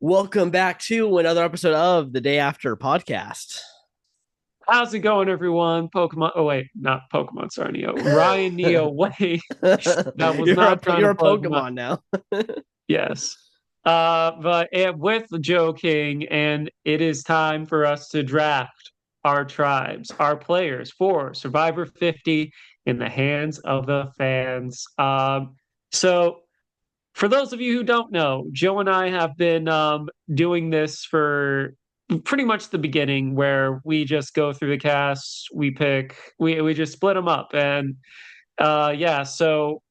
Welcome back to another episode of the Day After podcast. How's it going, everyone? Pokemon. Oh, wait, not Pokemon. Sorry, Neo. Ryan Neo. Wait, that was not trying to you're a plug my. Pokemon now. Yes. With Joe King, and it is time for us to draft our tribes, our players for Survivor 50 in the hands of the fans. So for those of you who don't know, Joe and I have been doing this for pretty much the beginning, where we just go through the cast, we just split them up, and yeah. So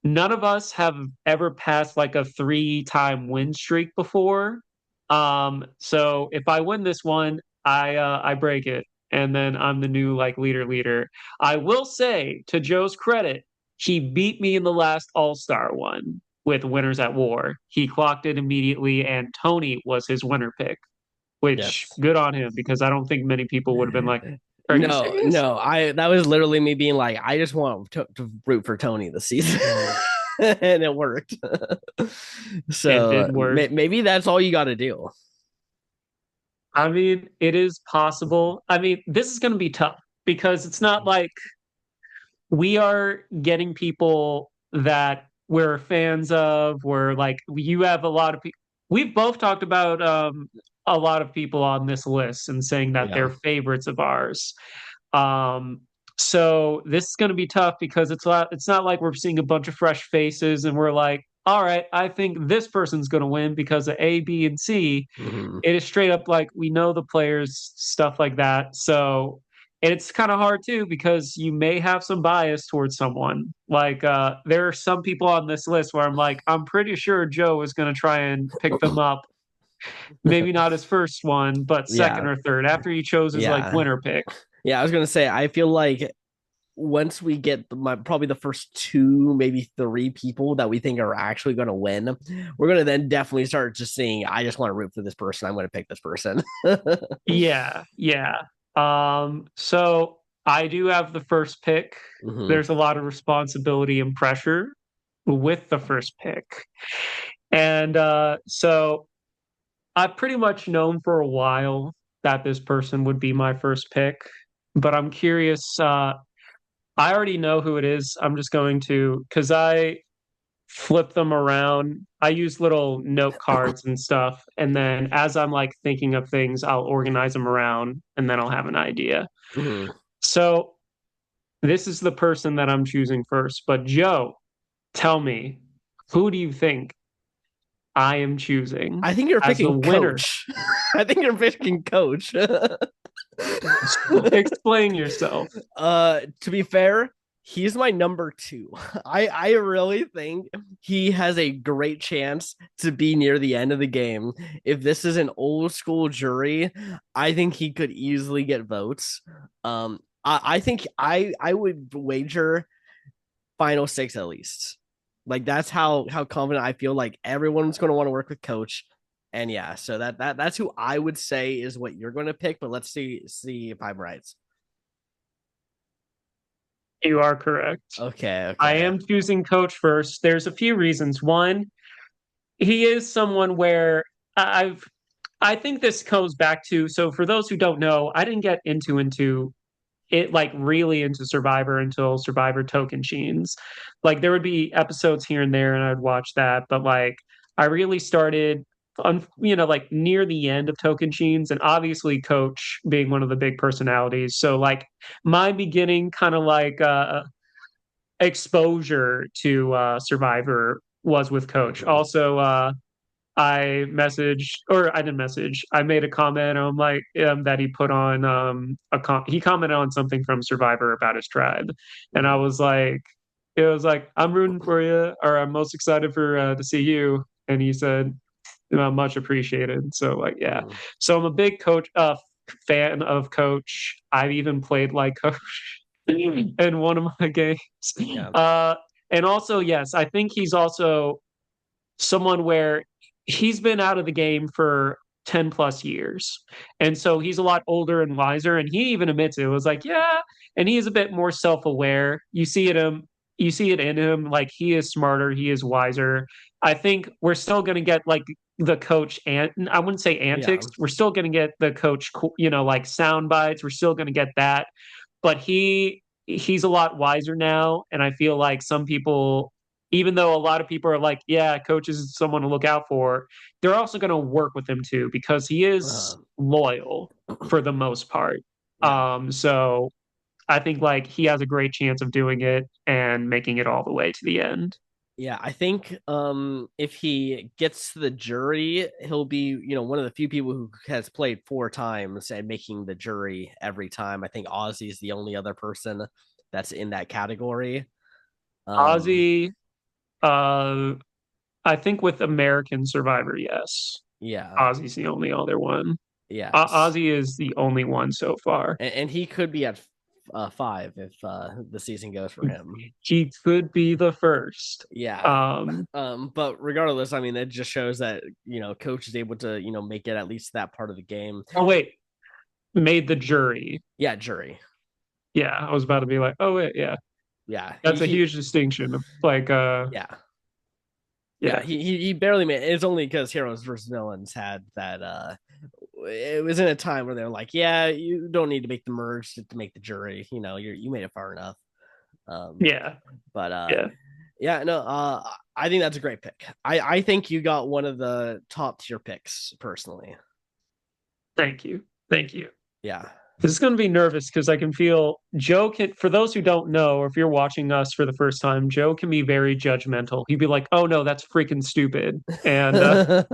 none of us have ever passed like a three-time win streak before. So if I win this one, I break it, and then I'm the new like leader. I will say, to Joe's credit, he beat me in the last All-Star one with Winners at War. He clocked it immediately, and Tony was his winner pick, which Yes. good on him, because I don't think many people would have been like, "Are you No, serious?" no. I that was literally me being like, I just want to root for Tony this season, and it worked. It So did work. maybe that's all you got to do. I mean, it is possible. I mean, this is going to be tough because it's not like we are getting people that we're fans of. We're like, you have a lot of people. We've both talked about a lot of people on this list and saying that Yeah. they're favorites of ours. Um, so this is going to be tough because it's not like we're seeing a bunch of fresh faces and we're like, all right, I think this person's going to win because of A, B, and C. Mhm. It is straight up like we know the players, stuff like that. So it's kind of hard too because you may have some bias towards someone. Like there are some people on this list where I'm like, I'm pretty sure Joe is going to try and pick them up. Maybe not his first one, but second Yeah. or third after he chose his like Yeah. winner pick. Yeah. I was gonna say, I feel like once we get probably the first two, maybe three people that we think are actually going to win, we're going to then definitely start just seeing, I just want to root for this person. I'm going to pick this person. Yeah, yeah. So I do have the first pick. Hmm. There's a lot of responsibility and pressure with the first pick. And so I've pretty much known for a while that this person would be my first pick, but I'm curious. I already know who it is. I'm just going to, because I flip them around. I use little note cards and stuff. And then as I'm like thinking of things, I'll organize them around and then I'll have an idea. Hmm. So this is the person that I'm choosing first. But Joe, tell me, who do you think I am choosing I think you're as the picking winner? coach. I think you're picking coach. Explain yourself. To be fair, he's my number two. I really think he has a great chance to be near the end of the game. If this is an old school jury, I think he could easily get votes. I think I would wager final six at least. Like that's how confident I feel. Like everyone's going to want to work with coach. And yeah, so that's who I would say is what you're going to pick. But let's see if I'm right. You are correct. Okay, I okay. am choosing coach first. There's a few reasons. One, he is someone where I've I think this goes back to, so for those who don't know, I didn't get into it like really into Survivor until Survivor Tokensheens. Like there would be episodes here and there and I'd watch that, but like I really started on like near the end of Tokensheens, and obviously Coach being one of the big personalities. So like my beginning kind of like exposure to Survivor was with Coach. Mhm. Also I messaged, or I didn't message. I made a comment on like that he put on he commented on something from Survivor about his tribe, and I Mhm. was like, it was like, I'm rooting for you, or I'm most excited for to see you, and he said, much appreciated. So like, yeah, Mhm. so I'm a big coach fan of Coach. I've even played like Coach in one of my games. Yeah. Uh, and also, yes, I think he's also someone where he's been out of the game for 10 plus years. And so he's a lot older and wiser. And he even admits it. It was like, yeah. And he is a bit more self aware. You see it in him, like he is smarter, he is wiser. I think we're still going to get like the coach, and I wouldn't say Yeah. antics. We're still going to get the coach, like sound bites. We're still going to get that, but he's a lot wiser now, and I feel like some people, even though a lot of people are like, yeah, coach is someone to look out for, they're also going to work with him too because he is Uh, loyal for the most part. yeah. So I think like he has a great chance of doing it and making it all the way to the end. Yeah, I think if he gets to the jury, he'll be, one of the few people who has played 4 times and making the jury every time. I think Ozzy is the only other person that's in that category. Um Ozzy, uh, I think with American Survivor, yes. yeah. Ozzy's the only other one. Yes. Ozzy is the only one so far. And he could be at 5 if the season goes for him. He could be the first. Yeah. Um, But regardless, I mean, it just shows that, coach is able to, make it at least that part of the game. oh wait, made the jury. Yeah, jury. Yeah, I was about to be like, oh wait, yeah. Yeah. That's a huge distinction. Like Yeah. Yeah, yeah. he barely made it. It's only because Heroes versus Villains had that it was in a time where they're like, yeah, you don't need to make the merge to make the jury. You made it far enough. Um Yeah. but Yeah. yeah, no, I think that's a great pick. I think you got one of the top tier picks personally. Thank you. Thank you. Yeah. This is going to be nervous because I can feel Joe can, for those who don't know, or if you're watching us for the first time, Joe can be very judgmental. He'd be like, oh no, that's freaking stupid. And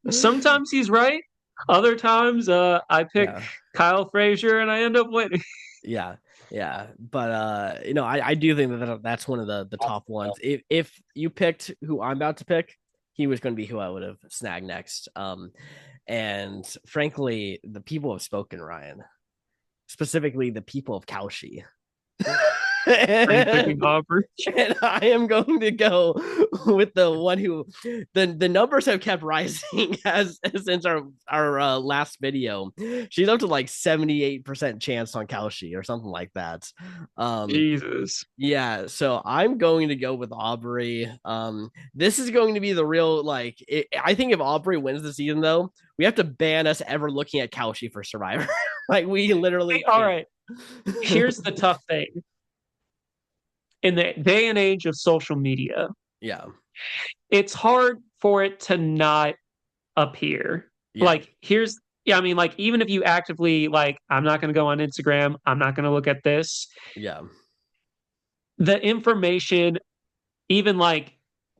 sometimes he's right. Other times I pick Yeah. Kyle Frazier and I end up winning. Yeah. Yeah. But I do think that's one of the top ones. If you picked who I'm about to pick, he was going to be who I would have snagged next. And frankly, the people have spoken, Ryan. Specifically the people of Kaushi. Are you and picking Aubrey? I am going to go with the one who the numbers have kept rising as since our last video. She's up to like 78% chance on Kaushi or something like that. Um Jesus. yeah, so I'm going to go with Aubrey. This is going to be the real I think if Aubrey wins the season though, we have to ban us ever looking at Kaushi for Survivor. Like we literally All can't. right. Here's the tough thing. In the day and age of social media, Yeah. it's hard for it to not appear. Yeah. Like, yeah, I mean, like, even if you actively, like, I'm not going to go on Instagram, I'm not going to look at this, Yeah. the information, even like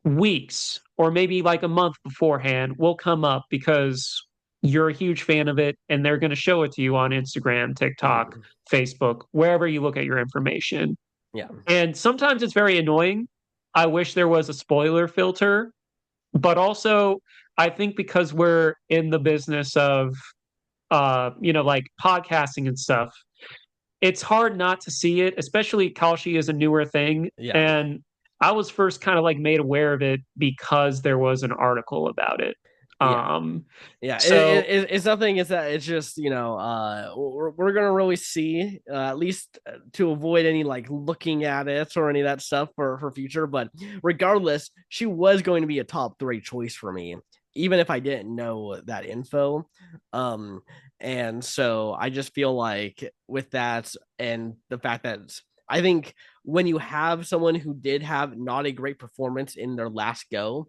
weeks or maybe like a month beforehand, will come up because you're a huge fan of it and they're going to show it to you on Instagram, TikTok, Mhm. Facebook, wherever you look at your information. Yeah. And sometimes it's very annoying. I wish there was a spoiler filter, but also I think because we're in the business of like podcasting and stuff, it's hard not to see it, especially Kalshi is a newer thing. Yeah. And I was first kind of like made aware of it because there was an article about it. Yeah. Um Yeah, so it's nothing. It's that it's just we're gonna really see at least to avoid any like looking at it or any of that stuff for future. But regardless, she was going to be a top 3 choice for me, even if I didn't know that info. Um, and so I just feel like with that and the fact that I think when you have someone who did have not a great performance in their last go,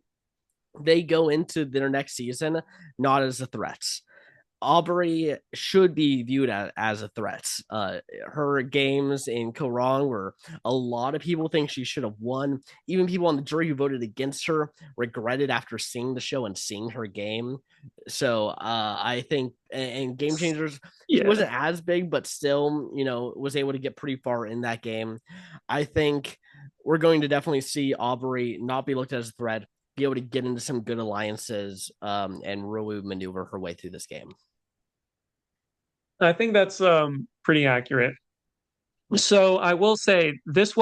they go into their next season not as a threat. Aubrey should be viewed as a threat. Her games in Korong where a lot of people think she should have won. Even people on the jury who voted against her regretted after seeing the show and seeing her game. So I think and Game Changers, she yeah, wasn't as big, but still, was able to get pretty far in that game. I think we're going to definitely see Aubrey not be looked at as a threat, be able to get into some good alliances, and really maneuver her way through this game. I think that's pretty accurate. So I will say this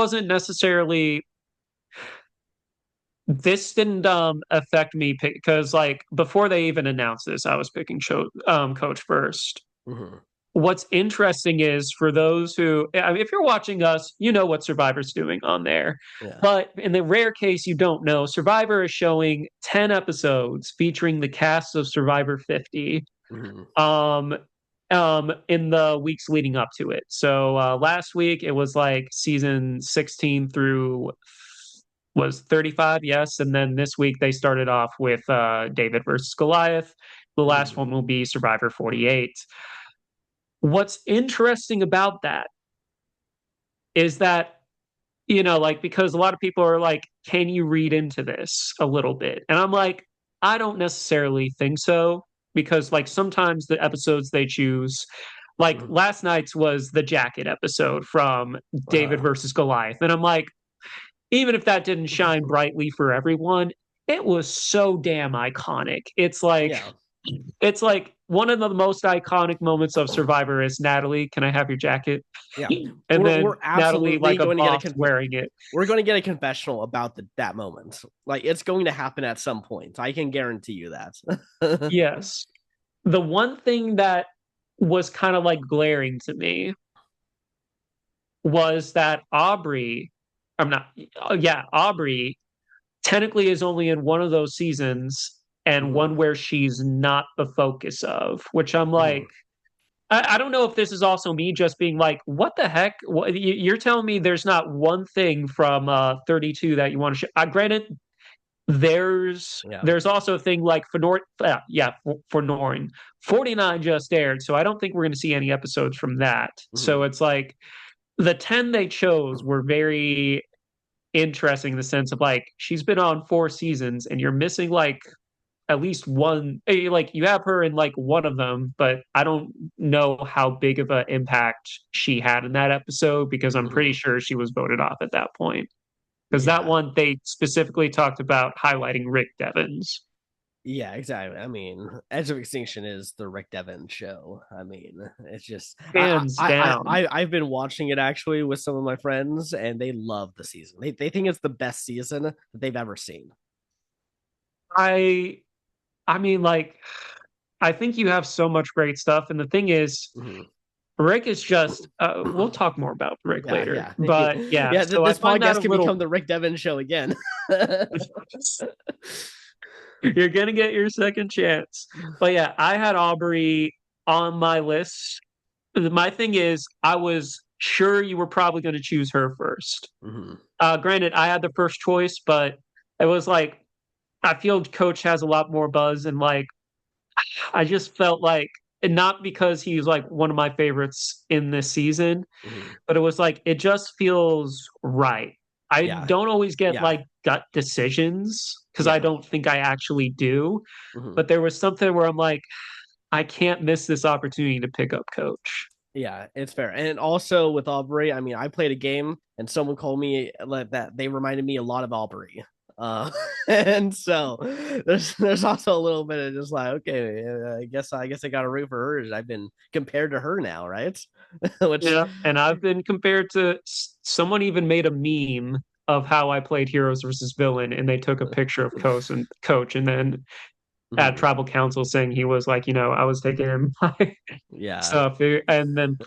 didn't affect me because like before they even announced this, I was picking coach first. Mm-hmm. what's interesting is for those who, I mean, if you're watching us, you know what Survivor's doing on there. Yeah. But in the rare case you don't know, Survivor is showing 10 episodes featuring the cast of Survivor 50 Mhm. um, in the weeks leading up to it. So last week it was like season 16 through was 35, yes. And then this week they started off with David versus Goliath. The last Mhm. one will be Survivor 48. What's interesting about that is that, like, because a lot of people are like, can you read into this a little bit? And I'm like, I don't necessarily think so, because, like, sometimes the episodes they choose, like Mhm. last night's was the jacket episode from David Uh, versus Goliath. And I'm like, even if that didn't shine brightly for everyone, it was so damn iconic. yeah. It's like one of the most iconic moments of Survivor is Natalie, can I have your jacket? Yeah. And We're then Natalie absolutely like a going to get boss wearing it. we're going to get a confessional about that moment. Like it's going to happen at some point. I can guarantee you that. Yes. The one thing that was kind of like glaring to me was that Aubrey, I'm not, oh, yeah, Aubrey technically is only in one of those seasons and Mhm. one where she's not the focus of, which I'm like, Mhm. I don't know if this is also me just being like, what the heck? You're telling me there's not one thing from 32 that you want to show? Granted, Yeah. there's also a thing like for Norn. 49 just aired, so I don't think we're going to see any episodes from that. Mhm. So it's like the 10 they chose were very interesting in the sense of like she's been on 4 seasons and you're missing like at least one, like you have her in like one of them, but I don't know how big of an impact she had in that episode because I'm pretty Mhm. sure she was voted off at that point. Because that Yeah. one they specifically talked about highlighting Rick Devens. Yeah, exactly. I mean, Edge of Extinction is the Rick Devens show. I mean, it's just Hands down. I've been watching it actually with some of my friends, and they love the season. They think it's the best season that they've ever seen. I I mean, like, I think you have so much great stuff. And the thing is, Mhm. Rick is just we'll talk more about Rick Yeah, later. yeah, But yeah, yeah. so I This find that podcast a can little become the Rick Devens show again. you're gonna get your second chance. But yeah, I had Aubrey on my list. My thing is, I was sure you were probably going to choose her first. Mhm. Granted, I had the first choice, but it was like I feel Coach has a lot more buzz, and like I just felt like, and not because he's like one of my favorites in this season, Mhm. but it was like it just feels right. I Yeah, don't always get yeah, like gut decisions because I yeah. don't think I actually do, Mhm. but there was something where I'm like, I can't miss this opportunity to pick up Coach. Yeah, it's fair. And also with Aubrey, I mean, I played a game and someone called me like that. They reminded me a lot of Aubrey. Uh, and so there's also a little bit of just like, okay, I guess I got to root for her. I've been compared to her now, right? Which Yeah, and I've been compared to someone even made a meme of how I played heroes versus villain, and they took a picture of Coach, and then at mhm, tribal council saying he was like, I was taking him my yeah, stuff, and then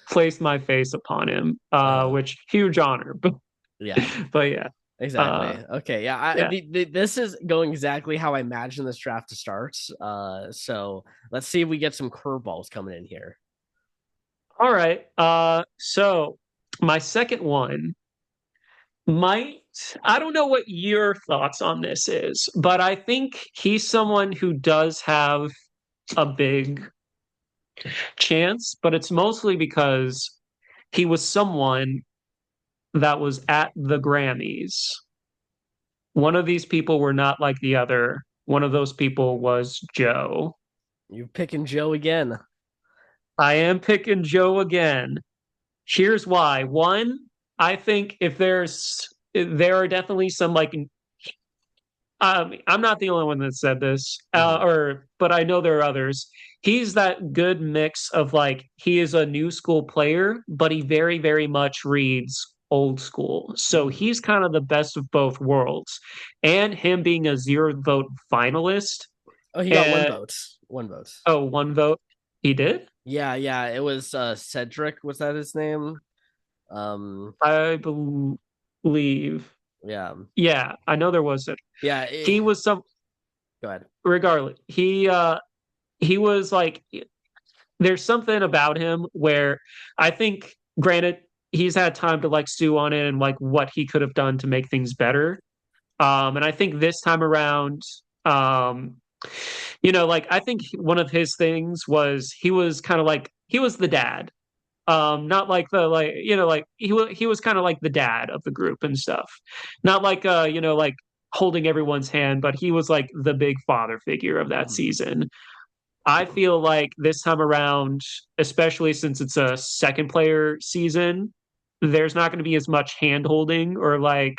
placed my face upon him, uh, which huge honor, but yeah. but yeah, Exactly. uh, Okay. Yeah. yeah. This is going exactly how I imagine this draft to start. So let's see if we get some curveballs coming in here. All right. So my second one might I don't know what your thoughts on this is, but I think he's someone who does have a big chance, but it's mostly because he was someone that was at the Grammys. One of these people were not like the other. One of those people was Joe. You picking Joe again? I am picking Joe again. Here's why. One, I think if there are definitely some like I'm not the only one that said this, Mhm. but I know there are others. He's that good mix of like he is a new school player, but he very, very much reads old school. So Mhm. he's kind of the best of both worlds. And him being a zero vote finalist, Oh, he got one and vote. One vote. oh, one vote, he did. Yeah, it was Cedric, was that his name? Um I believe. yeah. Yeah, I know there was it. Yeah, He was some go ahead. regardless. He was like there's something about him where I think granted he's had time to like stew on it and like what he could have done to make things better. And I think this time around, um, like I think one of his things was he was kind of like he was the dad. Not like the like like he was kind of like the dad of the group and stuff. Not like like holding everyone's hand, but he was like the big father figure of that Mhm. season. I feel like this time around, especially since it's a second player season, there's not going to be as much hand holding or like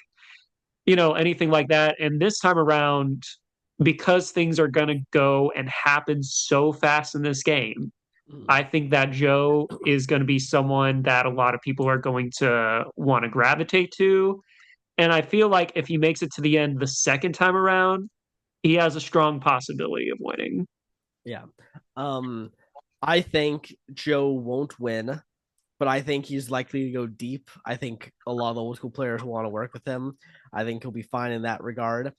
anything like that. And this time around, because things are going to go and happen so fast in this game, Mhm. I think that Joe is going to be someone that a lot of people are going to want to gravitate to. And I feel like if he makes it to the end the second time around, he has a strong possibility of winning. Yeah. Um I think Joe won't win, but I think he's likely to go deep. I think a lot of the old school players will want to work with him. I think he'll be fine in that regard.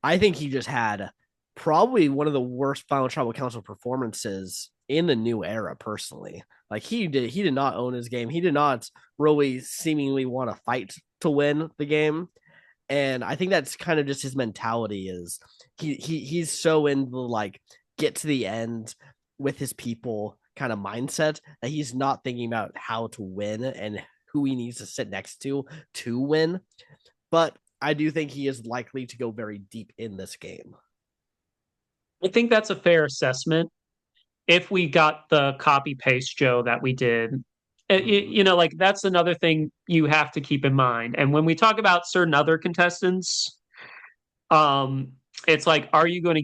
I think he just had probably one of the worst final tribal council performances in the new era, personally. Like he did not own his game. He did not really seemingly want to fight to win the game. And I think that's kind of just his mentality is he's so in the like get to the end with his people kind of mindset that he's not thinking about how to win and who he needs to sit next to win. But I do think he is likely to go very deep in this game. I think that's a fair assessment. If we got the copy paste Joe that we did, Mm-hmm. like that's another thing you have to keep in mind. And when we talk about certain other contestants, um, it's like, are you going,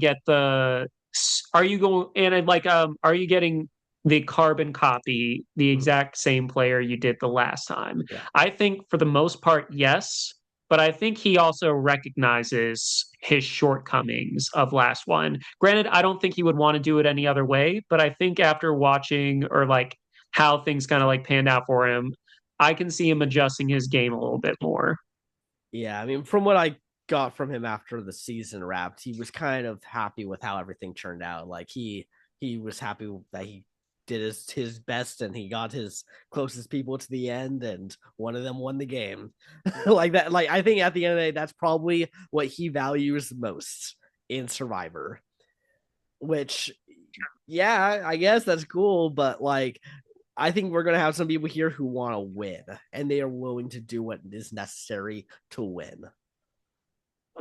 and like, are you getting the carbon copy, the Mm-hmm. exact same player you did the last time? Yeah. I think for the most part, yes. But I think he also recognizes his shortcomings of last one. Granted, I don't think he would want to do it any other way, but I think after watching or like how things kind of like panned out for him, I can see him adjusting his game a little bit more. Yeah, I mean, from what I got from him after the season wrapped, he was kind of happy with how everything turned out. Like he was happy that he did his best and he got his closest people to the end and one of them won the game. Like that, like I think at the end of the day, that's probably what he values most in Survivor. Which yeah, I guess that's cool, but like I think we're gonna have some people here who want to win and they are willing to do what is necessary to win.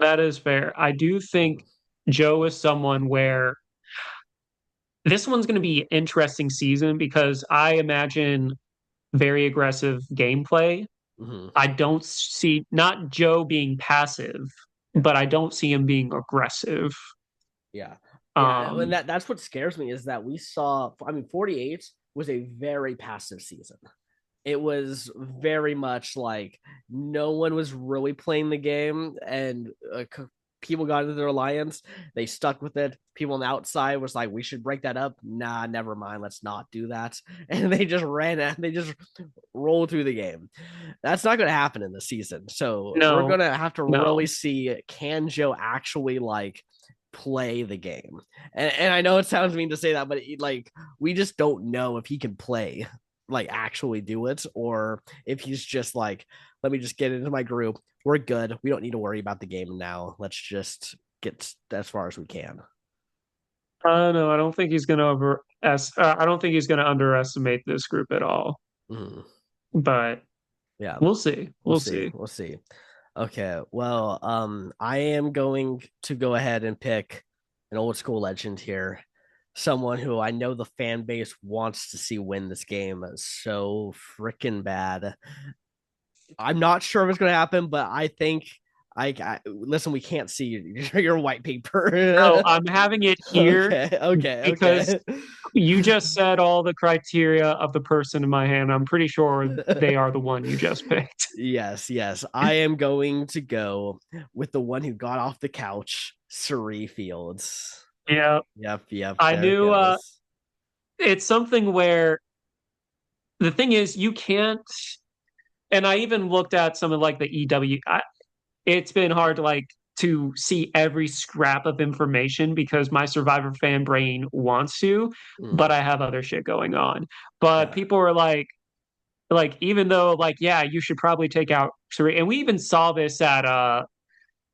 That is fair. I do think Joe is someone where this one's going to be an interesting season because I imagine very aggressive gameplay. Mm-hmm. I don't see not Joe being passive, but I don't see him being aggressive. Yeah. Yeah, and Um, that's what scares me is that we saw, I mean, 48 was a very passive season. It was very much like no one was really playing the game and people got into their alliance. They stuck with it. People on the outside was like, we should break that up. Nah, never mind. Let's not do that. And they just ran out. They just rolled through the game. That's not going to happen in the season. So we're no, going to have to really no. see can Joe actually like play the game. And I know it sounds mean to say that, but like we just don't know if he can play, like actually do it, or if he's just like, let me just get into my group. We're good. We don't need to worry about the game now. Let's just get as far as we can. No, I don't think he's going to I don't think he's going to underestimate this group at all. Mm, But yeah, we'll see. we'll We'll see. see. We'll see. Okay, well, I am going to go ahead and pick an old school legend here, someone who I know the fan base wants to see win this game so freaking bad. I'm not sure if it's going to happen, but I think I listen. We can't see your white No, paper. I'm having it here because Okay. you just said all the criteria of the person in my hand. I'm pretty sure they are the one you just picked. Yes. I am going to go with the one who got off the couch, Suri Fields. Yeah, Yep. I There it knew goes. it's something where the thing is you can't. And I even looked at some of like the EW. It's been hard to like to see every scrap of information because my Survivor fan brain wants to, but Mm, I have other shit going on. But yeah. people are like even though like yeah, you should probably take out Suri, and we even saw this at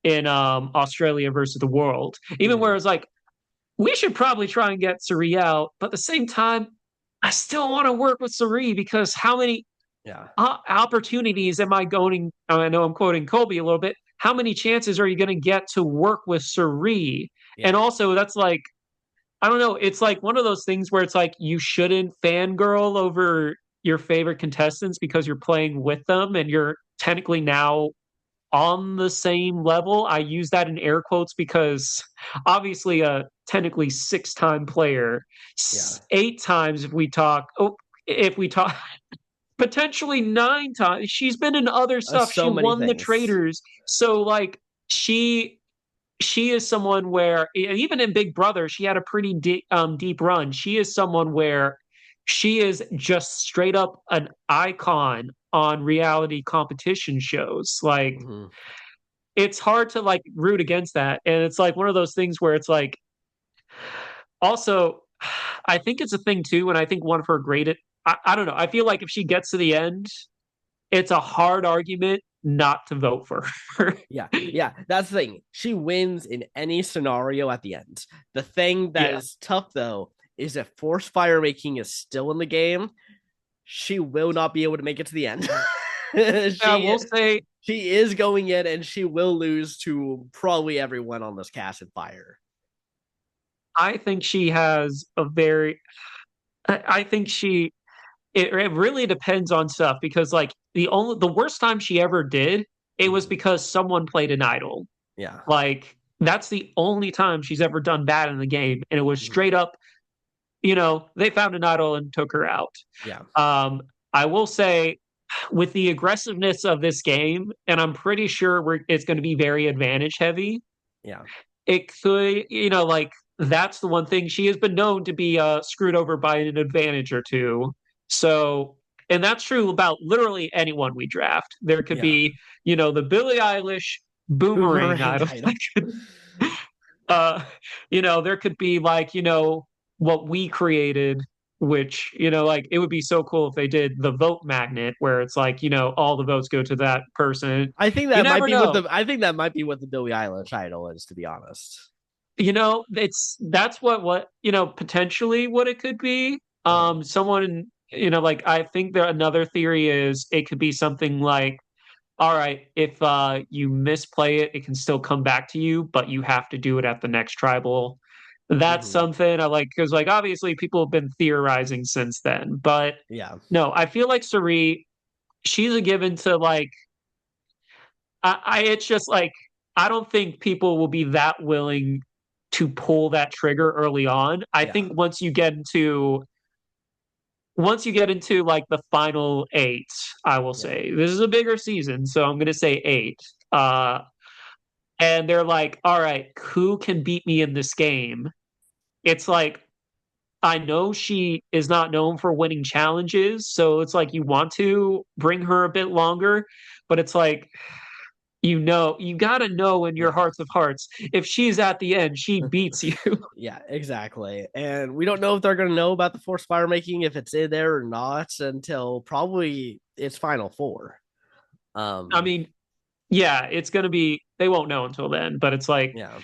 in Australia versus the world, even Mhm. where it's like we should probably try and get Suri out, but at the same time, I still want to work with Suri because how many Yeah. opportunities am I going? I know I'm quoting Colby a little bit. How many chances are you going to get to work with Suri? And Yeah. also, that's like, I don't know. It's like one of those things where it's like you shouldn't fangirl over your favorite contestants because you're playing with them and you're technically now on the same level. I use that in air quotes because obviously a technically 6-time player, Yeah. 8 times if we talk potentially 9 times. She's been in other stuff. She So many won the things. Traders. So like she she is someone where even in Big Brother, she had a pretty deep run. She is someone where she is just straight up an icon on reality competition shows. Like Hmm. it's hard to like root against that. And it's like one of those things where it's like also I think it's a thing too, and I think one of her greatest I don't know. I feel like if she gets to the end, it's a hard argument not to vote for her. Yeah, yeah, that's the thing. She wins in any scenario at the end. The thing that Yeah. is tough though is if force fire making is still in the game, she will not be able to make it to the end. I she will say she is going in and she will lose to probably everyone on this cast in fire. I think she has a very I think it really depends on stuff because like the worst time she ever did it was Mhm. because someone played an idol. Yeah. Like that's the only time she's ever done bad in the game and it was Mhm. straight up, they found an idol and took her out. Yeah. I will say with the aggressiveness of this game, and I'm pretty sure it's going to be very advantage heavy. Yeah. It could, like that's the one thing she has been known to be screwed over by an advantage or two. So, and that's true about literally anyone we draft. There could Yeah. be, the Billie Eilish boomerang Boomerang idol. idol. uh, there could be like, what we created, which, like it would be so cool if they did the vote magnet where it's like, all the votes go to that person. You never know. I think that might be what the Billie Eilish idol is, to be honest. That's what potentially what it could be. Um, Someone, like I think that another theory is it could be something like, all right, if you misplay it, it can still come back to you, but you have to do it at the next tribal. That's mhm. something I like because like obviously people have been theorizing since then, but Yeah. no, I feel like Sari, she's a given to like it's just like I don't think people will be that willing to pull that trigger early on. I Yeah. think once you get into like the final eight, I will Yeah. say this is a bigger season, so I'm gonna say eight. Uh, and they're like, all right, who can beat me in this game? It's like I know she is not known for winning challenges, so it's like you want to bring her a bit longer, but it's like you got to know in your Yeah. hearts of hearts if she's at the end, she beats you. Yeah, exactly. And we don't know if they're going to know about the force fire making, if it's in there or not, until probably its final four. I Um, mean, yeah, it's going to be, they won't know until then, but it's like, yeah,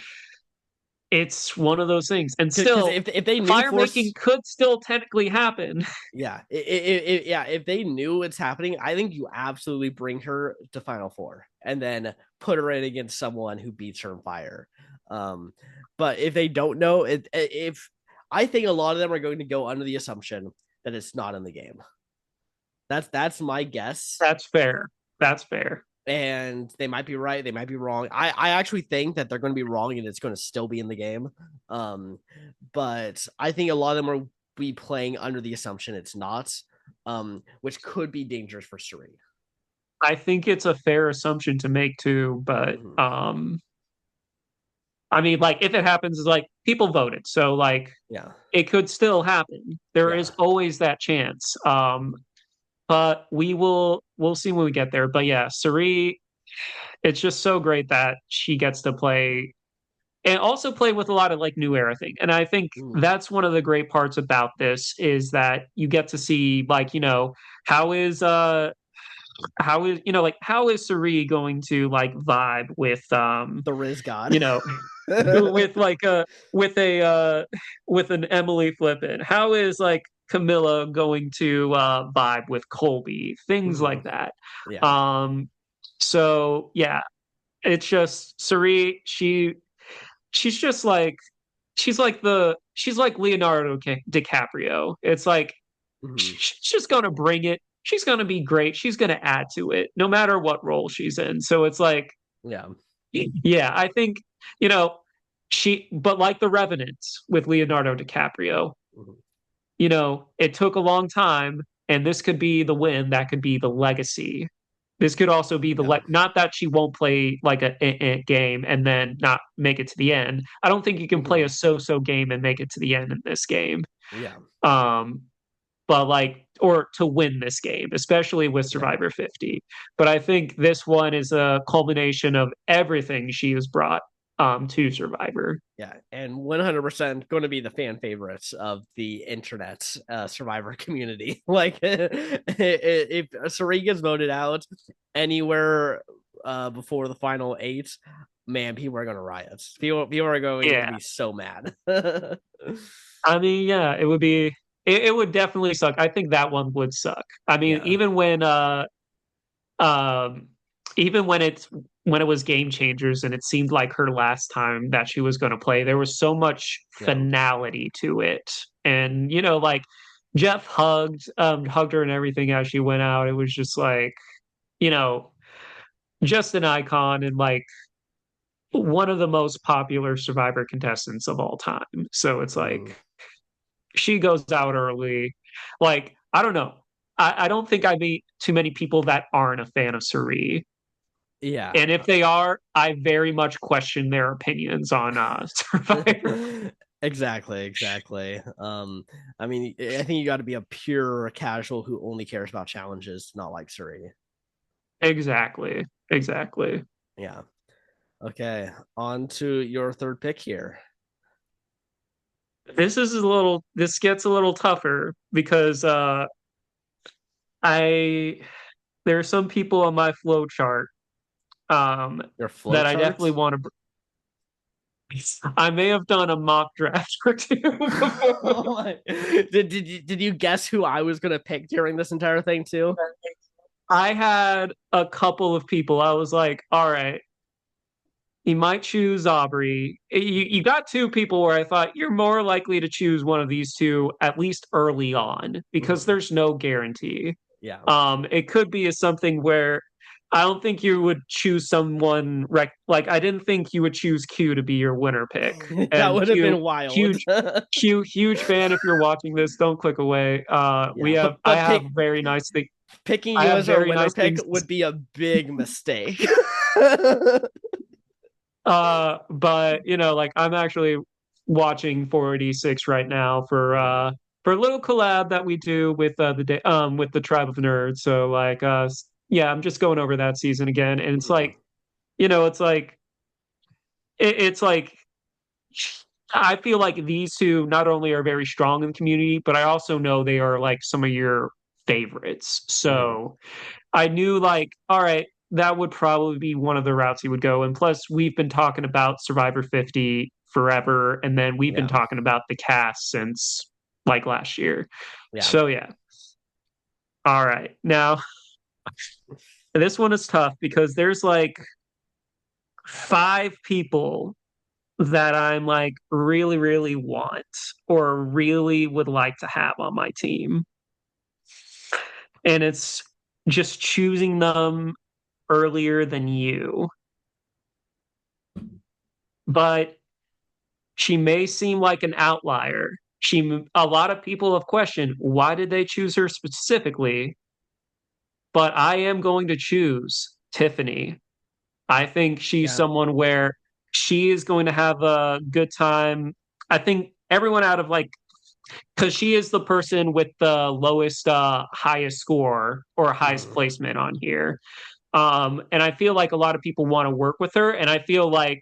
it's one of those things. And because still, if they knew fire making force, could still technically happen. yeah, yeah, if they knew it's happening, I think you absolutely bring her to final four and then put her in against someone who beats her in fire. Um, but if they don't know, if I think a lot of them are going to go under the assumption that it's not in the game. That's my guess. That's fair. That's fair. And they might be right, they might be wrong. I actually think that they're going to be wrong and it's going to still be in the game. Um, but I think a lot of them are be playing under the assumption it's not, which could be dangerous for Suri. I think it's a fair assumption to make too, but Mm-hmm. I mean, like if it happens, is like people voted, so like Yeah. it could still happen. There Yeah. is always that chance. But we'll see when we get there. But yeah, Suri, it's just so great that she gets to play and also play with a lot of like new era thing. And I think Mm. that's one of the great parts about this is that you get to see like, how is like how is Suri going to like vibe with The Riz God. you know with like with an Emily Flippin? How is like Camilla going to vibe with Colby? Things Mhm. like that. Yeah. Um so yeah, it's just Suri, she's just like she's like Leonardo DiCaprio. It's like Mhm. she's just gonna bring it. She's gonna be great. She's gonna add to it, no matter what role she's in. So it's like, Yeah. yeah, I think you know but like The Revenant with Leonardo DiCaprio, Mhm. it took a long time, and this could be the win. That could be the legacy. This could also be Yeah. not that she won't play like a game and then not make it to the end. I don't think you can play Mhm. a so-so game and make it to the end in this game. Yeah. Um, but like, or to win this game, especially with Yeah. Survivor 50. But I think this one is a culmination of everything she has brought to Survivor. Yeah, and 100% going to be the fan favorites of the internet Survivor community. Like, if Sari gets voted out anywhere before the final eight, man, people are going to riot. People are going to Yeah. be so mad. I mean, yeah, it would definitely suck. I think that one would suck. I mean, Yeah, um even when it was Game Changers and it seemed like her last time that she was going to play, there was so much yeah, finality to it. And like Jeff hugged her and everything as she went out. It was just like, you know, just an icon and like one of the most popular Survivor contestants of all time. So it's mhm. like she goes out early. Like, I don't know. I don't think I meet too many people that aren't a fan of Suri. Yeah. And if they are, I very much question their opinions on Survivor. Exactly, exactly. I mean, I think you got to be a pure casual who only cares about challenges, not like Suri. Exactly. Exactly. Yeah. Okay, on to your third pick here. This gets a little tougher because I there are some people on my flow chart um Your flow that I definitely chart. want to. I may have done a mock draft or two before. Oh my. Did you guess who I was gonna pick during this entire thing too? I had a couple of people. I was like, all right, you might choose Aubrey. You got two people where I thought you're more likely to choose one of these two at least early on because Mhm. there's no guarantee. Yeah, It could be something where I don't think you would choose someone like I didn't think you would choose Q to be your winner pick. that And would have been wild. Huge huge fan. If you're watching this, don't click away. Yeah, I but have very nice thing. picking I you have as our very winner nice pick things. would be a big mistake. But like I'm actually watching 486 right now for a little collab that we do with with the Tribe of Nerds. So like yeah, I'm just going over that season again, and it's like it's like it's like I feel like these two not only are very strong in the community, but I also know they are like some of your favorites. Mhm. So I knew like, all right, that would probably be one of the routes he would go. And plus, we've been talking about Survivor 50 forever, and then we've been Yeah, talking about the cast since like last year. yeah. So yeah. All right. Now, this one is tough because there's like five people that I'm like really, really want or really would like to have on my team. And it's just choosing them earlier than you. But she may seem like an outlier. A lot of people have questioned why did they choose her specifically, but I am going to choose Tiffany. I think she's Yeah. someone where she is going to have a good time. I think everyone out of like, because she is the person with the lowest, highest score or highest Mhm. placement on here. And I feel like a lot of people want to work with her. And I feel like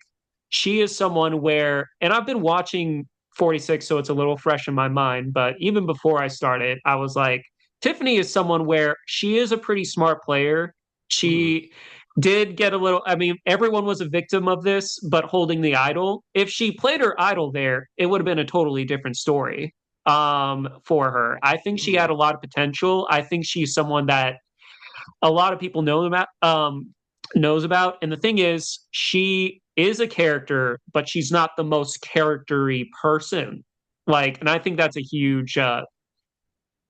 she is someone where, and I've been watching 46, so it's a little fresh in my mind. But even before I started, I was like, Tiffany is someone where she is a pretty smart player. Mhm. She did get a little, I mean, everyone was a victim of this, but holding the idol. If she played her idol there, it would have been a totally different story for her. I think she had Mhm. a lot of potential. I think she's someone that a lot of people knows about. And the thing is, she is a character, but she's not the most charactery person. Like, and I think that's a huge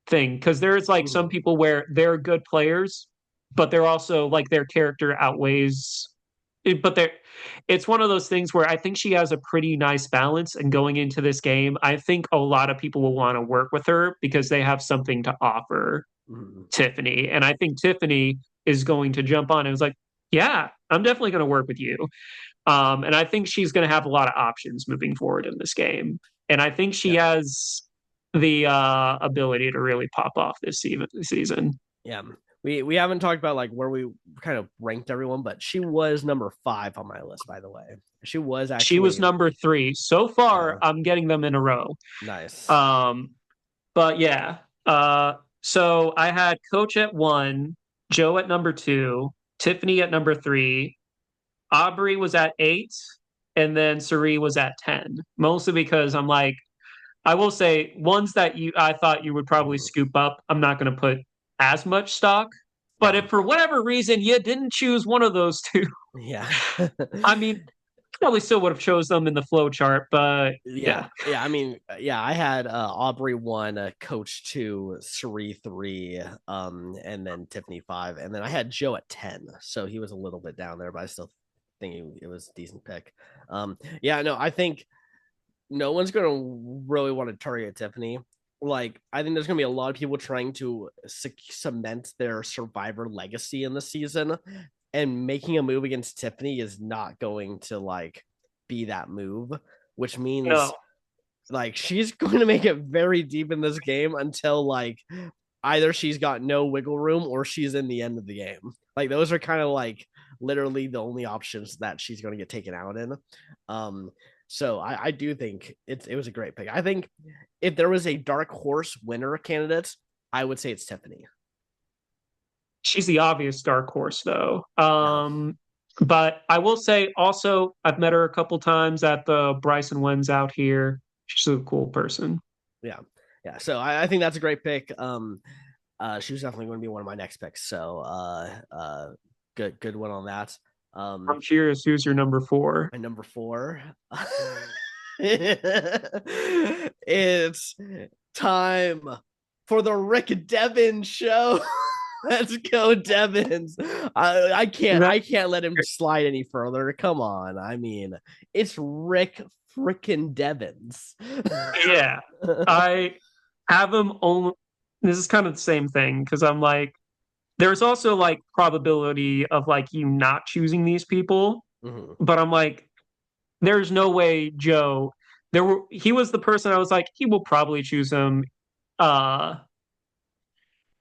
thing because there's like some Mhm. people where they're good players, but they're also like their character outweighs. But it's one of those things where I think she has a pretty nice balance. And going into this game, I think a lot of people will want to work with her because they have something to offer Mhm. Tiffany. And I think Tiffany is going to jump on and was like, yeah, I'm definitely going to work with you. And I think she's going to have a lot of options moving forward in this game. And I think she Yeah. has the ability to really pop off this season. Yeah. We haven't talked about like where we kind of ranked everyone, but she was number 5 on my list, by the way. She was She was actually number 3. So far, uh I'm getting them in a row. nice. Um, but yeah. So I had Coach at 1, Joe at number 2, Tiffany at number 3, Aubrey was at 8, and then Suri was at 10. Mostly because I'm like, I will say ones that I thought you would probably Mhm. scoop up. I'm not going to put as much stock. But Yeah. if for whatever reason you didn't choose one of those two, Yeah. I mean, probably still would have chose them in the flow chart. But Yeah, yeah, yeah. I mean, yeah. I had Aubrey 1, Coach 2, Suri 3, and then Tiffany 5, and then I had Joe at 10. So he was a little bit down there, but I still think it was a decent pick. Yeah. No, I think no one's gonna really want to target Tiffany. Like, I think there's gonna be a lot of people trying to cement their Survivor legacy in the season, and making a move against Tiffany is not going to like be that move, which means no, like she's going to make it very deep in this game until like either she's got no wiggle room or she's in the end of the game. Like those are kind of like literally the only options that she's going to get taken out in. Um, so I do think it was a great pick. I think if there was a dark horse winner candidate, I would say it's Tiffany. she's the obvious dark horse though. Yeah. But I will say also, I've met her a couple times at the Bryson Wens out here. She's a cool person. Yeah. Yeah. So I think that's a great pick. She was definitely going to be one of my next picks. So good one on that. I'm curious who's your number 4. My number 4. It's time for the Rick Devins show. Let's go, Devins. I can't let him slide any further. Come on. I mean, it's Rick freaking Devins. Yeah, I have him only. This is kind of the same thing because I'm like, there's also like probability of like you not choosing these people, Mhm. but I'm like, there's no way Joe. He was the person I was like, he will probably choose him. Uh,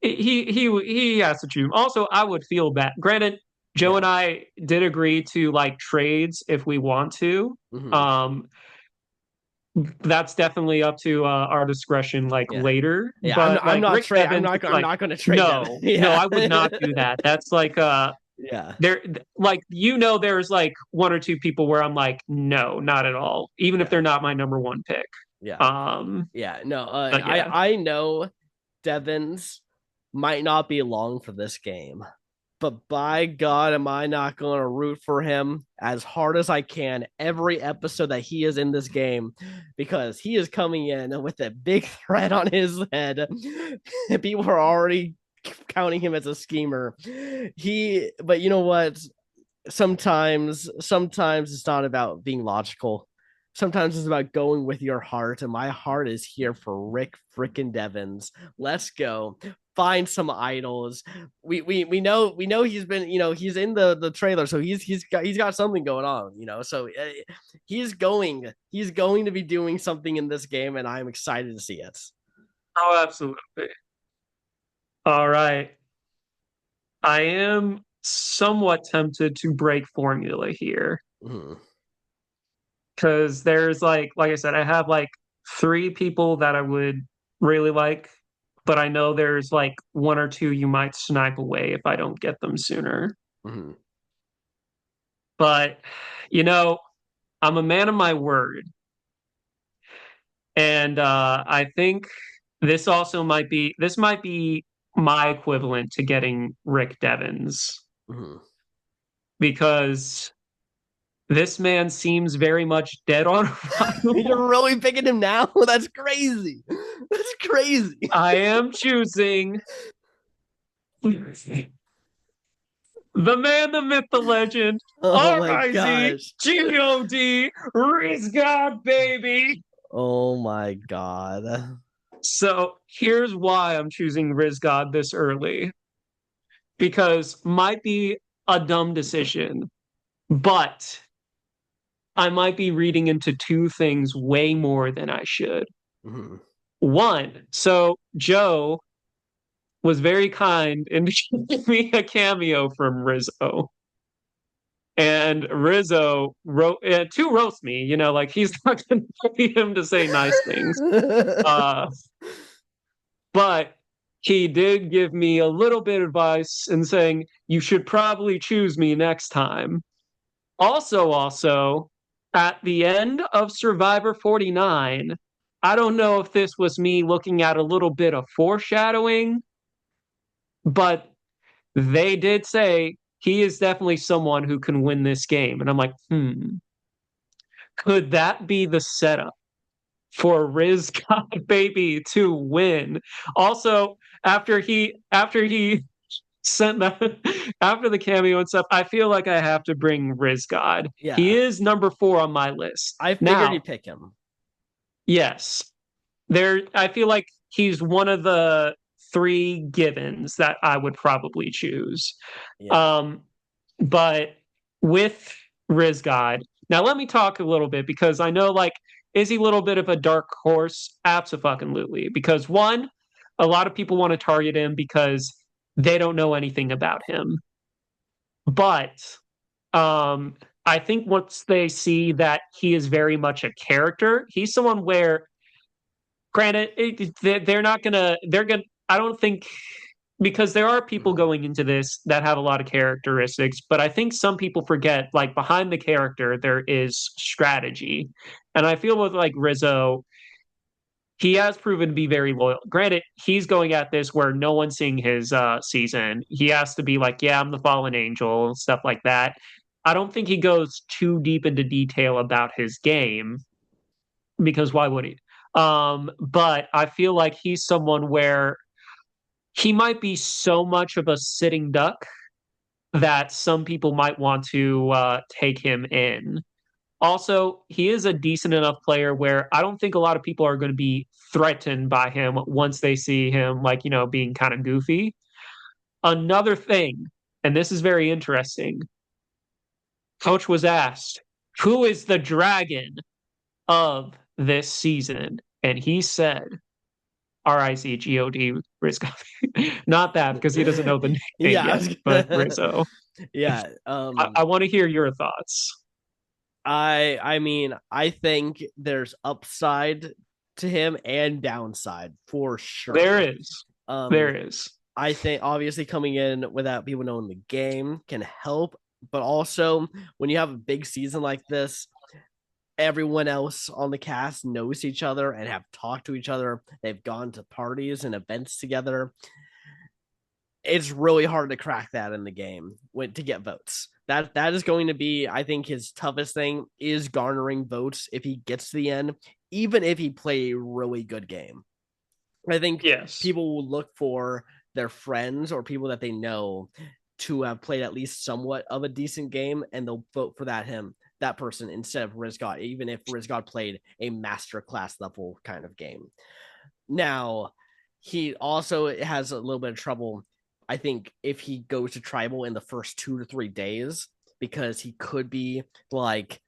he has to choose him. Also, I would feel bad. Granted, Joe Yeah. and I did agree to like trades if we want to. Mhm. Um, that's definitely up to our discretion like Yeah. later, Yeah. I'm not, but I'm like not Rick trade. Devens, it's I'm like not going to trade Devin. no, Yeah. I would not do that. That's like Yeah. there, like, there's like one or two people where I'm like no, not at all, even if Yeah. they're not my number 1 pick. Yeah. um Yeah. No. but yeah, I know Devins might not be long for this game, but by God, am I not going to root for him as hard as I can every episode that he is in this game, because he is coming in with a big threat on his head. People are already counting him as a schemer. But you know what? Sometimes it's not about being logical. sometimes it's about going with your heart, and my heart is here for Rick frickin' Devens. Let's go. Find some idols. We know he's been, he's in the trailer, so he's got something going on, So he's going to be doing something in this game, and I'm excited to see it. Oh, absolutely. All right. I am somewhat tempted to break formula here Mhm. because there's like I said, I have like three people that I would really like, but I know there's like one or two you might snipe away if I don't get them sooner. Mhm. But I'm a man of my word, and I think this might be my equivalent to getting Rick Devens Mhm. because this man seems very much dead on arrival. You're really picking him now? That's crazy. That's crazy. I am choosing the man, the myth, the legend, Oh my RIZ, gosh. GOD, God, baby. Oh my god. So here's why I'm choosing Riz God this early. Because might be a dumb decision, but I might be reading into two things way more than I should. Mhm. One, so Joe was very kind and gave me a cameo from Rizzo. And Rizzo wrote to roast me, like he's not gonna pay him to say nice things. Uh, but he did give me a little bit of advice in saying you should probably choose me next time. Also, at the end of Survivor 49, I don't know if this was me looking at a little bit of foreshadowing, but they did say he is definitely someone who can win this game. And I'm like, could that be the setup for Riz God Baby to win? Also, after he sent that after the cameo and stuff, I feel like I have to bring Riz God. He Yeah. is number 4 on my list. I figured Now, you'd pick him. yes, I feel like he's one of the three givens that I would probably choose. Yeah. Um, but with Riz God, now let me talk a little bit because I know like is he a little bit of a dark horse? Absolutely. Because one, a lot of people want to target him because they don't know anything about him. But um, I think once they see that he is very much a character, he's someone where, granted, they're not gonna, they're gonna, I don't think, because there are people Mhm. going into this that have a lot of characteristics, but I think some people forget, like, behind the character, there is strategy. And I feel with, like, Rizzo, he has proven to be very loyal. Granted, he's going at this where no one's seeing his season. He has to be like, yeah, I'm the fallen angel, stuff like that. I don't think he goes too deep into detail about his game because why would he? But I feel like he's someone where he might be so much of a sitting duck that some people might want to take him in. Also, he is a decent enough player where I don't think a lot of people are going to be threatened by him once they see him, like, being kind of goofy. Another thing, and this is very interesting, Coach was asked, who is the dragon of this season? And he said, RICGOD, Rizzo. Not that because he doesn't know the nickname Yeah. yet, but Rizzo. Yeah. I want to hear your thoughts. I mean, I think there's upside to him and downside for There sure. is. Um, There is. I think obviously coming in without people knowing the game can help, but also when you have a big season like this, everyone else on the cast knows each other and have talked to each other. They've gone to parties and events together. It's really hard to crack that in the game to get votes. That is going to be, I think, his toughest thing is garnering votes if he gets to the end, even if he play a really good game. I think Yes. people will look for their friends or people that they know to have played at least somewhat of a decent game, and they'll vote for that him that person instead of Rizgod, even if Rizgod played a master class level kind of game. Now, he also has a little bit of trouble, I think, if he goes to tribal in the first 2 to 3 days, because he could be like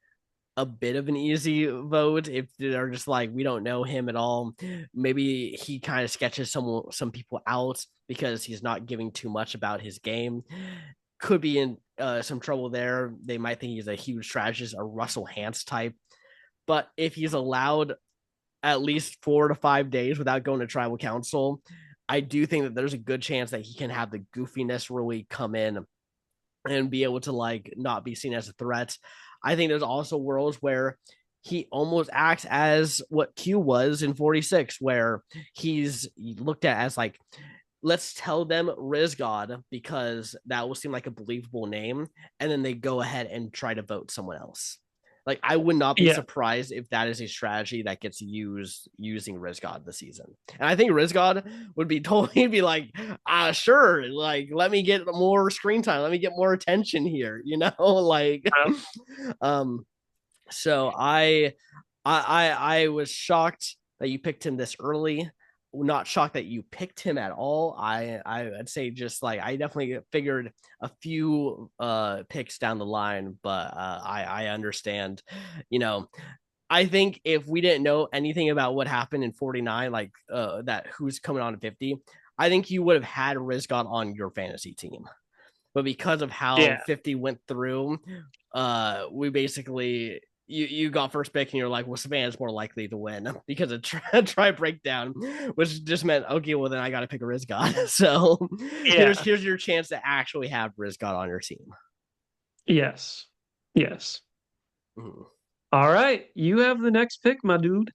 a bit of an easy vote if they're just like, we don't know him at all. Maybe he kind of sketches some people out because he's not giving too much about his game. Could be in some trouble there. They might think he's a huge strategist, a Russell Hantz type. But if he's allowed at least 4 to 5 days without going to tribal council, I do think that there's a good chance that he can have the goofiness really come in and be able to like not be seen as a threat. I think there's also worlds where he almost acts as what Q was in 46, where he's looked at as like, let's tell them Rizgod because that will seem like a believable name, and then they go ahead and try to vote someone else. Like, I would not be surprised if that is a strategy that gets used using Rizgod this season. And I think Rizgod would be totally be like, sure, like, let me get more screen time, let me get more attention here, you know, like, so I was shocked that you picked him this early. Not shocked that you picked him at all. I'd say just like I definitely figured a few picks down the line, but I understand, you know. I think if we didn't know anything about what happened in 49, like that who's coming on 50, I think you would have had Rizgod on your fantasy team. But because of how 50 went through, we basically you got first pick and you're like, well, Savannah's more likely to win because of try breakdown, which just meant, okay, well then I got to pick a Rizgod. So here's your chance to actually have Rizgod on your team. Yes. Mm-hmm. All right, you have the next pick, my dude.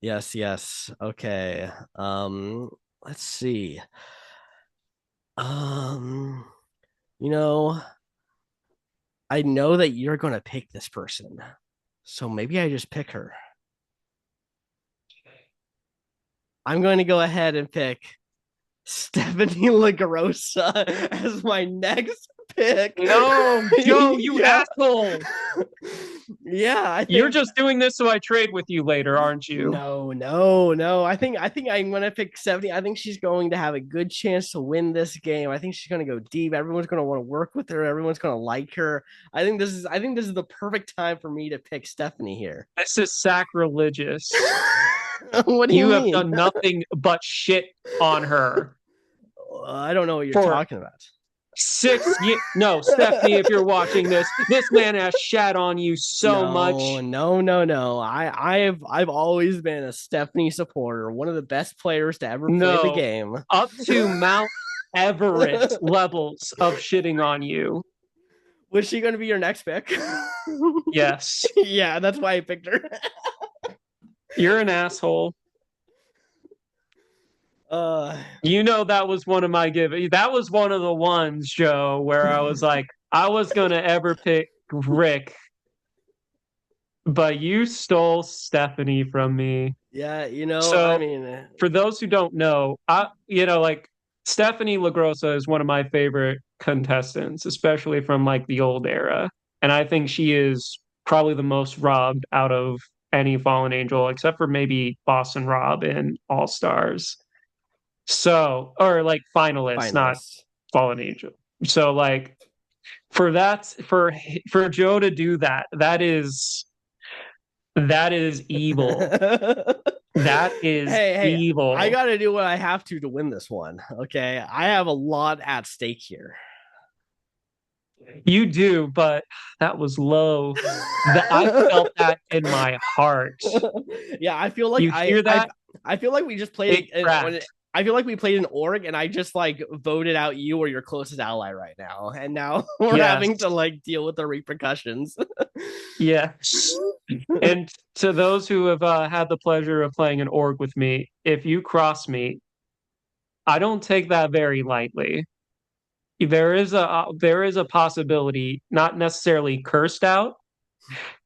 Yes. Okay. Let's see. You know, I know that you're going to pick this person, so maybe I just pick her. I'm going to go ahead and pick Stephanie LaGrossa as my next pick. No, Joe, you asshole. Yeah, you're just doing this so I trade with you later, aren't you? No. I think I'm gonna pick 70. I think she's going to have a good chance to win this game. I think she's gonna go deep. Everyone's gonna want to work with her. Everyone's gonna like her. I think this is the perfect time for me to pick Stephanie here. This is sacrilegious. What do you mean? have done nothing but shit on her. I don't know what you're talking about. No, Stephanie, if you're watching this man has shat on you so much. No. I've always been a Stephanie supporter, one of the best players to ever play the game. Up to Mount Everest levels of shitting on you. Was she going to be your next pick? Yes. Yeah, that's why I picked her. You're an asshole. That was one of my that was one of the ones, Joe, where I was like, I was gonna ever pick Rick, but you stole Stephanie from me. Yeah, so, I mean, for those who don't know, Stephanie LaGrossa is one of my favorite contestants, especially from like the old era, and I think she is probably the most robbed out of any Fallen Angel, except for maybe Boston Rob in All Stars. So, or like finalists, not Fallen Angel. So like for Joe to do that is evil. That is evil. I got to do what I have to win this one. Okay. I have a lot at stake here. You do, but that was low. I felt that in my heart. Yeah, I feel like you hear that? I feel like we just played I feel like we played an org and I just like voted out you or your closest ally right now. And now we're having to like deal with the repercussions. Yes. And to those who have had the pleasure of playing an org with me, if you cross me, I don't take that very lightly. There is a possibility, not necessarily cursed out,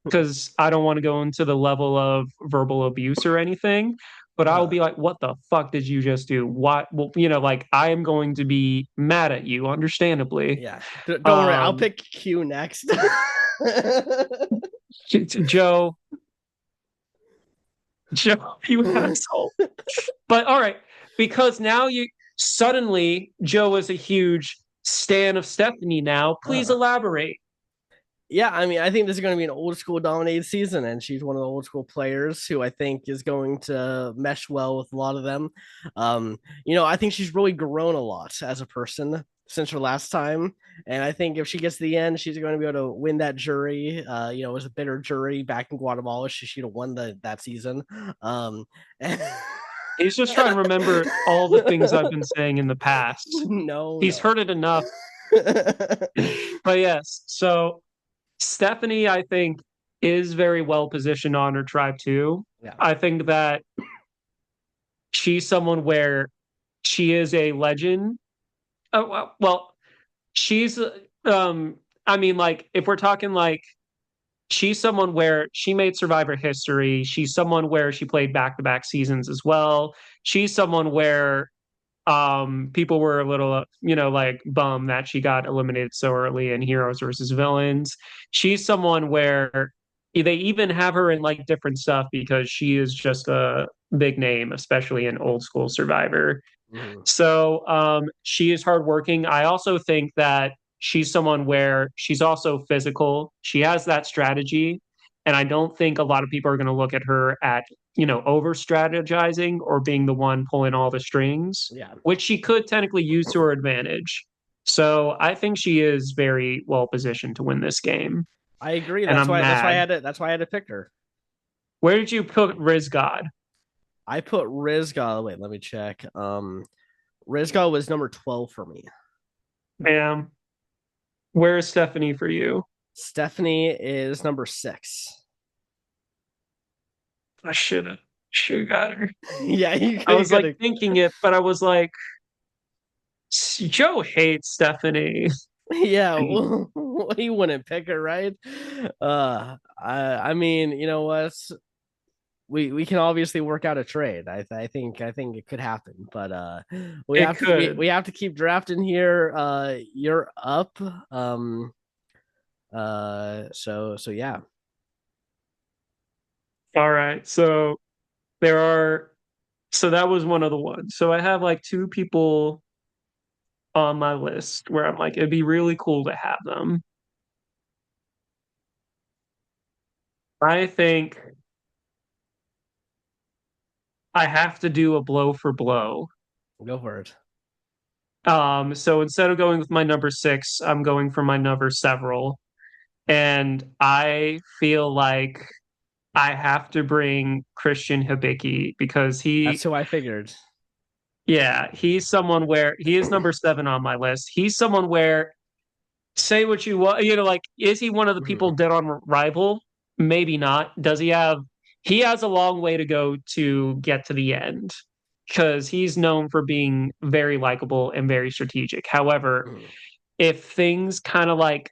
because I don't want to go into the level of verbal abuse or anything, but I will be like, what the fuck did you just do? What? Well, like I am going to be mad at you, understandably. Yeah. Don't worry, I'll pick Q next. Joe, Joe, you asshole. But all right, because now you suddenly Joe is a huge stan of Stephanie now. Please Uh, elaborate. yeah, I mean, I think this is going to be an old school dominated season, and she's one of the old school players who I think is going to mesh well with a lot of them. I think she's really grown a lot as a person since her last time, and I think if she gets to the end, she's going to be able to win that jury. It was a bitter jury back in Guatemala. She should have won that season. And He's just trying to remember all the things I've been saying in the past. no, He's no. heard it enough. But yes, so Stephanie, I think, is very well positioned on her tribe too. Yeah. I think that she's someone where she is a legend. Well, she's I mean, like, if we're talking like she's someone where she made Survivor history. She's someone where she played back-to-back seasons as well. She's someone where people were a little like bummed that she got eliminated so early in Heroes versus Villains. She's someone where they even have her in like different stuff because she is just a big name, especially in old school Survivor. Mhm. So she is hardworking. I also think that she's someone where she's also physical. She has that strategy. And I don't think a lot of people are going to look at her at, over strategizing or being the one pulling all the strings, Yeah. which she could technically use to her advantage. So I think she is very well positioned to win this game. I agree. And I'm mad. That's why I had to pick her. Where did you put Riz God? I put Rizgal. Wait, let me check. Rizgal was number 12 for me. Ma'am, where is Stephanie for you? Stephanie is number 6. I should have got her. Yeah, I you was could like have. thinking it, but I was like, Joe hates Stephanie. Yeah, well, you wouldn't pick her, right? I mean, you know what? We can obviously work out a trade. I think it could happen, but It could. we have to keep drafting here. You're up. Um, so yeah. All right. There are, so that was one of the ones. So I have like two people on my list where I'm like, it'd be really cool to have them. I think I have to do a blow for blow. Go for it. So instead of going with my number six, I'm going for my number several. And I feel like I have to bring Christian Hibiki because That's who I figured. he's someone where he is number seven on my list. He's someone where say what you want, like, is he one of the people Mhm. dead on rival? Maybe not. Does he have, he has a long way to go to get to the end because he's known for being very likable and very strategic. However, Mhm. if things kind of like,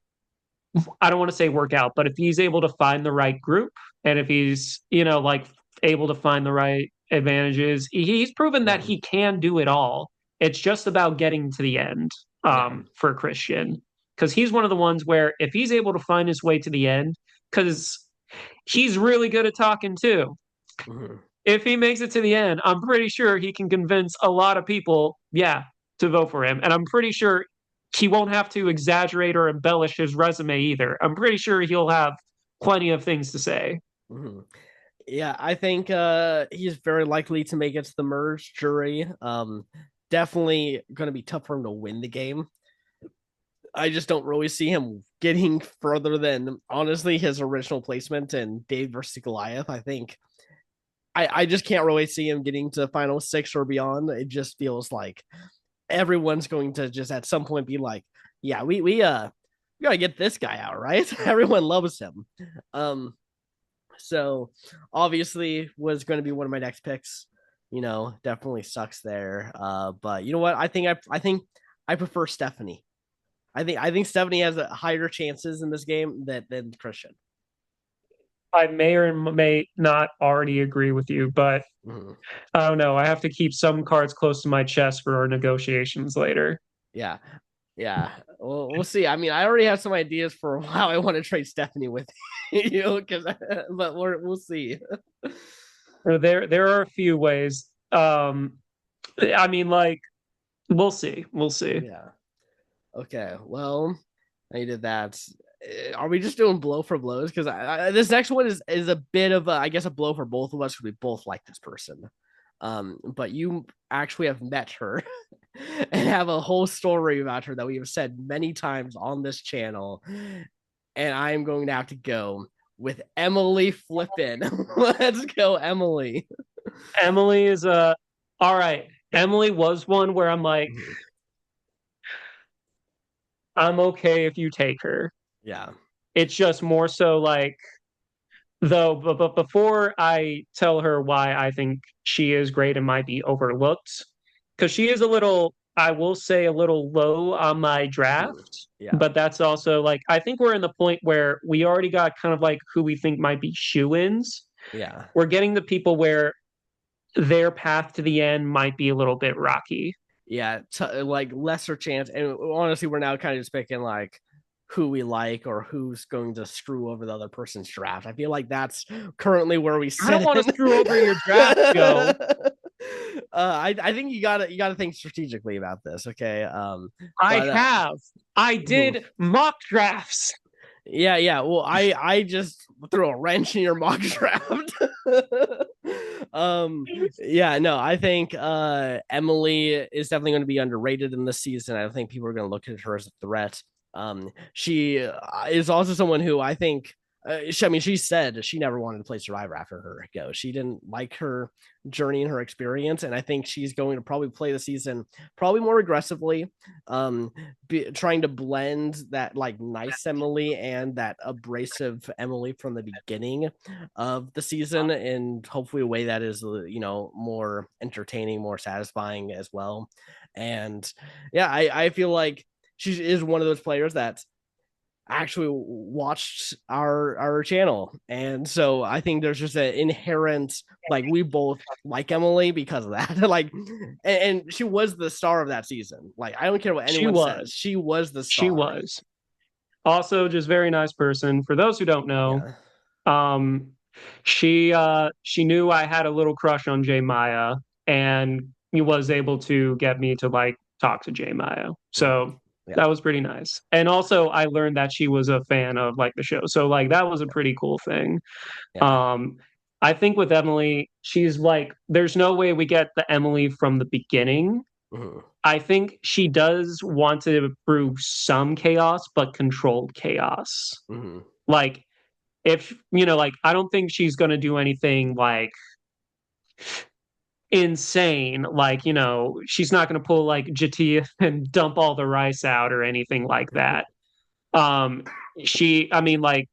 I don't want to say work out, but if he's able to find the right group and if he's, like able to find the right advantages, he's proven that Mhm. he can do it all. It's just about getting to the end Yeah. for Christian. Because he's one of the ones where if he's able to find his way to the end, because he's really good at talking too. Mhm. If he makes it to the end, I'm pretty sure he can convince a lot of people, yeah, to vote for him. And I'm pretty sure he won't have to exaggerate or embellish his resume either. I'm pretty sure he'll have plenty of things to say. Mhm. Yeah, I think he's very likely to make it to the merge jury. Definitely going to be tough for him to win the game. I just don't really see him getting further than honestly his original placement in Dave versus Goliath. I think I just can't really see him getting to final six or beyond. It just feels like everyone's going to just at some point be like, yeah, we gotta get this guy out, right? Everyone loves him. Um, so obviously was going to be one of my next picks. Definitely sucks there. But you know what? I think I prefer Stephanie. I think Stephanie has a higher chances in this game than Christian. I may or may not already agree with you, but Mhm. I don't know. I have to keep some cards close to my chest for our negotiations later. Yeah. Yeah, well, we'll see. I mean, I already have some ideas for how I want to trade Stephanie with you, because but we'll see. There are a few ways. I mean, like, we'll see. We'll see. Yeah. Okay. Well, I did that. Are we just doing blow for blows? Because this next one is a bit of I guess a blow for both of us because we both like this person. But you actually have met her and have a whole story about her that we have said many times on this channel. And I'm going to have to go with Emily Flippin. Let's go, Emily. Emily is all right. Emily was one where I'm like, I'm okay if you take her. Yeah. It's just more so like though, but before I tell her why I think she is great and might be overlooked, because she is a little, I will say, a little low on my draft. Yeah. But that's also like I think we're in the point where we already got kind of like who we think might be shoe-ins. Yeah. We're getting the people where their path to the end might be a little bit rocky. Yeah, like lesser chance. And honestly, we're now kind of just picking like who we like or who's going to screw over the other person's draft. I feel like that's currently where we I don't sit. want to screw over your draft, Joe. I think you gotta think strategically about this, okay? I But have. I did mock drafts. yeah. Well, I just threw a wrench in your mock draft. um, yeah, no, I think Emily is definitely going to be underrated in this season. I think people are going to look at her as a threat. She is also someone who I think I mean, she said she never wanted to play Survivor after her go. She didn't like her journey and her experience, and I think she's going to probably play the season probably more aggressively, trying to blend that like nice Emily and that abrasive Emily from the beginning of the season, and hopefully a way that is more entertaining, more satisfying as well. And yeah, I feel like she is one of those players that actually watched our channel, and so I think there's just an inherent like we both like Emily because of that. Like, and she was the star of that season. Like, I don't care what She anyone says, was. she was the She star. was. Also, just very nice person. For those who don't know, Yeah. um, she knew I had a little crush on Jay Maya, and he was able to get me to like talk to Jay Maya. So Yeah. that was pretty nice. And also I learned that she was a fan of like the show. So like that was a pretty cool thing. Yeah. Um, I think with Emily, she's like, there's no way we get the Emily from the beginning. Mhm. I think she does want to brew some chaos, but controlled chaos. Mhm. Like, if, like, I don't think she's going to do anything like insane. Like, she's not going to pull like Jatia and dump all the rice out or anything like that. Um, I mean, like,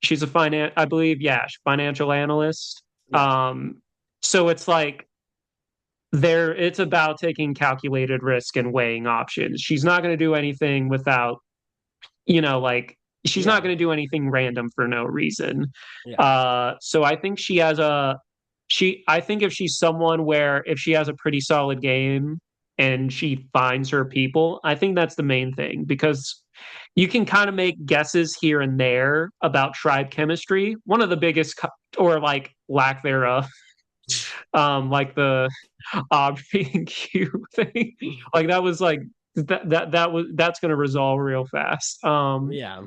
she's I believe, yeah, financial analyst. Yeah. So it's like it's about taking calculated risk and weighing options. She's not going to do anything without, like she's not Yeah. going to do anything random for no reason. Yeah. So I think I think if she's someone where if she has a pretty solid game and she finds her people, I think that's the main thing because you can kind of make guesses here and there about tribe chemistry. One of the biggest, or like lack thereof, like the Aubrey and Q thing, like that was like that's going to resolve real fast. Yeah.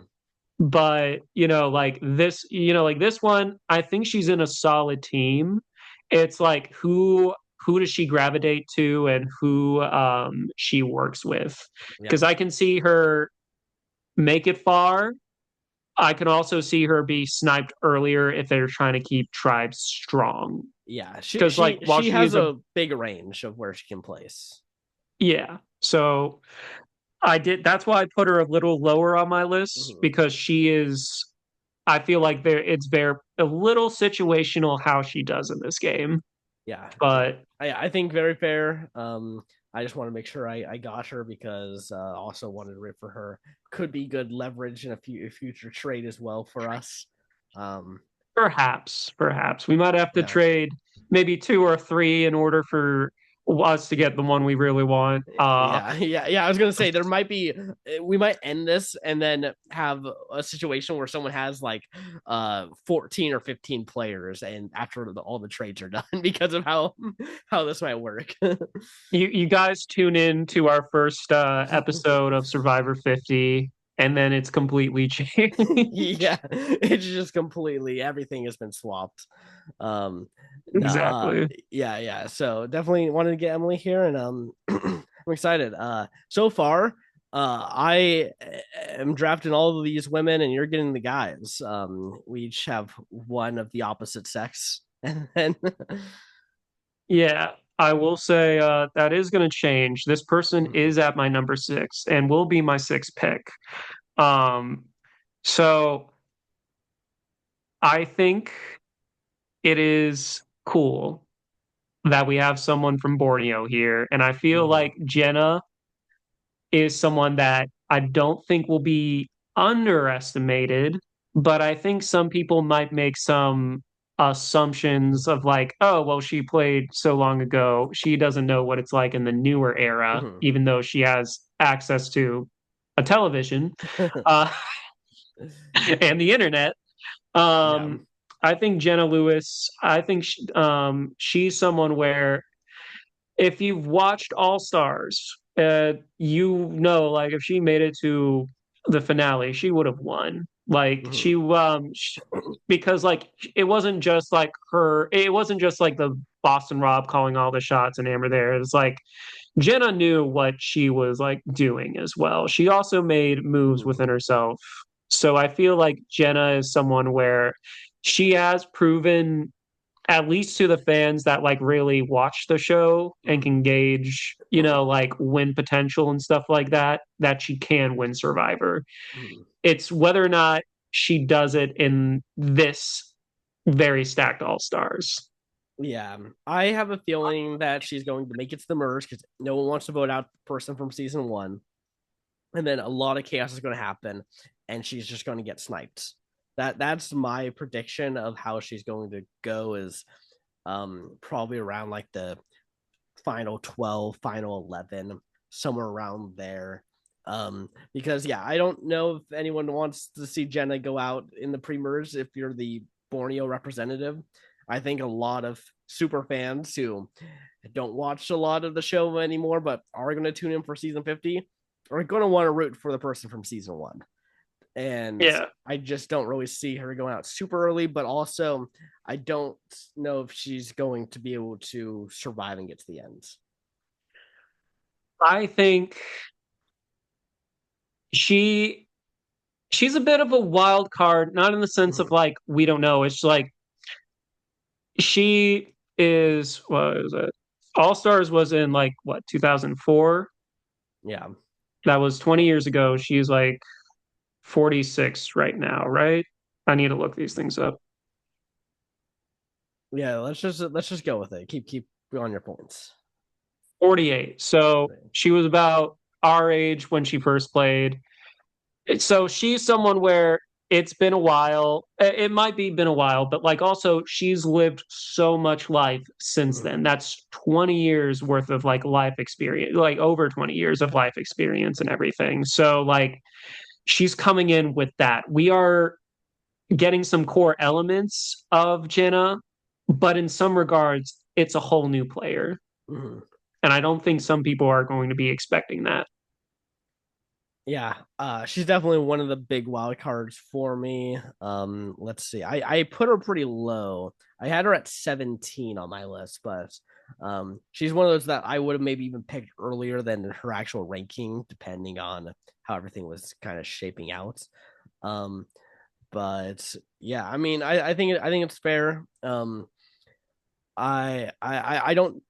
But like this one, I think she's in a solid team. It's like who does she gravitate to and who she works with, Yeah. because I can see her make it far. I can also see her be sniped earlier if they're trying to keep tribes strong, Yeah. She because like she while she she has is a a big range of where she can place. yeah. So that's why I put her a little lower on my list, Mhm. because she is, I feel like it's very a little situational how she does in this game. Yeah. But I think very fair. I just want to make sure I got her because also wanted to rip for her. Could be good leverage in a future trade as well for us. Um, perhaps we might have to yeah, trade maybe two or three in order for us to get the one we really want. Yeah. I was gonna say we might end this and then have a situation where someone has like 14 or 15 players, and after all the trades are done because of how this might work. You guys tune in to our first episode of Survivor 50, and then it's completely changed. Yeah, it's just completely everything has been swapped. No, Exactly. yeah. So definitely wanted to get Emily here, and I'm excited. So far, I am drafting all of these women, and you're getting the guys. We each have one of the opposite sex, and then Yeah, I will say that is going to change. This person is at my number 6 and will be my sixth pick. Um, so I think it is cool that we have someone from Borneo here, and I feel like Jenna is someone that I don't think will be underestimated, but I think some people might make some assumptions of like, oh, well, she played so long ago. She doesn't know what it's like in the newer era, even though she has access to a television uh, and the internet. yeah. Um, I think Jenna Lewis, she's someone where if you've watched All Stars, you know, like if she made it to the finale, she would have won. Because like it wasn't just like it wasn't just like the Boston Rob calling all the shots and Amber there. It was like Jenna knew what she was like doing as well. She also made moves within herself. So I feel like Jenna is someone where she has proven at least to the fans that like really watch the show and can gauge, like win potential and stuff like that, that she can win Survivor. It's whether or not she does it in this very stacked All Stars. Yeah, I have a feeling that she's going to make it to the merge because no one wants to vote out the person from season one, and then a lot of chaos is going to happen, and she's just going to get sniped. That's my prediction of how she's going to go. Is probably around like the final 12, final 11, somewhere around there. Because yeah, I don't know if anyone wants to see Jenna go out in the pre-merge if you're the Borneo representative. I think a lot of super fans who don't watch a lot of the show anymore but are going to tune in for season 50 are going to want to root for the person from season 1. And Yeah. I just don't really see her going out super early, but also I don't know if she's going to be able to survive and get to the end. I think she she's a bit of a wild card, not in the sense of like we don't know. It's like she is what is it? All Stars was in like what 2004. Yeah. That was 20 years ago. She's like 46 right now, right? I need to look these things up. Yeah, let's just go with it. Keep on your points. 48. So she was about our age when she first played. So she's someone where it's been a while. It might be been a while, but like also she's lived so much life since then. That's 20 years worth of like life experience, like over 20 years of life experience and everything. So like she's coming in with that. We are getting some core elements of Jenna, but in some regards, it's a whole new player. Mm-hmm. And I don't think some people are going to be expecting that. Yeah, she's definitely one of the big wild cards for me. Let's see. I put her pretty low. I had her at 17 on my list, but she's one of those that I would have maybe even picked earlier than her actual ranking, depending on how everything was kind of shaping out. Um, but yeah, I mean, I think it's fair. I don't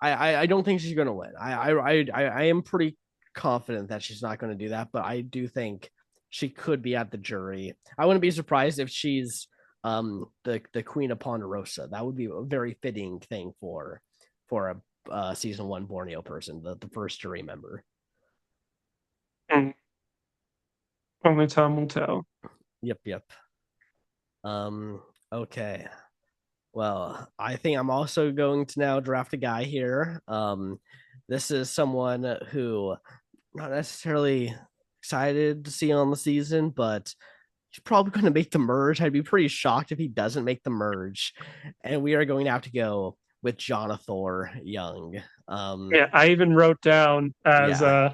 think she's gonna win. I am pretty confident that she's not going to do that, but I do think she could be at the jury. I wouldn't be surprised if she's the Queen of Ponderosa. That would be a very fitting thing for a season 1 Borneo person, the first jury member. Mm. Only time will tell. Yep. Um okay. Well, I think I'm also going to now draft a guy here. This is someone who not necessarily excited to see on the season, but he's probably going to make the merge. I'd be pretty shocked if he doesn't make the merge. And we are going to have to go with Jonathan Young. Yeah, I even wrote down Yeah.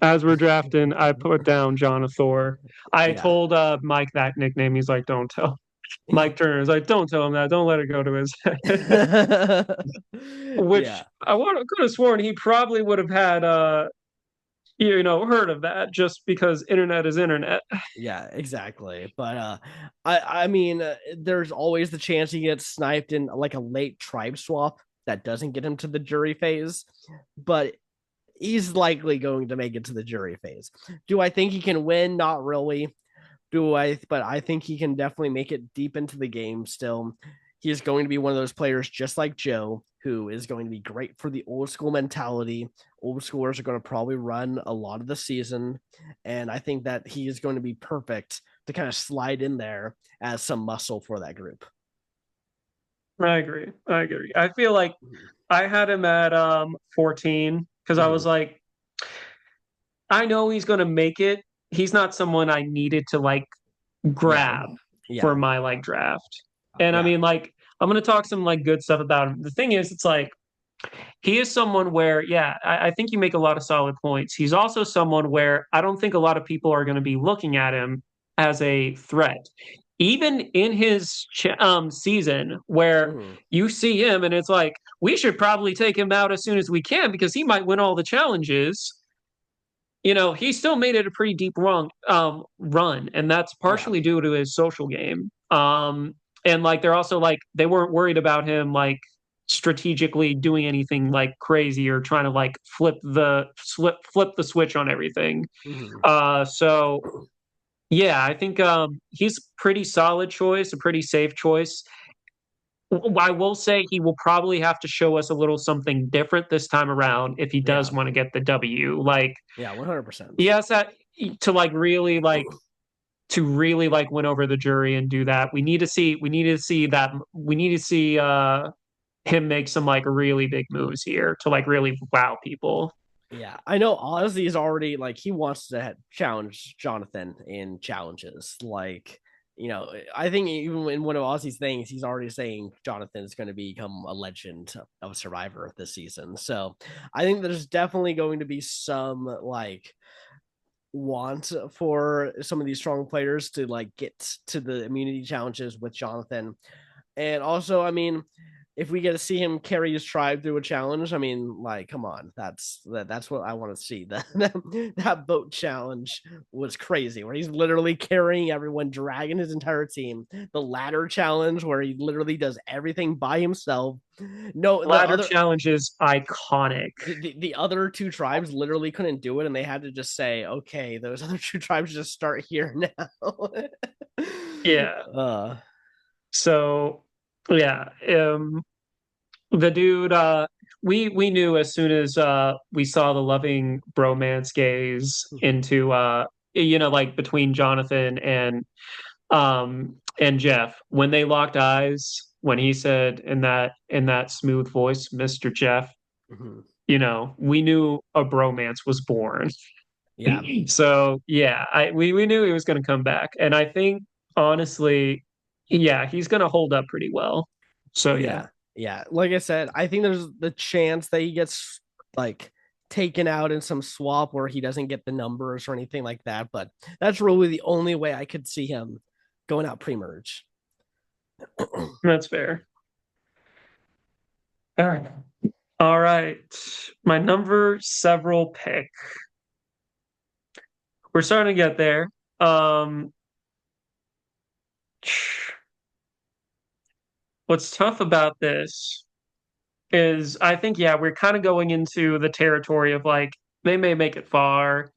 as we're drafting, I put down Jonathan. I Yeah. told Mike that nickname. He's like, don't tell. Mike Turner is like, don't tell him that. Don't let it go to his head. Which Yeah. could have sworn he probably would have had heard of that just because internet is internet. Yeah, exactly. But I mean, there's always the chance he gets sniped in like a late tribe swap that doesn't get him to the jury phase, but he's likely going to make it to the jury phase. Do I think he can win? Not really. But I think he can definitely make it deep into the game still. He's going to be one of those players just like Joe, who is going to be great for the old school mentality. Old schoolers are going to probably run a lot of the season. And I think that he is going to be perfect to kind of slide in there as some muscle for that group. I agree. I agree. I feel like I had him at 14 because I Mm-hmm. was like, I know he's gonna make it. He's not someone I needed to like Yeah. grab Yeah. for my like draft. And I Yeah. mean, like, I'm gonna talk some like good stuff about him. The thing is, it's like he is someone where, yeah, I think you make a lot of solid points. He's also someone where I don't think a lot of people are going to be looking at him as a threat. Even in his season, where Mm-hmm. you see him and it's like, we should probably take him out as soon as we can because he might win all the challenges. He still made it a pretty deep run, and that's Yeah. partially due to his social game. And like they're also like they weren't worried about him like strategically doing anything like crazy or trying to like flip the switch on everything. Mm-hmm. So yeah, I think he's a pretty solid choice, a pretty safe choice. I will say he will probably have to show us a little something different this time around if he does Yeah. want to get the W. Like Yeah. 100%. he has that to really like win over the jury and do that. We need to see him make some like really big moves here to like really wow people. Yeah, I know Ozzy's already like he wants to challenge Jonathan in challenges. Like, I think even in one of Ozzy's things, he's already saying Jonathan is going to become a legend of Survivor this season. So I think there's definitely going to be some like want for some of these strong players to like get to the immunity challenges with Jonathan. And also, I mean, if we get to see him carry his tribe through a challenge, I mean, like, come on, that's what I want to see. That boat challenge was crazy, where he's literally carrying everyone, dragging his entire team. The ladder challenge, where he literally does everything by himself. No, Ladder challenge is iconic. the other two tribes literally couldn't do it, and they had to just say, "Okay, those other two tribes just start here now." Yeah. uh, So yeah, the dude we knew as soon as we saw the loving bromance gaze into like between Jonathan and Jeff when they locked eyes when he said in that smooth voice, Mr. Jeff, mhm. we knew a bromance was born. Yeah, So yeah, we knew he was going to come back, and I think honestly, yeah, he's going to hold up pretty well. So yeah, yeah, yeah. Like I said, I think there's the chance that he gets like taken out in some swap where he doesn't get the numbers or anything like that. But that's really the only way I could see him going out pre-merge. that's fair. All right, all right. My number several pick. We're starting to get there. Um, what's tough about this is I think, yeah, we're kind of going into the territory of like they may make it far,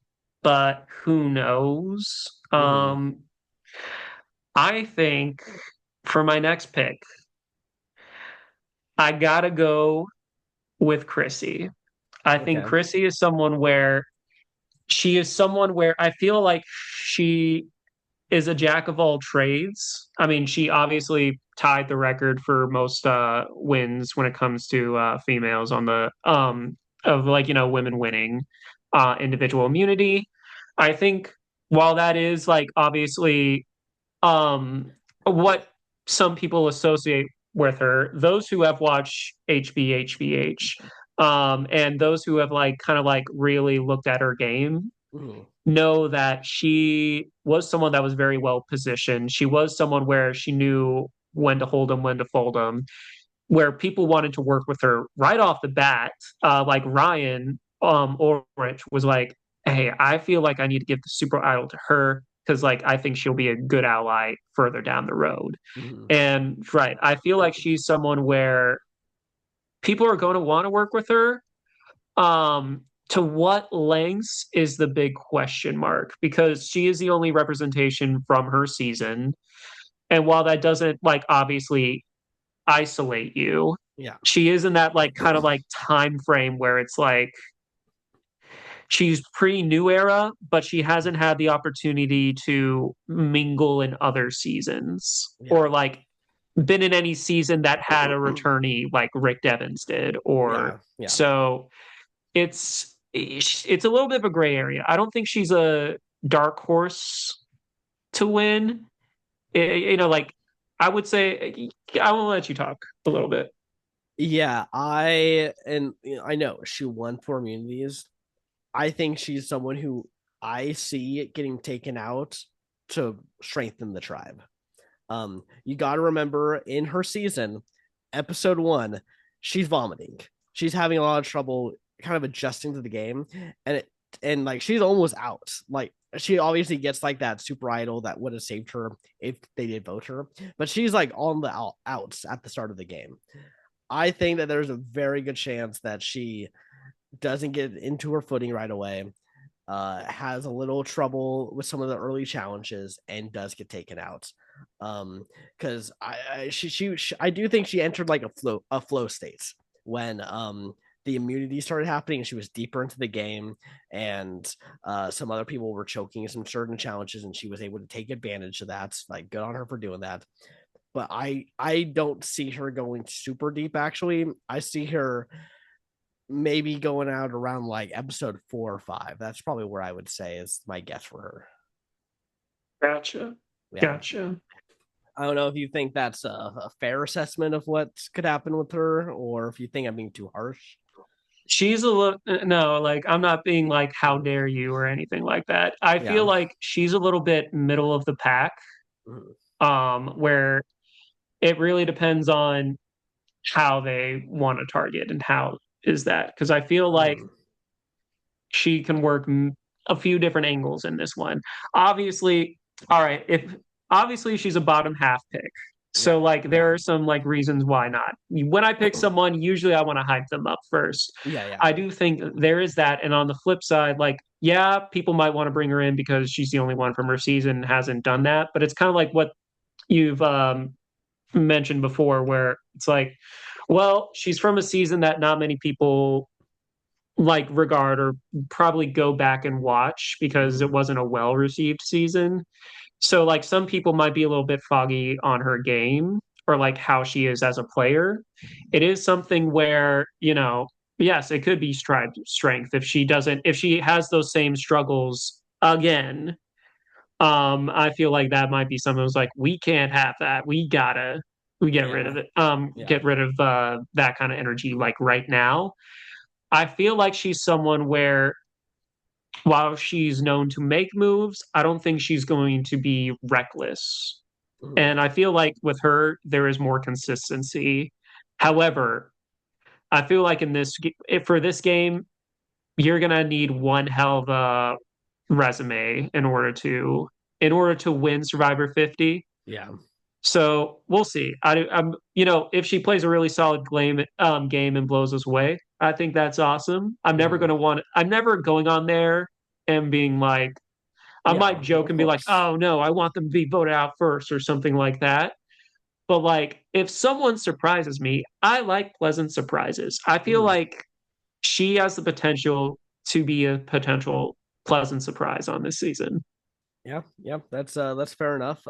but who knows? Mhm. I think for my next pick, I gotta go with Chrissy. I think Okay. Chrissy is someone where I feel like she is a jack of all trades. I mean, she obviously tied the record for most wins when it comes to females on the of like women winning individual immunity. I think while that is like obviously what some people associate with her, those who have watched HBHBH, and those who have like kind of like really looked at her game Mhm. know that she was someone that was very well positioned. She was someone where she knew when to hold them, when to fold them, where people wanted to work with her right off the bat. Like Ryan Orich was like, "Hey, I feel like I need to give the Super Idol to her because like I think she'll be a good ally further down the road." Mhm. And right, I feel like she's someone where people are going to want to work with her. To what lengths is the big question mark because she is the only representation from her season. And while that doesn't like obviously isolate you, Yeah. she is in that like kind of like time frame where it's like she's pre new era, but she hasn't had the opportunity to mingle in other seasons Yeah. or like been in any season that had a returnee like Rick Devens did or Yeah. Yeah. so it's a little bit of a gray area. I don't think she's a dark horse to win. Like I would say I will let you talk a little bit. Yeah, I know she won 4 immunities. I think she's someone who I see getting taken out to strengthen the tribe. You got to remember in her season, episode 1, she's vomiting. She's having a lot of trouble kind of adjusting to the game, and like she's almost out. Like she obviously gets like that super idol that would have saved her if they did vote her, but she's like on the outs at the start of the game. I think that there's a very good chance that she doesn't get into her footing right away, has a little trouble with some of the early challenges, and does get taken out. Because I do think she entered like a flow state when the immunity started happening and she was deeper into the game, and some other people were choking some certain challenges and she was able to take advantage of that. Like good on her for doing that. But I don't see her going super deep. Actually, I see her maybe going out around like episode 4 or 5. That's probably where I would say is my guess for her. Gotcha. Yeah. Gotcha. I don't know if you think that's a fair assessment of what could happen with her, or if you think I'm being too harsh. She's a little no, like I'm not being like how dare you or anything like that. I Yeah. feel like she's a little bit middle of the pack, Mhm. where it really depends on how they want to target and how is that because I feel like Mhm. she can work a few different angles in this one. Obviously, all right, if obviously she's a bottom half pick. Yeah. So like there are some like reasons why not. When I pick someone, usually I want to hype them up first. Yeah. Yeah. I do think there is that. And on the flip side, like, yeah, people might want to bring her in because she's the only one from her season hasn't done that. But it's kind of like what you've mentioned before, where it's like, well, she's from a season that not many people like regard or probably go back and watch because it Mhm. wasn't a well received season. So like some people might be a little bit foggy on her game or like how she is as a player. It is something where, yes, it could be strength if she doesn't if she has those same struggles again. I feel like that might be something that's like we can't have that. We get rid Yeah. of it. Yeah. Get rid of that kind of energy like right now. I feel like she's someone where while she's known to make moves, I don't think she's going to be reckless. Mhm. And I feel like with her, there is more consistency. However, I feel like for this game, you're gonna need one hell of a resume in order to win Survivor 50. Yeah. So we'll see. I'm, if she plays a really solid game and blows us away, I think that's awesome. Mhm. I'm never going on there and being like, I Yeah. might joke Of and be like, course. oh no, I want them to be voted out first or something like that. But like, if someone surprises me, I like pleasant surprises. I feel Mhm. like she has the potential to be a potential pleasant surprise on this season. Yeah, yeah, that's fair enough.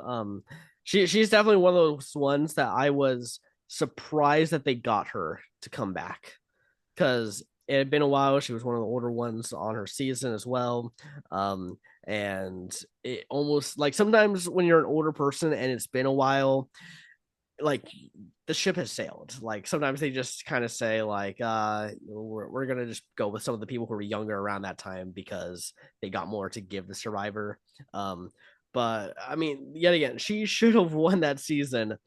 She's definitely one of those ones that I was surprised that they got her to come back because it had been a while. She was one of the older ones on her season as well. And it almost like sometimes when you're an older person and it's been a while, like the ship has sailed. Like sometimes they just kind of say like we're gonna just go with some of the people who were younger around that time because they got more to give the survivor. um but I mean, yet again, she should have won that season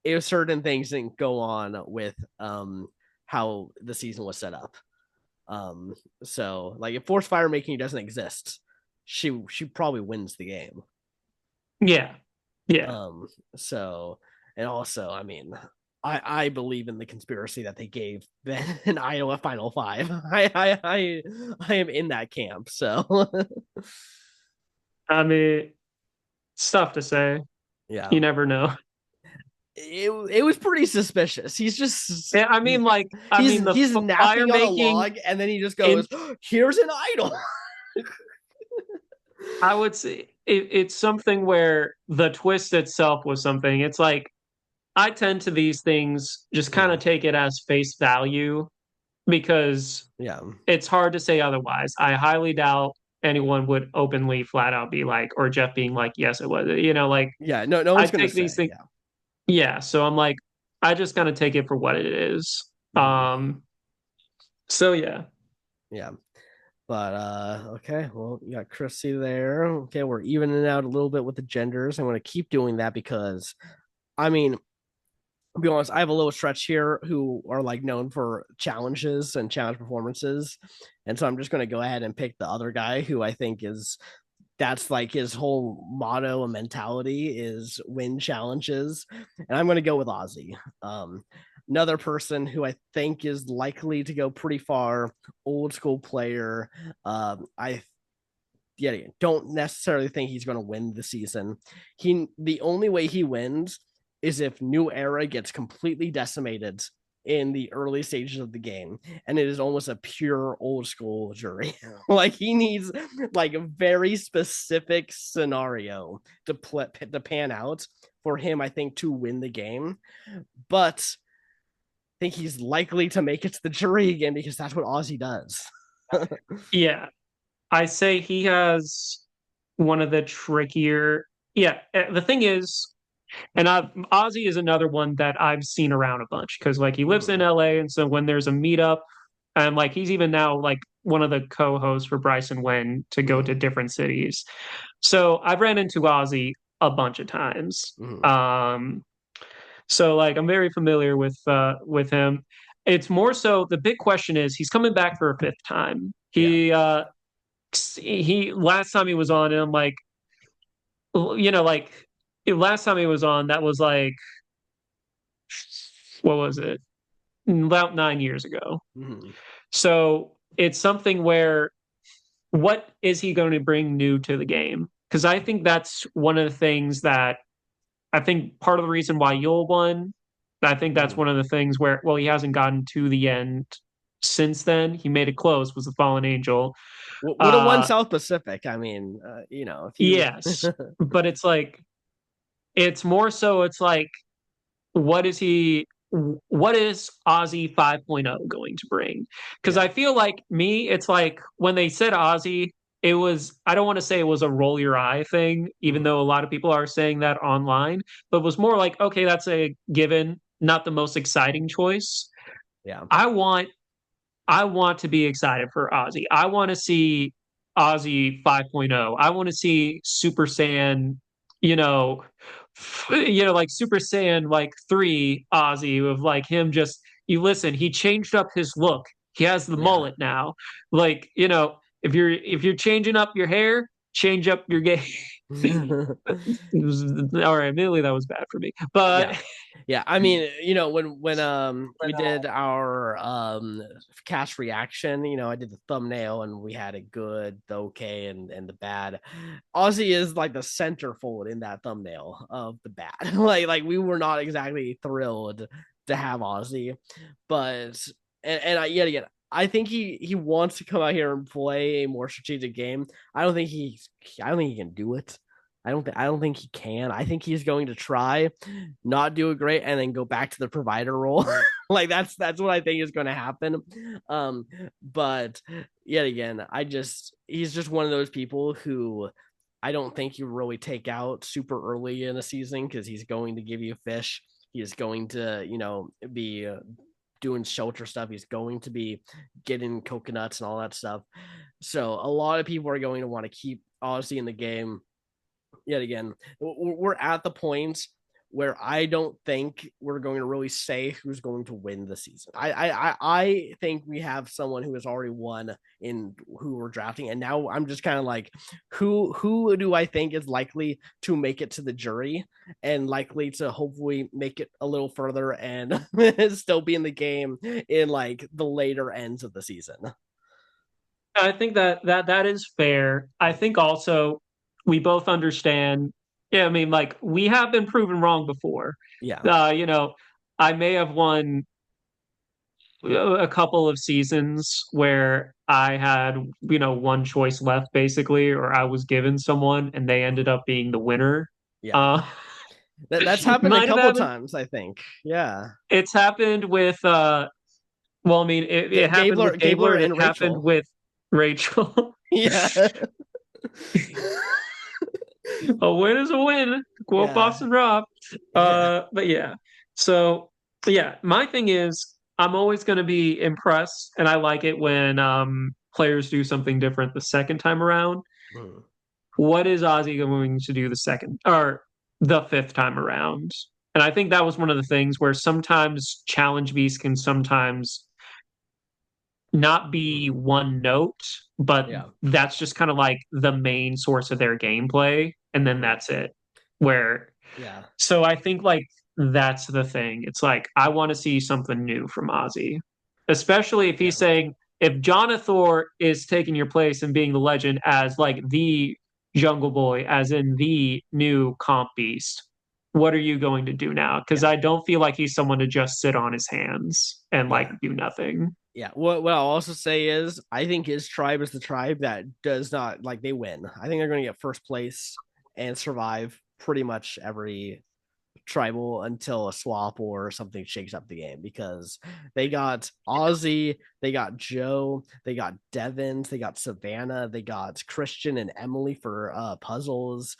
if certain things didn't go on with how the season was set up. So like if forced fire making doesn't exist, she probably wins the game. Yeah. Yeah. Um, so and also, I mean, I believe in the conspiracy that they gave Ben an Iowa Final Five. I am in that camp. So I mean, it's tough to say. yeah, You never know. it was pretty suspicious. He's just Yeah, I mean, the he's fire napping on a making log, and then he just in goes, "Here's an idol." I would say it's something where the twist itself was something. It's like I tend to these things just kind of take it as face value because Yeah, it's hard to say otherwise. I highly doubt anyone would openly flat out be like, or Jeff being like, yes, it was. Like yeah. No I one's gonna take these say. things, Yeah. yeah. So I'm like, I just kind of take it for what it is. Mhm. So yeah. Yeah. But okay, well, you got Chrissy there. Okay, we're evening out a little bit with the genders. I'm gonna keep doing that because I mean, I'll be honest, I have a little stretch here who are like known for challenges and challenge performances. And so I'm just gonna go ahead and pick the other guy who I think is that's like his whole motto and mentality is win challenges. And I'm gonna go with Ozzy. Another person who I think is likely to go pretty far, old school player. I yeah, don't necessarily think he's going to win the season. The only way he wins is if New Era gets completely decimated in the early stages of the game, and it is almost a pure old school jury. Like he needs like a very specific scenario to pan out for him, I think, to win the game. But I think he's likely to make it to the jury again because that's what Aussie does. Yeah. I say he has one of the trickier. Yeah. The thing is, and Ozzy is another one that I've seen around a bunch because like he lives in Mhm. LA, and so when there's a meetup, and like he's even now like one of the co-hosts for Bryson Wen to go to Mhm. different cities. So I've ran into Ozzy a bunch of times. Mhm. So like I'm very familiar with him. It's more so the big question is he's coming back for a fifth time. Yeah. He last time he was on, and I'm like, like last time he was on, that was like what was it? About 9 years ago. Mhm. So it's something where what is he going to bring new to the game? Because I think that's one of the things that I think part of the reason why Yule won. I think that's Mhm. one of the things where, well, he hasn't gotten to the end since then. He made it close, was the Fallen Angel. Would have won Uh, South Pacific. I mean, if you yes, but it's like it's more so. It's like what is he? What is Ozzy 5.0 going to bring? Because yeah. I feel like me, it's like when they said Ozzy, it was, I don't want to say it was a roll your eye thing, even Mhm. though a lot of people are saying that online, but it was more like, okay, that's a given, not the most exciting choice. Yeah. I want I want to be excited for Ozzy. I want to see Ozzy 5.0. I want to see Super Saiyan, you know, like Super Saiyan like 3 Ozzy of like him just you listen, he changed up his look. He has the Yeah. mullet now. Like, if you're changing up your hair, change up your game. All right, admittedly that was bad for me. But Yeah. Yeah. I mean, when we did our cast reaction, I did the thumbnail and we had a good, the okay, and the bad. Ozzy is like the centerfold in that thumbnail of the bad. Like we were not exactly thrilled to have Ozzy, but and yet again, I think he wants to come out here and play a more strategic game. I don't think he can do it. I don't think he can. I think he's going to try, not do it great, and then go back to the provider role. Like that's what I think is going to happen. Um, but yet again, he's just one of those people who I don't think you really take out super early in a season because he's going to give you fish. He is going to, be doing shelter stuff. He's going to be getting coconuts and all that stuff. So a lot of people are going to want to keep Ozzy in the game. Yet again, we're at the point where I don't think we're going to really say who's going to win the season. I think we have someone who has already won in who we're drafting, and now I'm just kind of like, who do I think is likely to make it to the jury and likely to hopefully make it a little further and still be in the game in like the later ends of the season. I think that is fair. I think also we both understand. Yeah, I mean, like we have been proven wrong before. Yeah. You know, I may have won a couple of seasons where I had, one choice left basically, or I was given someone and they ended up being the winner. Yeah. Uh, That's happened a might have couple happened. times, I think. Yeah. It's happened with well, I mean, it happened with Gabler Gabler and it and happened Rachel. with Rachel. Yeah. A win is a win. Quote Yeah. Boston Rob. Yeah. But yeah. So yeah, my thing is I'm always going to be impressed, and I like it when players do something different the second time around. Mm. What is Ozzy going to do the second or the fifth time around? And I think that was one of the things where sometimes challenge beasts can sometimes not be Mm. one note, but Yeah. that's just kind of like the main source of their gameplay. And then Mm. that's it. Where, Yeah. so I think like that's the thing. It's like, I want to see something new from Ozzy, especially if Yeah. he's saying, if Jonathor is taking your place and being the legend as like the Jungle Boy, as in the new comp beast, what are you going to do now? Because Yeah. I don't feel like he's someone to just sit on his hands and like Yeah. do nothing. Yeah. What I'll also say is I think his tribe is the tribe that does not like they win. I think they're gonna get first place and survive pretty much every tribal until a swap or something shakes up the game because they got Ozzy, they got Joe, they got Devins, they got Savannah, they got Christian and Emily for puzzles.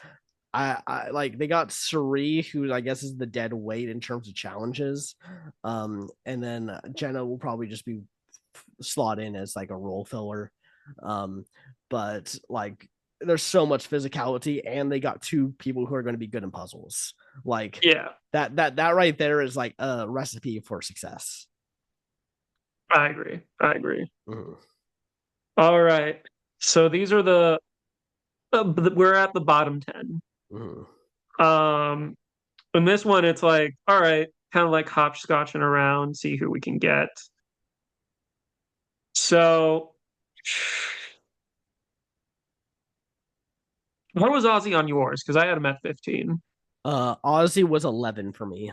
I like they got Suri, who I guess is the dead weight in terms of challenges. And then Jenna will probably just be slot in as like a role filler. Um, but like there's so much physicality and they got two people who are going to be good in puzzles. Like Yeah. that right there is like a recipe for success. I agree. I agree. Mhm. All right. So these are we're at the bottom 10. Mhm. Um, in this one, it's like, all right, kind of like hopscotching around, see who we can get. So, what was Ozzy on yours? Because I had him at 15. Ozzy was 11 for me.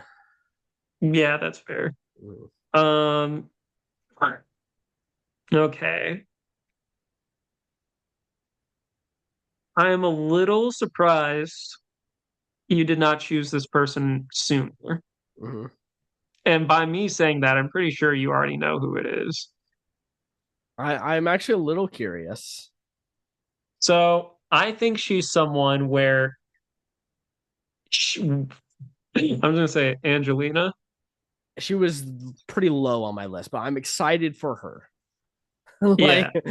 Yeah, that's fair. Mhm. Um, okay. I am a little surprised you did not choose this person sooner. Mhm. And by me saying that, I'm pretty sure you already know who it is. I'm actually a little curious. So I think she's someone where I'm just gonna say Angelina. She was pretty low on my list, but I'm excited for her. Yeah, Like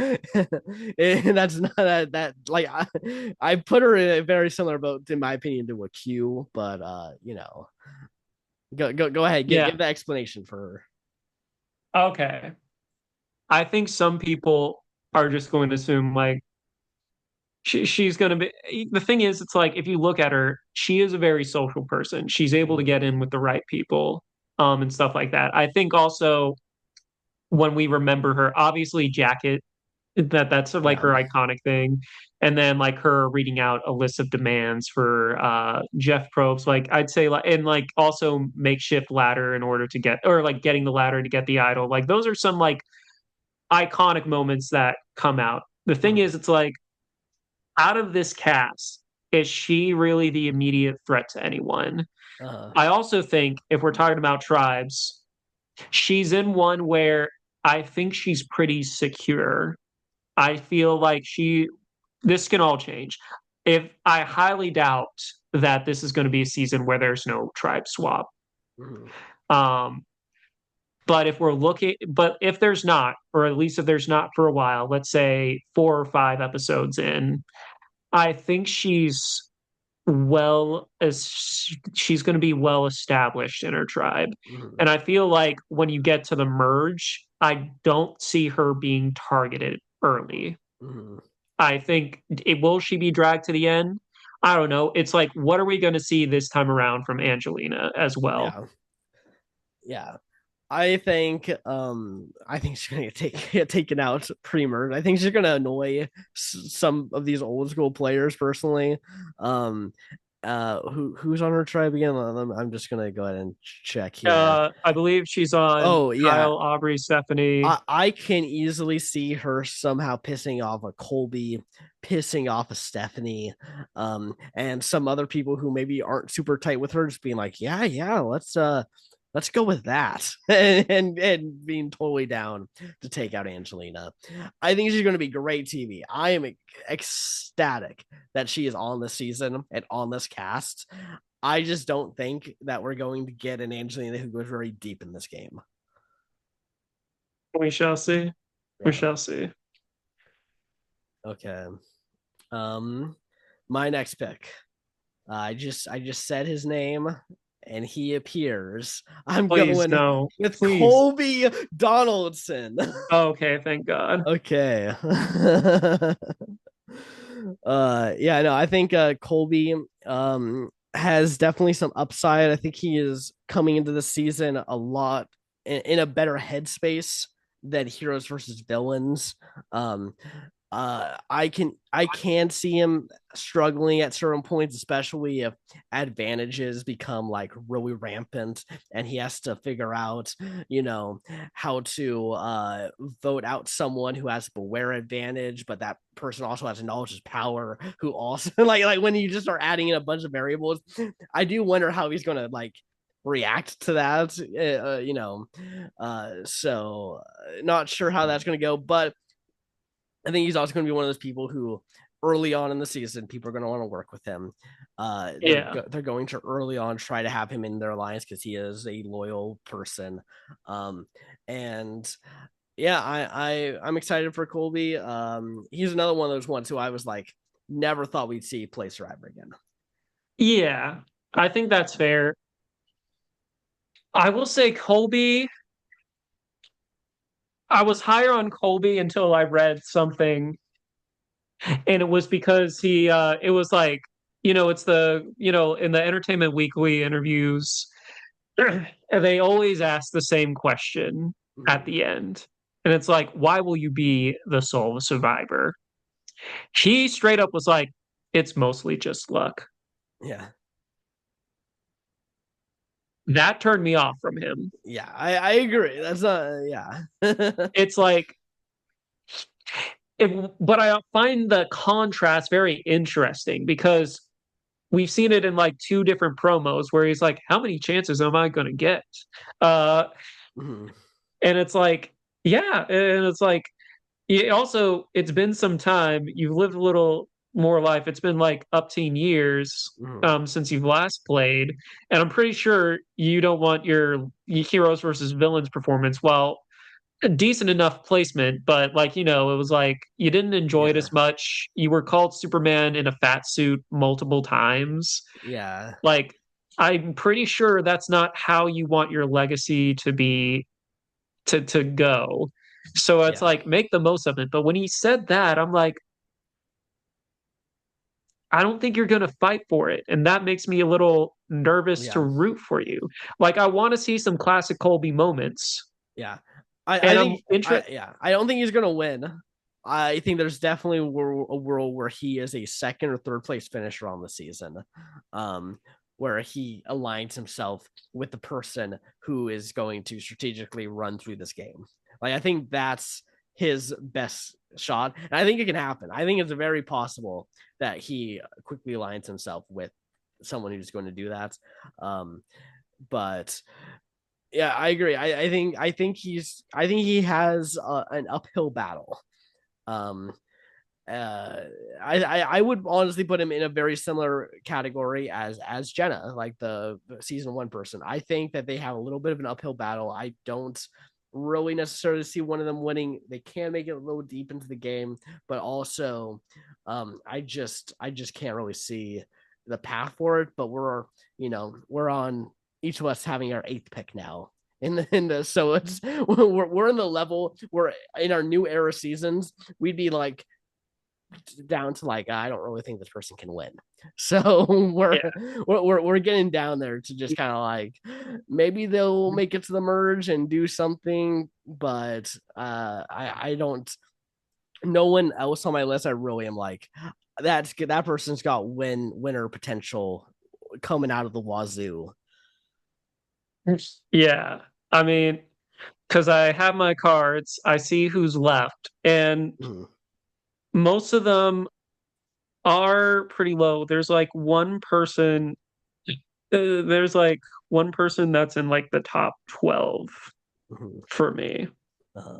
and that's not that like I put her in a very similar boat in my opinion to a Q, but go ahead, yeah. give the explanation for her. Okay. I think some people are just going to assume like she's going to be. The thing is, it's like if you look at her, she is a very social person. She's able to Mhm. get in with the right people, and stuff like that. I think also when we remember her, obviously Jacket that's like Yeah. her iconic thing. And then like her reading out a list of demands for Jeff Probst, like I'd say like and like also makeshift ladder in order to get or like getting the ladder to get the idol. Like those are some like iconic moments that come out. The thing Mhm. is it's like out of this cast, is she really the immediate threat to anyone? Uh, I also think if we're talking about tribes, she's in one where I think she's pretty secure. I feel like this can all change. If I highly doubt that this is going to be a season where there's no tribe swap. mhm, Um, but if there's not, or at least if there's not for a while, let's say 4 or 5 episodes in, I think she's going to be well established in her tribe. mhm, And I feel like when you get to the merge, I don't see her being targeted early. mhm. I think will she be dragged to the end? I don't know. It's like, what are we going to see this time around from Angelina as well? Yeah, yeah. I think she's gonna get taken out pre-merge. I think she's gonna annoy some of these old school players personally. Um, who's on her tribe again? I'm just gonna go ahead and check here. I believe she's on Oh yeah, Kyle, Aubrey, Stephanie. I can easily see her somehow pissing off a Colby, pissing off a Stephanie, and some other people who maybe aren't super tight with her, just being like, yeah, let's go with that, and being totally down to take out Angelina. I think she's going to be great TV. I am ecstatic that she is on this season and on this cast. I just don't think that we're going to get an Angelina who goes very deep in this game. We shall see. We Yeah. shall see. Okay. Um, my next pick. I just said his name, and he appears. I'm Please, going no. with Please. Colby Donaldson. Okay, thank God. Okay. Yeah, no, I think Colby has definitely some upside. I think he is coming into the season a lot in a better headspace than heroes versus villains. Um, I can see him struggling at certain points, especially if advantages become like really rampant and he has to figure out, you know, how to vote out someone who has a beware advantage, but that person also has knowledge is power, who also like when you just start adding in a bunch of variables, I do wonder how he's gonna like react to that, so not sure how that's going to go, but I think he's also going to be one of those people who early on in the season, people are going to want to work with him. Yeah. They're going to early on try to have him in their alliance because he is a loyal person. And yeah, I'm excited for Colby. He's another one of those ones who I was like, never thought we'd see play Survivor again. Yeah. I think that's fair. I will say Colby, I was higher on Colby until I read something, and it was because it was like, it's in the Entertainment Weekly interviews, they always ask the same question at Mhm. the end. And it's like, why will you be the sole survivor? He straight up was like, it's mostly just luck. Yeah, That turned me off from him. yeah, I agree. That's not yeah. It's like, but I find the contrast very interesting because we've seen it in like two different promos where he's like, how many chances am I going to get? Uh, Mhm. and it's like, yeah. And it's like, it's been some time. You've lived a little more life. It's been like up teen years Mhm. since you've last played. And I'm pretty sure you don't want your heroes versus villains performance, while a decent enough placement, but like, it was like you didn't enjoy it Yeah, as much. You were called Superman in a fat suit multiple times. yeah, Like, I'm pretty sure that's not how you want your legacy to be to go. So it's yeah, like make the most of it. But when he said that, I'm like, I don't think you're going to fight for it. And that makes me a little nervous to yeah. root for you. Like, I want to see some classic Colby moments. Yeah. I And think I'm interested. I don't think he's gonna win. I think there's definitely a world where he is a second or third place finisher on the season. Um, where he aligns himself with the person who is going to strategically run through this game. Like I think that's his best shot. And I think it can happen. I think it's very possible that he quickly aligns himself with someone who's going to do that. Um, but yeah, I agree. I think he has an uphill battle. Um, I would honestly put him in a very similar category as Jenna, like the season one person. I think that they have a little bit of an uphill battle. I don't really necessarily see one of them winning. They can make it a little deep into the game, but also, I just can't really see the path for it. But we're on each of us having our eighth pick now. In the so it's we're in the level where in our new era seasons we'd be like down to like I don't really think this person can win. So Yeah. we're getting down there to just kind of like maybe they'll make it to the merge and do something, but I don't. No one else on my list. I really am like that person's got winner potential coming out of the wazoo. Yeah. I mean, because I have my cards, I see who's left, and Mm-hmm. most of them are pretty low. There's like one person that's in like the top 12 Mm-hmm. for me. Uh,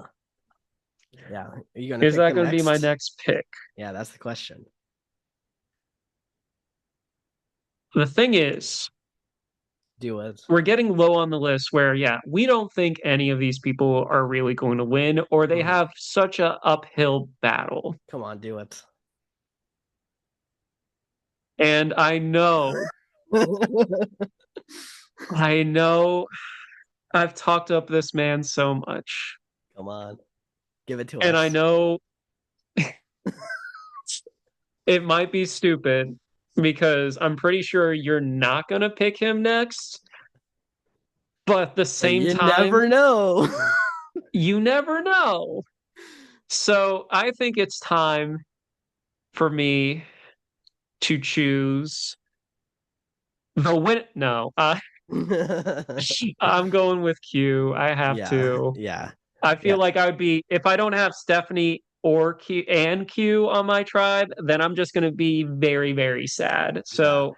yeah, are you gonna Is pick that them going to be my next? next pick? Yeah, that's the question. The thing is, Do it. we're getting low on the list where, yeah, we don't think any of these people are really going to win, or they Mhm. have such a uphill battle. Come on, do it. And I know I've talked up this man so much. Come on, give it to And I us. know it might be stupid because I'm pretty sure you're not going to pick him next. But at the But same you time, never know. you never know. So I think it's time for me to choose the win. No, I'm going with Q. I have Yeah, to. yeah, I feel yeah, like I would be, if I don't have Stephanie or Q on my tribe, then I'm just going to be very, very sad. yeah, So,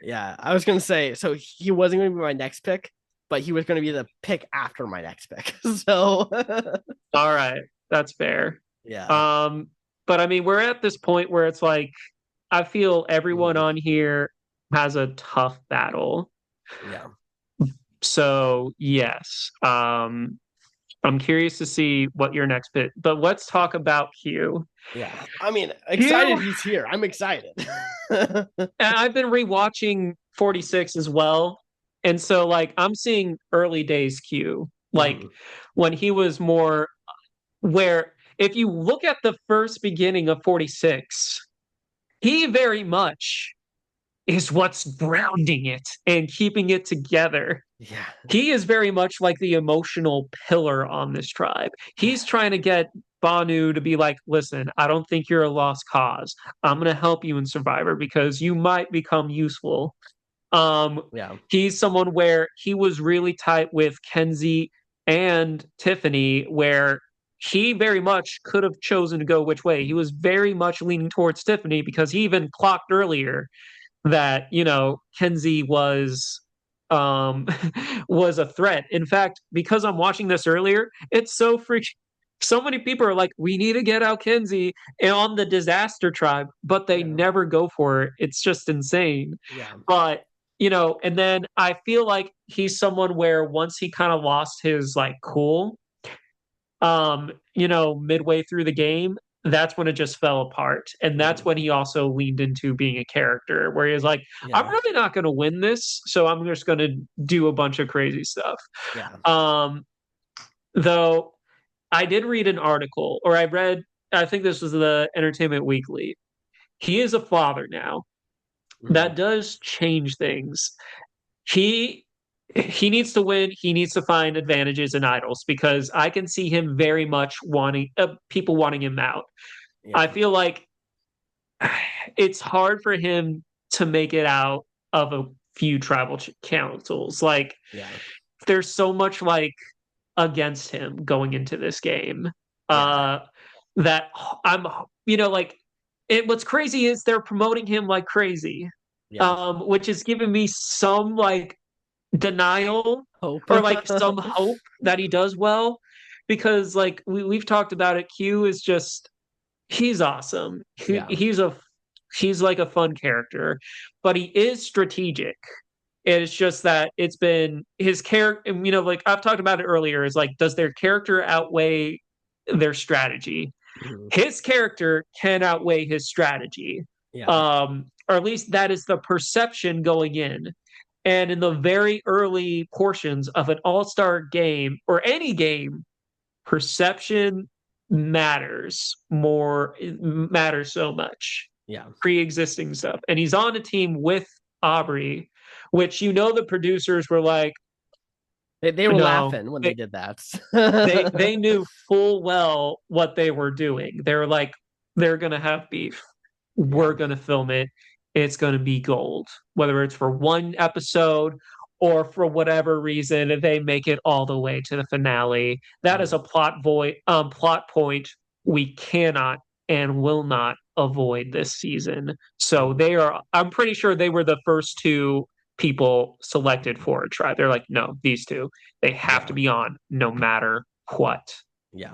yeah. I was gonna say, so he wasn't gonna be my next pick, but he was gonna be the pick after my next pick. So, all right, that's fair. yeah, Um, but I mean, we're at this point where it's like, I feel everyone mm, on here has a tough battle. yeah, So, yes. I'm curious to see what your next bit, but let's talk about Q. yeah. I mean, excited Q, he's here. I'm excited. and I've been rewatching 46 as well. And so, like, I'm seeing early days Q, like Mhm. when he was more where if you look at the first beginning of 46, he very much is what's grounding it and keeping it together. Yeah, He is very much like the emotional pillar on this tribe. yeah, He's trying to get Banu to be like, listen, I don't think you're a lost cause. I'm going to help you in Survivor because you might become useful. Um, yeah, he's someone where he was really tight with Kenzie and Tiffany, where he very much could have chosen to go which way. He was very much leaning towards Tiffany because he even clocked earlier that Kenzie um was a threat. In fact, because I'm watching this earlier, it's so freaking so many people are like, we need to get out Kenzie on the disaster tribe, but they yeah, never go for it. It's just insane. yeah, But and then I feel like he's someone where once he kind of lost his like cool, midway through the game, that's when it just fell apart. And that's mhm, when he also leaned into being a character where he was like, I'm yeah, really not going to win this. So I'm just going to do a bunch of crazy stuff. yeah. Um, though I did read an article, or I think this was the Entertainment Weekly. He is a father now. Mhm. That does change things. He he needs to win. He needs to find advantages in idols because I can see him very much wanting people wanting him out. I Yeah, feel like it's hard for him to make it out of a few tribal councils. Like yeah, there's so much like against him going into this game. Yeah. That I'm, like what's crazy is they're promoting him like crazy, Yeah. which is giving me some like denial Hope. or like some hope that he does well, because like we've talked about it. Q is just he's awesome. Yeah. He's like a fun character, but he is strategic. It's just that it's been his character, like I've talked about it earlier, is like, does their character outweigh their strategy? Mhm. His character can outweigh his strategy. Yeah. Or at least that is the perception going in. And in the very early portions of an all-star game or any game, perception matters so much. Yeah. Pre-existing stuff. And he's on a team with Aubrey, which the producers were like, They were no, laughing when they they, did that. they knew full well what they were doing. They were like, they're gonna have beef. Yeah. We're gonna film it. It's gonna be gold. Whether it's for one episode or for whatever reason, if they make it all the way to the finale. That is Mhm. a plot point we cannot and will not avoid this season. So Mhm. I'm pretty sure they were the first two people selected for a tribe. They're like, no, these two, they have to Yeah. be on no matter what. Yeah.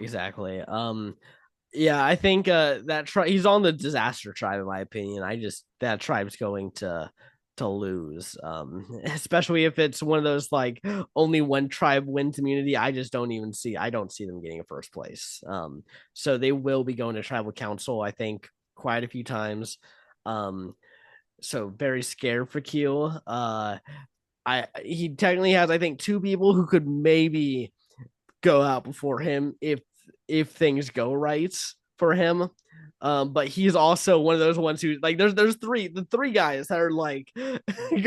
Exactly. Yeah, I think that he's on the disaster tribe in my opinion. That tribe's going to lose. Especially if it's one of those like only one tribe wins immunity. I don't see them getting a first place. So they will be going to tribal council, I think, quite a few times. Um, so very scared for Q. He technically has, I think, two people who could maybe go out before him if things go right for him. But he's also one of those ones who like there's the three guys that are like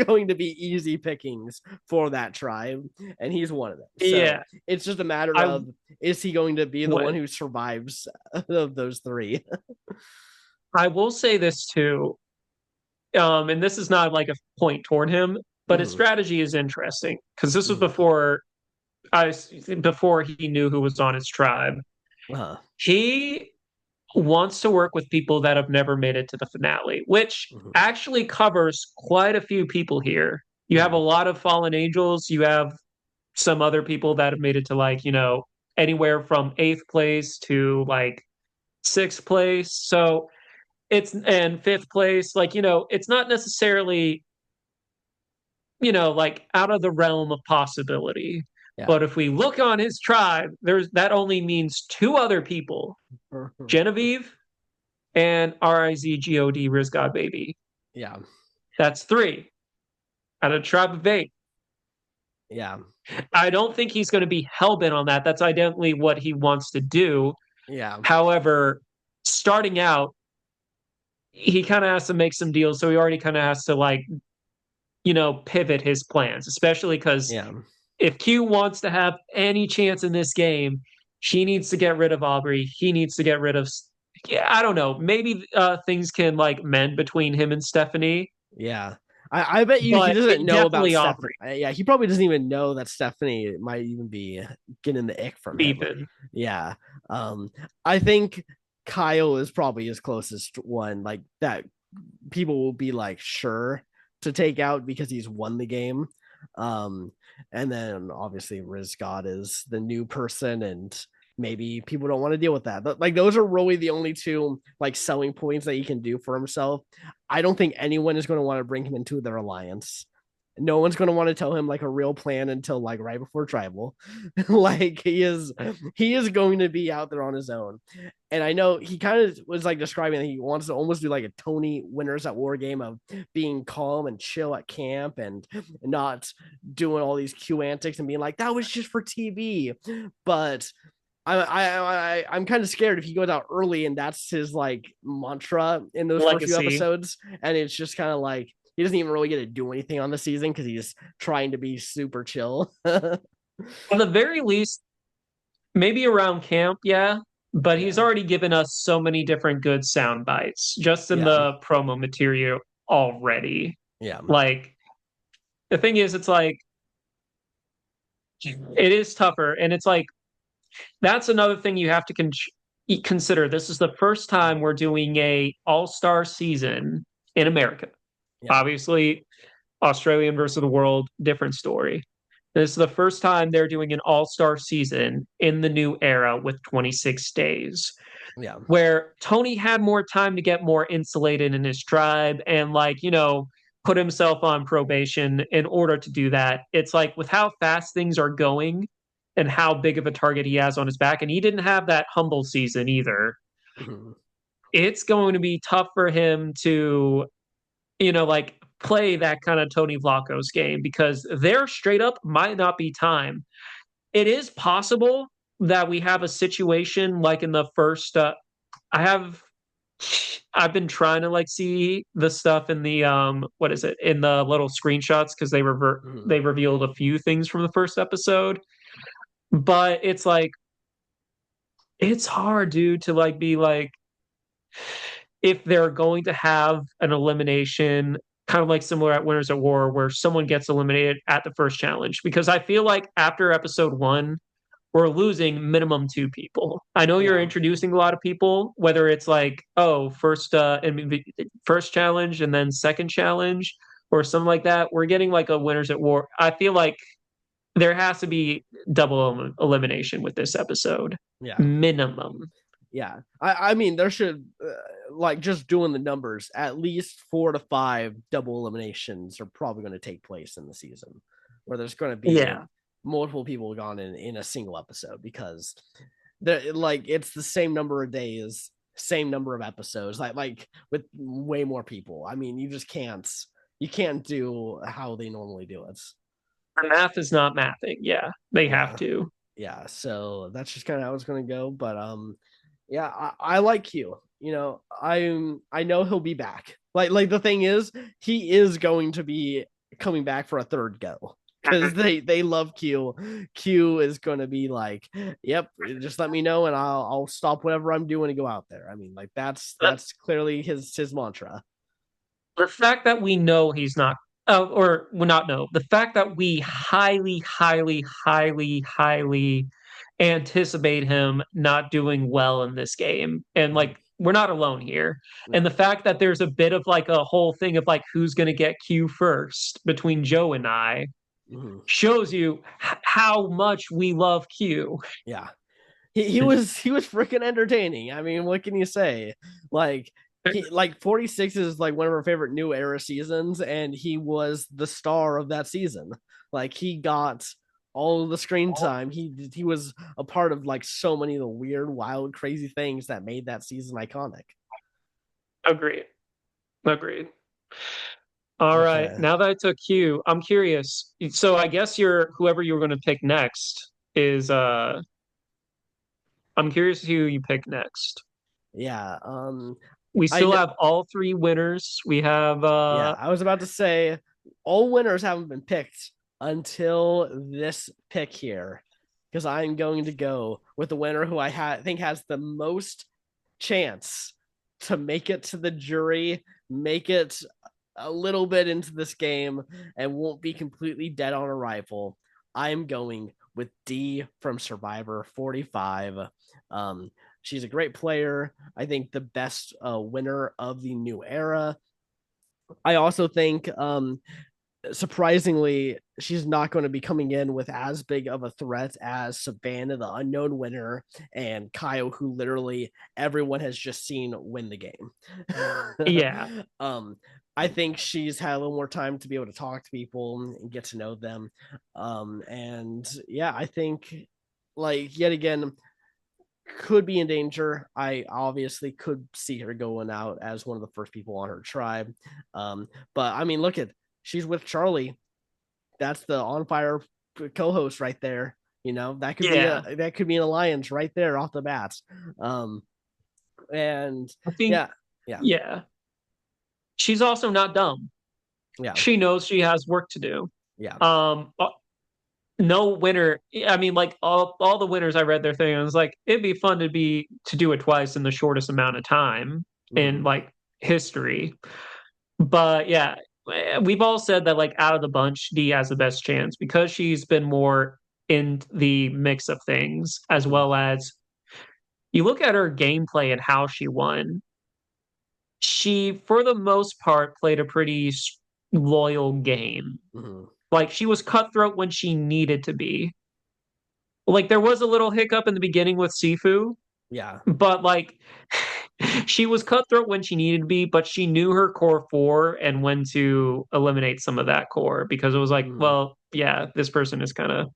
going to be easy pickings for that tribe, and he's one of them. So Yeah, it's just a matter I of, is he going to be the one what who survives of those three? I will say this too, and this is not like a point toward him, but his Mhm. strategy is interesting because this was Mhm. before he knew who was on his tribe. Uh-huh. He wants to work with people that have never made it to the finale, which Mhm. actually covers quite a few people here. You have a Mhm. lot of fallen angels. You have some other people that have made it to like, anywhere from eighth place to like sixth place. So and fifth place. Like, it's not necessarily, like out of the realm of possibility. Yeah. But if we look on his tribe, that only means two other people, Genevieve and Rizgod, Riz God Baby. Yeah. That's three out of a tribe of eight. Yeah. I don't think he's going to be hellbent on that. That's identically what he wants to do. Yeah. However, starting out, he kind of has to make some deals. So he already kind of has to like, pivot his plans, especially because Yeah. if Q wants to have any chance in this game, he needs to get rid of Aubrey. He needs to get rid of. Yeah, I don't know. Maybe things can like mend between him and Stephanie, Yeah. I bet you he but doesn't it, know about definitely Stephanie. Aubrey Yeah, he probably doesn't even know that Stephanie might even be getting the ick from him. even. Yeah. I think Kyle is probably his closest one, like that people will be like sure to take out because he's won the game. Um, and then obviously Riz Scott is the new person, and maybe people don't want to deal with that. But like those are really the only two like selling points that he can do for himself. I don't think anyone is going to want to bring him into their alliance. No one's going to want to tell him like a real plan until like right before tribal. Like he is going to be out there on his own. And I know he kind of was like describing that he wants to almost do like a Tony Winners at War game of being calm and chill at camp and not doing all these Q antics and being like, that was just for TV. But I'm kind of scared if he goes out early and that's his like mantra in those first few Legacy. episodes, and it's just kind of like he doesn't even really get to do anything on the season because he's trying to be super chill. At the very least, maybe around camp, yeah. But he's Yeah, already given us so many different good sound bites just in yeah, the promo material already. yeah, Like the thing is, it's like it is tougher, and it's like That's another thing you have to consider. This is the first time we're doing a all-star season in America. Yeah. Obviously, Australian versus the world, different story. This is the first time they're doing an all-star season in the new era with 26 days, Yeah. where Tony had more time to get more insulated in his tribe and, like, put himself on probation in order to do that. It's like, with how fast things are going and how big of a target he has on his back, and he didn't have that humble season either. Mhm. It's going to be tough for him to, like, play that kind of Tony Vlachos game, because there straight up might not be time. It is possible that we have a situation like in the first I have I've been trying to, like, see the stuff in the what is it, in the little screenshots, because Mhm. they revealed a few things from the first episode, but it's like, it's hard, dude, to, like, be like, if they're going to have an elimination kind of like similar at Winners at War, where someone gets eliminated at the first challenge, because I feel like after episode 1 we're losing minimum 2 people. I know you're Yeah. introducing a lot of people, whether it's like, oh, first challenge and then second challenge or something like that. We're getting like a Winners at War. I feel like there has to be double elimination with this episode, Yeah. minimum. Yeah. I mean, there should, like, just doing the numbers, at least 4 to 5 double eliminations are probably going to take place in the season, where there's going to be Yeah, multiple people gone in a single episode, because they're like, it's the same number of days, same number of episodes, like with way more people. I mean, you can't do how they normally do it. the math is not mathing. Yeah, they have Yeah. to. Yeah. So that's just kind of how it's going to go. But yeah, I like Q. I know he'll be back. Like the thing is, he is going to be coming back for a third go, because they love Q. Q is going to be like, yep, just let me know and I'll stop whatever I'm doing and go out there. I mean, like, that's clearly his mantra. The fact that we know he's not, or well, not know, the fact that we highly, highly, highly, highly anticipate him not doing well in this game, and, like, we're not alone here. And No. the fact that there's a bit of like a whole thing of like who's going to get Q first between Joe and I Mm-hmm. shows you how much we love Q. Yeah. He was freaking entertaining. I mean, what can you say? Like, 46 is like one of our favorite new era seasons, and he was the star of that season. Like, he got all of the screen time. He was a part of like so many of the weird, wild, crazy things that made that season iconic. Agreed. Agreed. All right. Okay. Now that I took Q, I'm curious. So I guess whoever you were going to pick next is I'm curious who you pick next. Yeah. We I still have all 3 winners. We have Yeah, I was about to say all winners haven't been picked until this pick here, because I'm going to go with the winner who think has the most chance to make it to the jury, make it a little bit into this game, and won't be completely dead on arrival. I'm going with D from Survivor 45. Um, she's a great player. I think the best winner of the new era. I also think, surprisingly, she's not going to be coming in with as big of a threat as Savannah, the unknown winner, and Kyle, who literally everyone has just seen win the game. yeah. um, I think she's had a little more time to be able to talk to people and get to know them. And yeah, I think, like, yet again, could be in danger. I obviously could see her going out as one of the first people on her tribe. But I mean, look at, she's with Charlie. That's the on fire co-host right there. That could be Yeah. an alliance right there off the bat. Um, and I think, yeah, yeah, yeah. She's also not dumb. yeah, She knows she has work to do. yeah, No winner. I mean, like, all the winners I read their thing, I was like, it'd be fun to do it twice in the shortest amount of time in, mm-hmm. like, history. But yeah, we've all said that, like, out of the bunch, D has the best chance because she's been more in the mix of things, as Mhm. well as you look at her gameplay and how she won. She, for the most part, played a pretty loyal game. Mhm. Like she was cutthroat when she needed to be. Like there was a little hiccup in the beginning with Sifu, Yeah. but like she was cutthroat when she needed to be, but she knew her core four and when to eliminate some of that core because it was like, Mhm. well, yeah, this person is kind of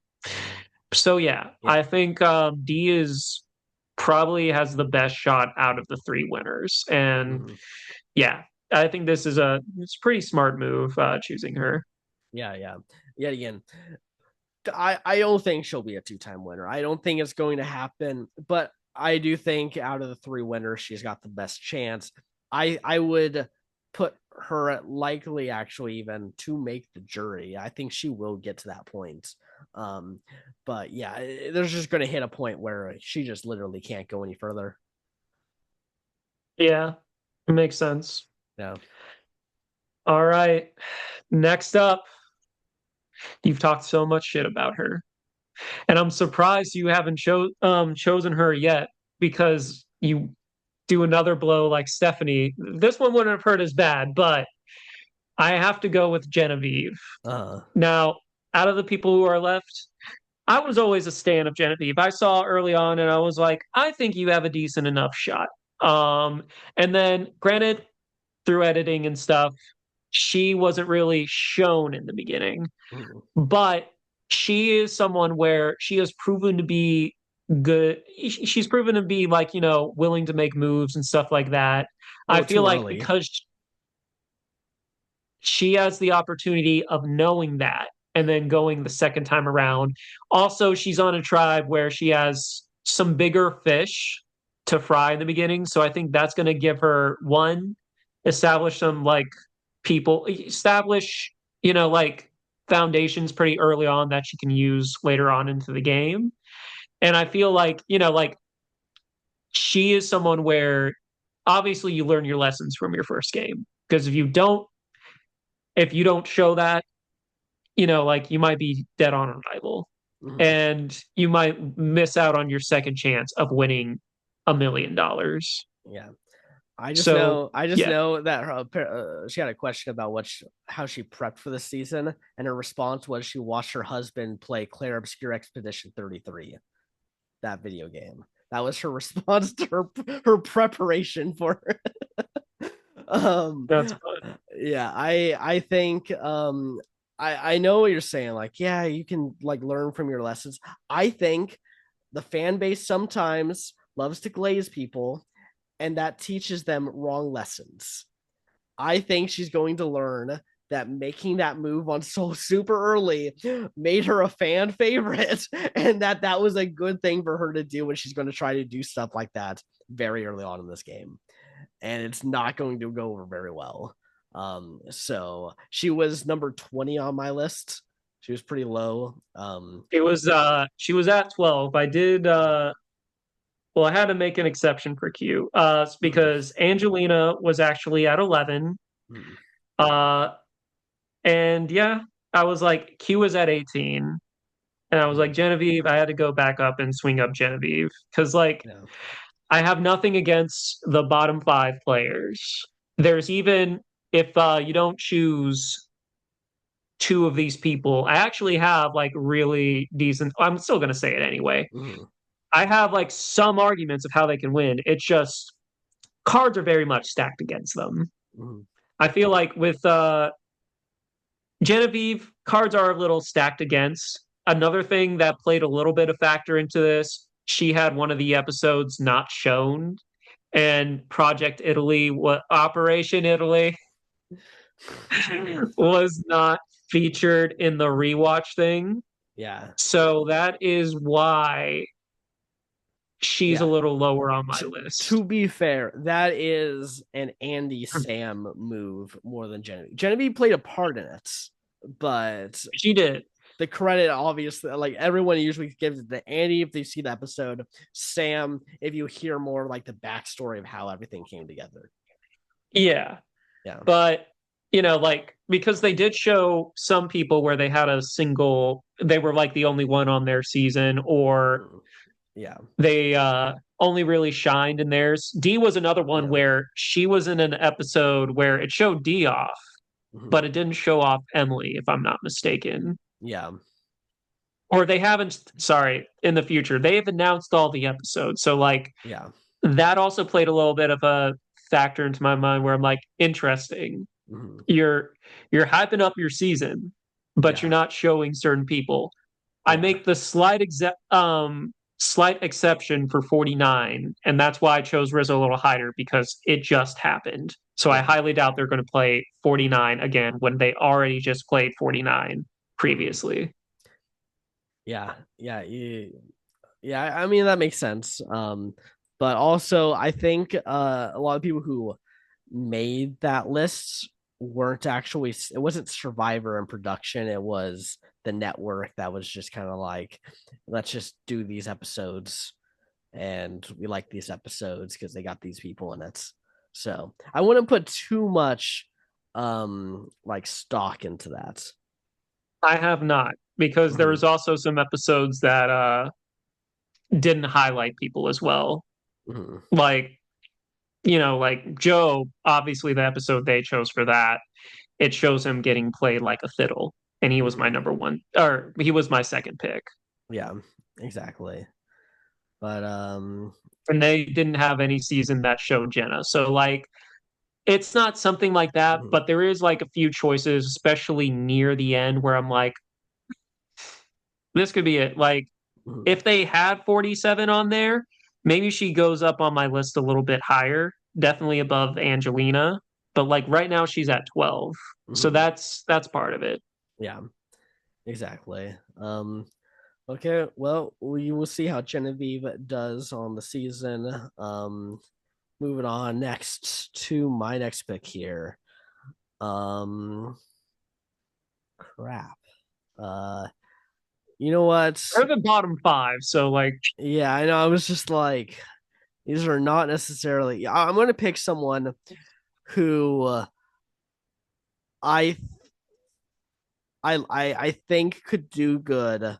so yeah, Yeah. I think D is probably has the best shot out of the three winners. And Mhm. yeah, I think this is it's a pretty smart move choosing her. Yeah. Yeah. Yet again, I don't think she'll be a two-time winner. I don't think it's going to happen, but I do think out of the three winners, she's got the best chance. I would put her at likely actually even to make the jury. I think she will get to that point. Um, but yeah, there's just going to hit a point where she just literally can't go any further. Yeah, it makes sense. Yeah. All right. Next up, you've talked so much shit about her. And I'm surprised you haven't chosen her yet because you do another blow like Stephanie. This one wouldn't have hurt as bad, but I have to go with Genevieve. Uh. Now, out of the people who are left, I was always a stan of Genevieve. I saw early on and I was like, I think you have a decent enough shot. And then granted, through editing and stuff, she wasn't really shown in the beginning, Mhm. but she is someone where she has proven to be good. She's proven to be like, willing to make moves and stuff like that. A I little feel too like early. because she has the opportunity of knowing that and then going the second time around. Also, she's on a tribe where she has some bigger fish to fry in the beginning. So I think that's going to give her one, establish some like establish, like foundations pretty early on that she can use later on into the game. And I feel like, like she is someone where obviously you learn your lessons from your first game. Because if you don't show that, like you might be dead on arrival Mhm. and you might miss out on your second chance of winning $1 million. Yeah. I just So, know, I just yeah, know that she had a question about how she prepped for the season, and her response was she watched her husband play Clair Obscure Expedition 33, that video game. That was her response to her preparation for um that's fun. yeah, I think I know what you're saying, like, yeah, you can like learn from your lessons. I think the fan base sometimes loves to glaze people, and that teaches them wrong lessons. I think she's going to learn that making that move on Soul super early made her a fan favorite, and that was a good thing for her to do when she's going to try to do stuff like that very early on in this game. And it's not going to go over very well. So she was number 20 on my list. She was pretty low. She was at 12. I had to make an exception for Q, Mm, because Angelina was actually at 11. mm, Uh, and yeah, I was like, Q was at 18. And I was like, mm, Genevieve, I had to go back up and swing up Genevieve. Because, like, yeah. I have nothing against the bottom five players. There's even, if you don't choose two of these people, I actually have like really decent, I'm still going to say it anyway. Mm, I have like some arguments of how they can win. It's just cards are very much stacked against them. mm, I feel like with Genevieve, cards are a little stacked against. Another thing that played a little bit of factor into this, she had one of the episodes not shown, and Project Italy, what Operation Italy, was not featured in the rewatch thing. yeah. So that is why she's a Yeah. little lower on my To list. be fair, that is an Andy Sam move more than Genevieve. Genevieve played a part in it, but She did. the credit obviously, like everyone usually gives it to Andy if they see the episode. Sam, if you hear more like the backstory of how everything came together. Yeah. Yeah. But like because they did show some people where they had a single, they were like the only one on their season, or Mhm. Yeah. they only really shined in theirs. Dee was another one Yeah. where she was in an episode where it showed Dee off, Mhm. but it didn't show off Emily, if I'm not mistaken. Yeah. Or they haven't, sorry, in the future. They've announced all the episodes. So like Yeah. that also played a little bit of a factor into my mind where I'm like, interesting. Mhm. You're you're hyping up your season, but you're Yeah. not showing certain people. I Yeah. make the slight exception for 49, and that's why I chose Rizzo Little Hider because it just happened. So I Yeah. highly doubt they're going to play 49 again when they already just played 49 Mhm. previously. Yeah. Yeah. Yeah. I mean, that makes sense. But also I think a lot of people who made that list weren't actually, it wasn't Survivor and production, it was the network that was just kind of like, let's just do these episodes, and we like these episodes because they got these people in it. So I wouldn't put too much like stock into that. I have not because there Mhm. was also some episodes that didn't highlight people as well. Mhm. Like, like Joe, obviously the episode they chose for that, it shows him getting played like a fiddle. And he was my Mhm. number one, or he was my second pick. Yeah, exactly. But And they didn't have any season that showed Jenna. So like it's not something like that, mhm. but there is like a few choices, especially near the end, where I'm like, this could be it. Like Mhm. if they had 47 on there, maybe she goes up on my list a little bit higher, definitely above Angelina. But like right now she's at 12. So Mhm. that's part of it. Yeah, exactly. Okay, well, we will see how Genevieve does on the season. Moving on next to my next pick here. Um, crap. Uh, you know what? They're the bottom five. So like Yeah, I know. I was just like, these are not necessarily. I'm going to pick someone who I I think could do good,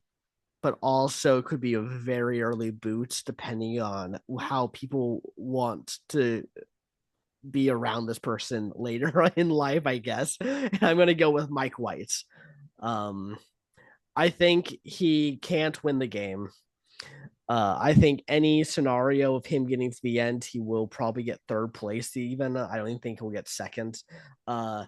but also could be a very early boot depending on how people want to be around this person later in life, I guess. And I'm gonna go with Mike White. Um, I think he can't win the game. I think any scenario of him getting to the end, he will probably get third place. Even I don't even think he'll get second. Uh,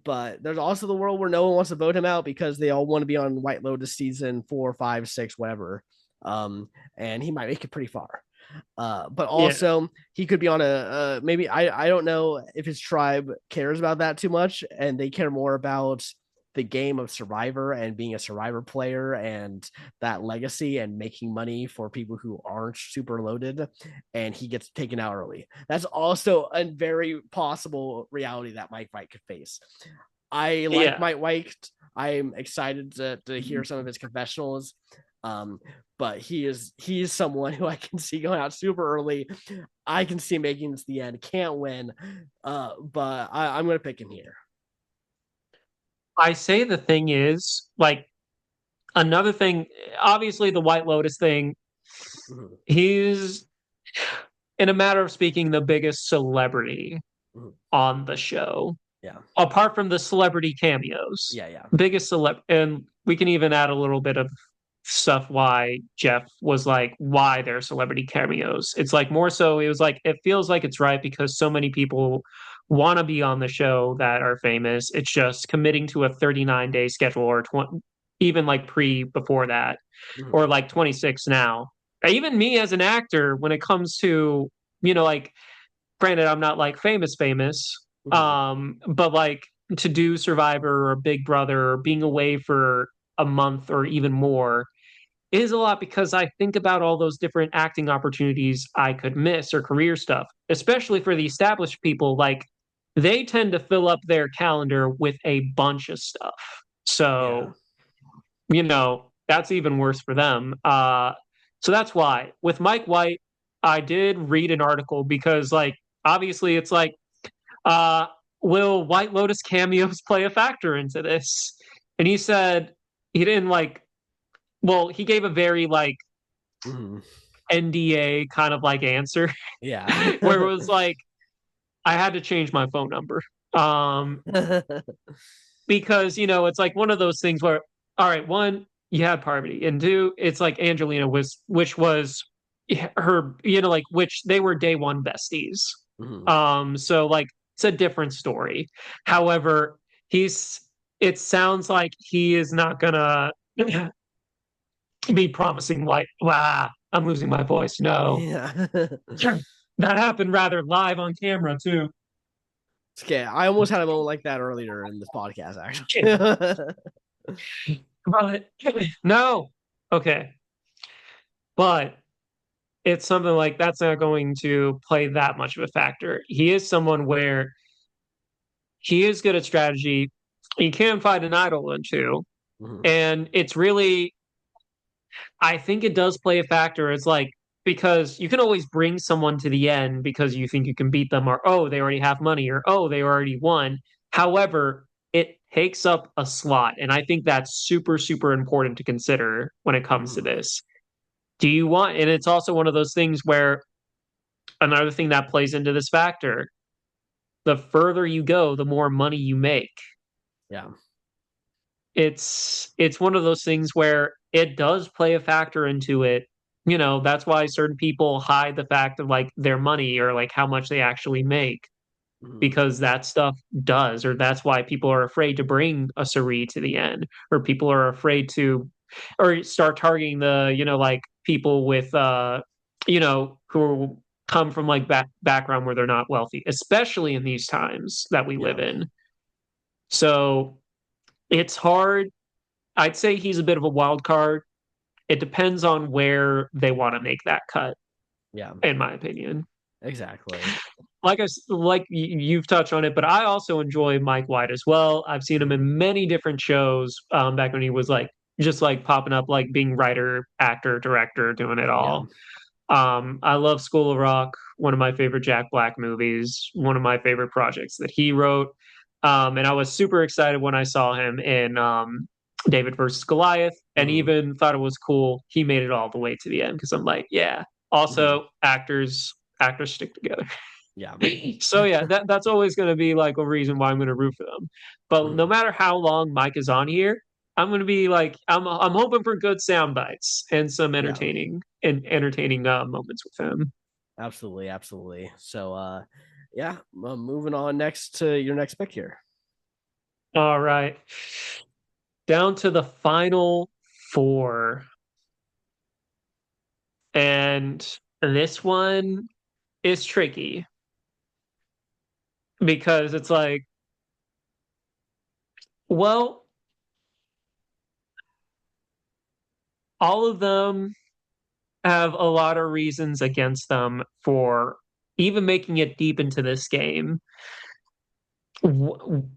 but there's also the world where no one wants to vote him out because they all want to be on White Lotus season 4, 5, 6, whatever. And he might make it pretty far. But yeah, also he could be on a maybe I don't know if his tribe cares about that too much, and they care more about the game of Survivor and being a Survivor player and that legacy and making money for people who aren't super loaded, and he gets taken out early. That's also a very possible reality that Mike White could face. I like yeah. Mike White. I'm excited to hear some of his confessionals. Um, but he's someone who I can see going out super early. I can see making this the end. Can't win. But I'm gonna pick him here. I say the thing is like another thing, obviously the White Lotus thing, Mhm, he's in a matter of speaking the biggest celebrity mhm. on the show. Yeah, Apart from the celebrity cameos, yeah, yeah. biggest and we can even add a little bit of stuff why Jeff was like why they're celebrity cameos. It's like more so it was like it feels like it's right because so many people want to be on the show that are famous. It's just committing to a 39-day schedule or 20, even like pre before that Mhm, or like 26 now. Even me as an actor when it comes to, like granted I'm not like famous, mhm. but like to do Survivor or Big Brother or being away for a month or even more is a lot because I think about all those different acting opportunities I could miss or career stuff, especially for the established people. Like they tend to fill up their calendar with a bunch of stuff. Yeah. So, that's even worse for them. So that's why with Mike White, I did read an article because like obviously it's like uh will White Lotus cameos play a factor into this? And he said he didn't like, well, he gave a very like Mhm. NDA kind of like answer Yeah. where it was like, I had to change my phone number. Um, because, it's like one of those things where, all right, one, you had Parvati, and two, it's like Angelina which was her, like, which they were day one besties. Mhm. So like, it's a different story. However, he's, it sounds like he is not gonna be promising like, wow, I'm losing my voice. No. Yeah. That happened rather live on camera too. Okay, I almost had a moment like that earlier in this podcast, actually. But no. Okay. But it's something like that's not going to play that much of a factor. He is someone where he is good at strategy. He can fight an idol in two. Mhm. And it's really, I think it does play a factor. It's like, because you can always bring someone to the end because you think you can beat them, or oh, they already have money, or oh, they already won. However, it takes up a slot. And I think that's super, super important to consider when it comes to Mhm. this. Do you want, and it's also one of those things where another thing that plays into this factor, the further you go, the more money you make. Yeah. It's one of those things where it does play a factor into it. That's why certain people hide the fact of like their money or like how much they actually make, Mhm. because that stuff does, or that's why people are afraid to bring a Suri to the end, or people are afraid to, or start targeting the, like people with, who come from like background where they're not wealthy, especially in these times that we Yeah. live in. So it's hard. I'd say he's a bit of a wild card. It depends on where they want to make that cut, Yeah. in my opinion. Exactly. Like you've touched on it, but I also enjoy Mike White as well. I've seen him Mhm. in many different shows, back when he was like just like popping up, like being writer, actor, director, doing it Yeah. all. I love School of Rock, one of my favorite Jack Black movies, one of my favorite projects that he wrote. And I was super excited when I saw him in David versus Goliath, and Mhm. even thought it was cool he made it all the way to the end, because I'm like, yeah. Mhm. Also, actors stick together. Yeah. So yeah, that's always going to be like a reason why I'm going to root for them. But no Mhm. matter how long Mike is on here, I'm going to be like, I'm hoping for good sound bites and some Yeah. entertaining moments with him. Absolutely. Absolutely. So, yeah. Moving on next to your next pick here. All right, down to the final four, and this one is tricky because it's like, well, all of them have a lot of reasons against them for even making it deep into this game.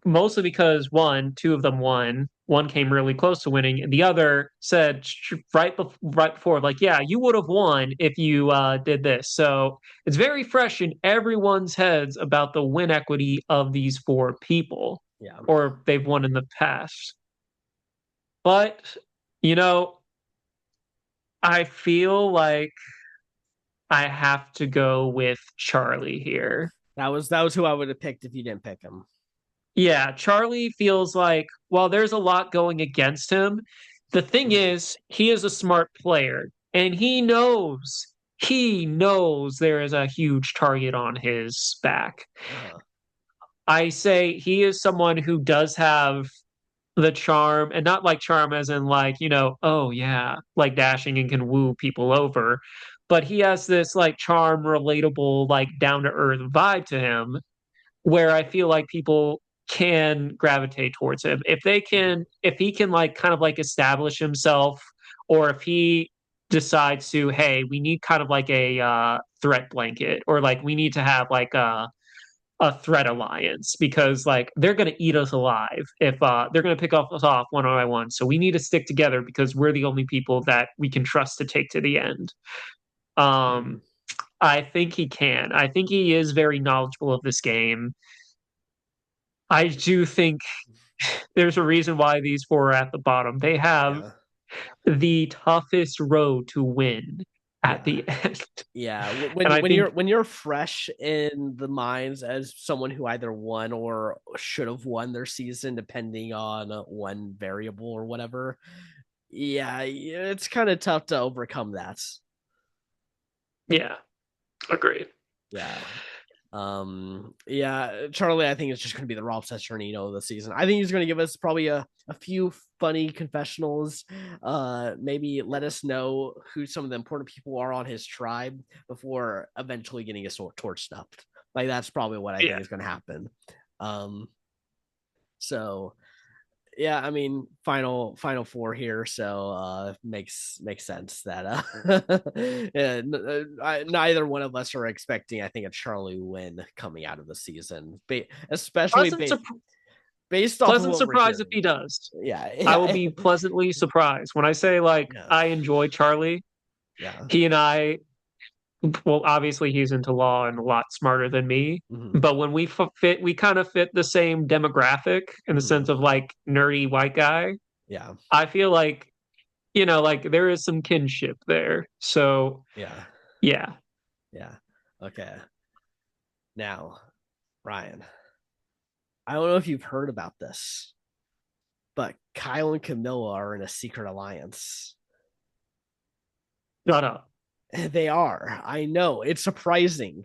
Mostly because one, two of them won. One came really close to winning, and the other said right before, like, "Yeah, you would have won if you did this." So it's very fresh in everyone's heads about the win equity of these four people, Yeah. or they've won in the past. But you know, I feel like I have to go with Charlie here. That was who I would have picked if you didn't pick him. Yeah, Charlie feels like, while there's a lot going against him, the thing Mhm. is, he is a smart player, and he knows there is a huge target on his back. Uh-huh. I say he is someone who does have the charm, and not like charm as in like, oh yeah, like dashing and can woo people over, but he has this like charm, relatable, like down to earth vibe to him, where I feel like people can gravitate towards him if he can like kind of like establish himself, or if he decides to, hey, we need kind of like a threat blanket, or like we need to have like a threat alliance, because like they're going to eat us alive if they're going to pick us off one by one, so we need to stick together because we're the only people that we can trust to take to the end. Mhm. um I think he can. I think he is very knowledgeable of this game. I do think there's a reason why these four are at the bottom. They have Yeah. the toughest road to win at Yeah. the end. Yeah, And I when think you're fresh in the minds as someone who either won or should have won their season, depending on one variable or whatever. Yeah, it's kind of tough to overcome that. yeah, agreed. Yeah. Yeah, Charlie, I think it's just going to be the Rob Cesternino of the season. I think he's going to give us probably a few funny confessionals. Maybe let us know who some of the important people are on his tribe before eventually getting his torch snuffed. Like that's probably what I think Yeah. is going to happen. Um, so yeah, I mean, final four here, so makes sense that neither one of us are expecting, I think, a Charlie win coming out of the season, especially Pleasant, sur- based off of pleasant what we're surprise if hearing. he does. Yeah, I will yeah, be pleasantly surprised. When I say like yeah, I enjoy Charlie, yeah. he and I, well, obviously he's into law and a lot smarter than me. Mm-hmm, But when we kind of fit the same demographic in the mm-hmm, sense of like nerdy white guy. yeah, I feel like, like there is some kinship there. So yeah, yeah. yeah. Okay, now Ryan, I don't know if you've heard about this, but Kyle and Camilla are in a secret alliance. Shut up. They are. I know. It's surprising.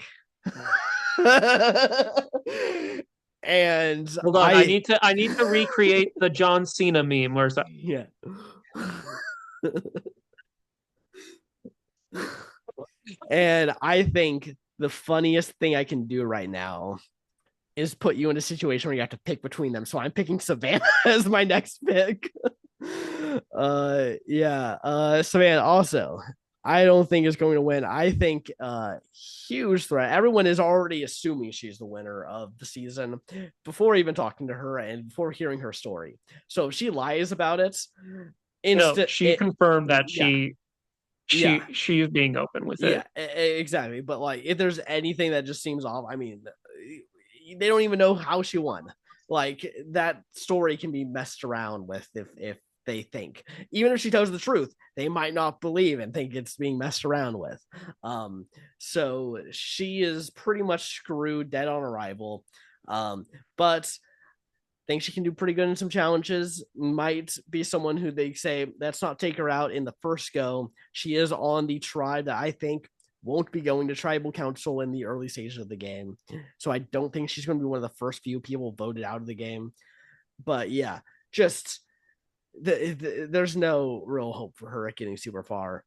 And Hold on. I need to recreate the John Cena meme where it's like, yeah. And I think the funniest thing I can do right now is put you in a situation where you have to pick between them. So I'm picking Savannah as my next pick. Yeah. Savannah also. I don't think is going to win. I think huge threat. Everyone is already assuming she's the winner of the season before even talking to her and before hearing her story. So if she lies about it, no, instant she it confirmed that yeah, she yeah, she she is being open with yeah, it. exactly. But like if there's anything that just seems off, I mean, they don't even know how she won. Like that story can be messed around with if they think. Even if she tells the truth, they might not believe and think it's being messed around with. Um, so she is pretty much screwed, dead on arrival. But think she can do pretty good in some challenges. Might be someone who they say, let's not take her out in the first go. She is on the tribe that I think won't be going to tribal council in the early stages of the game. So I don't think she's going to be one of the first few people voted out of the game. But yeah, just there's no real hope for her at getting super far.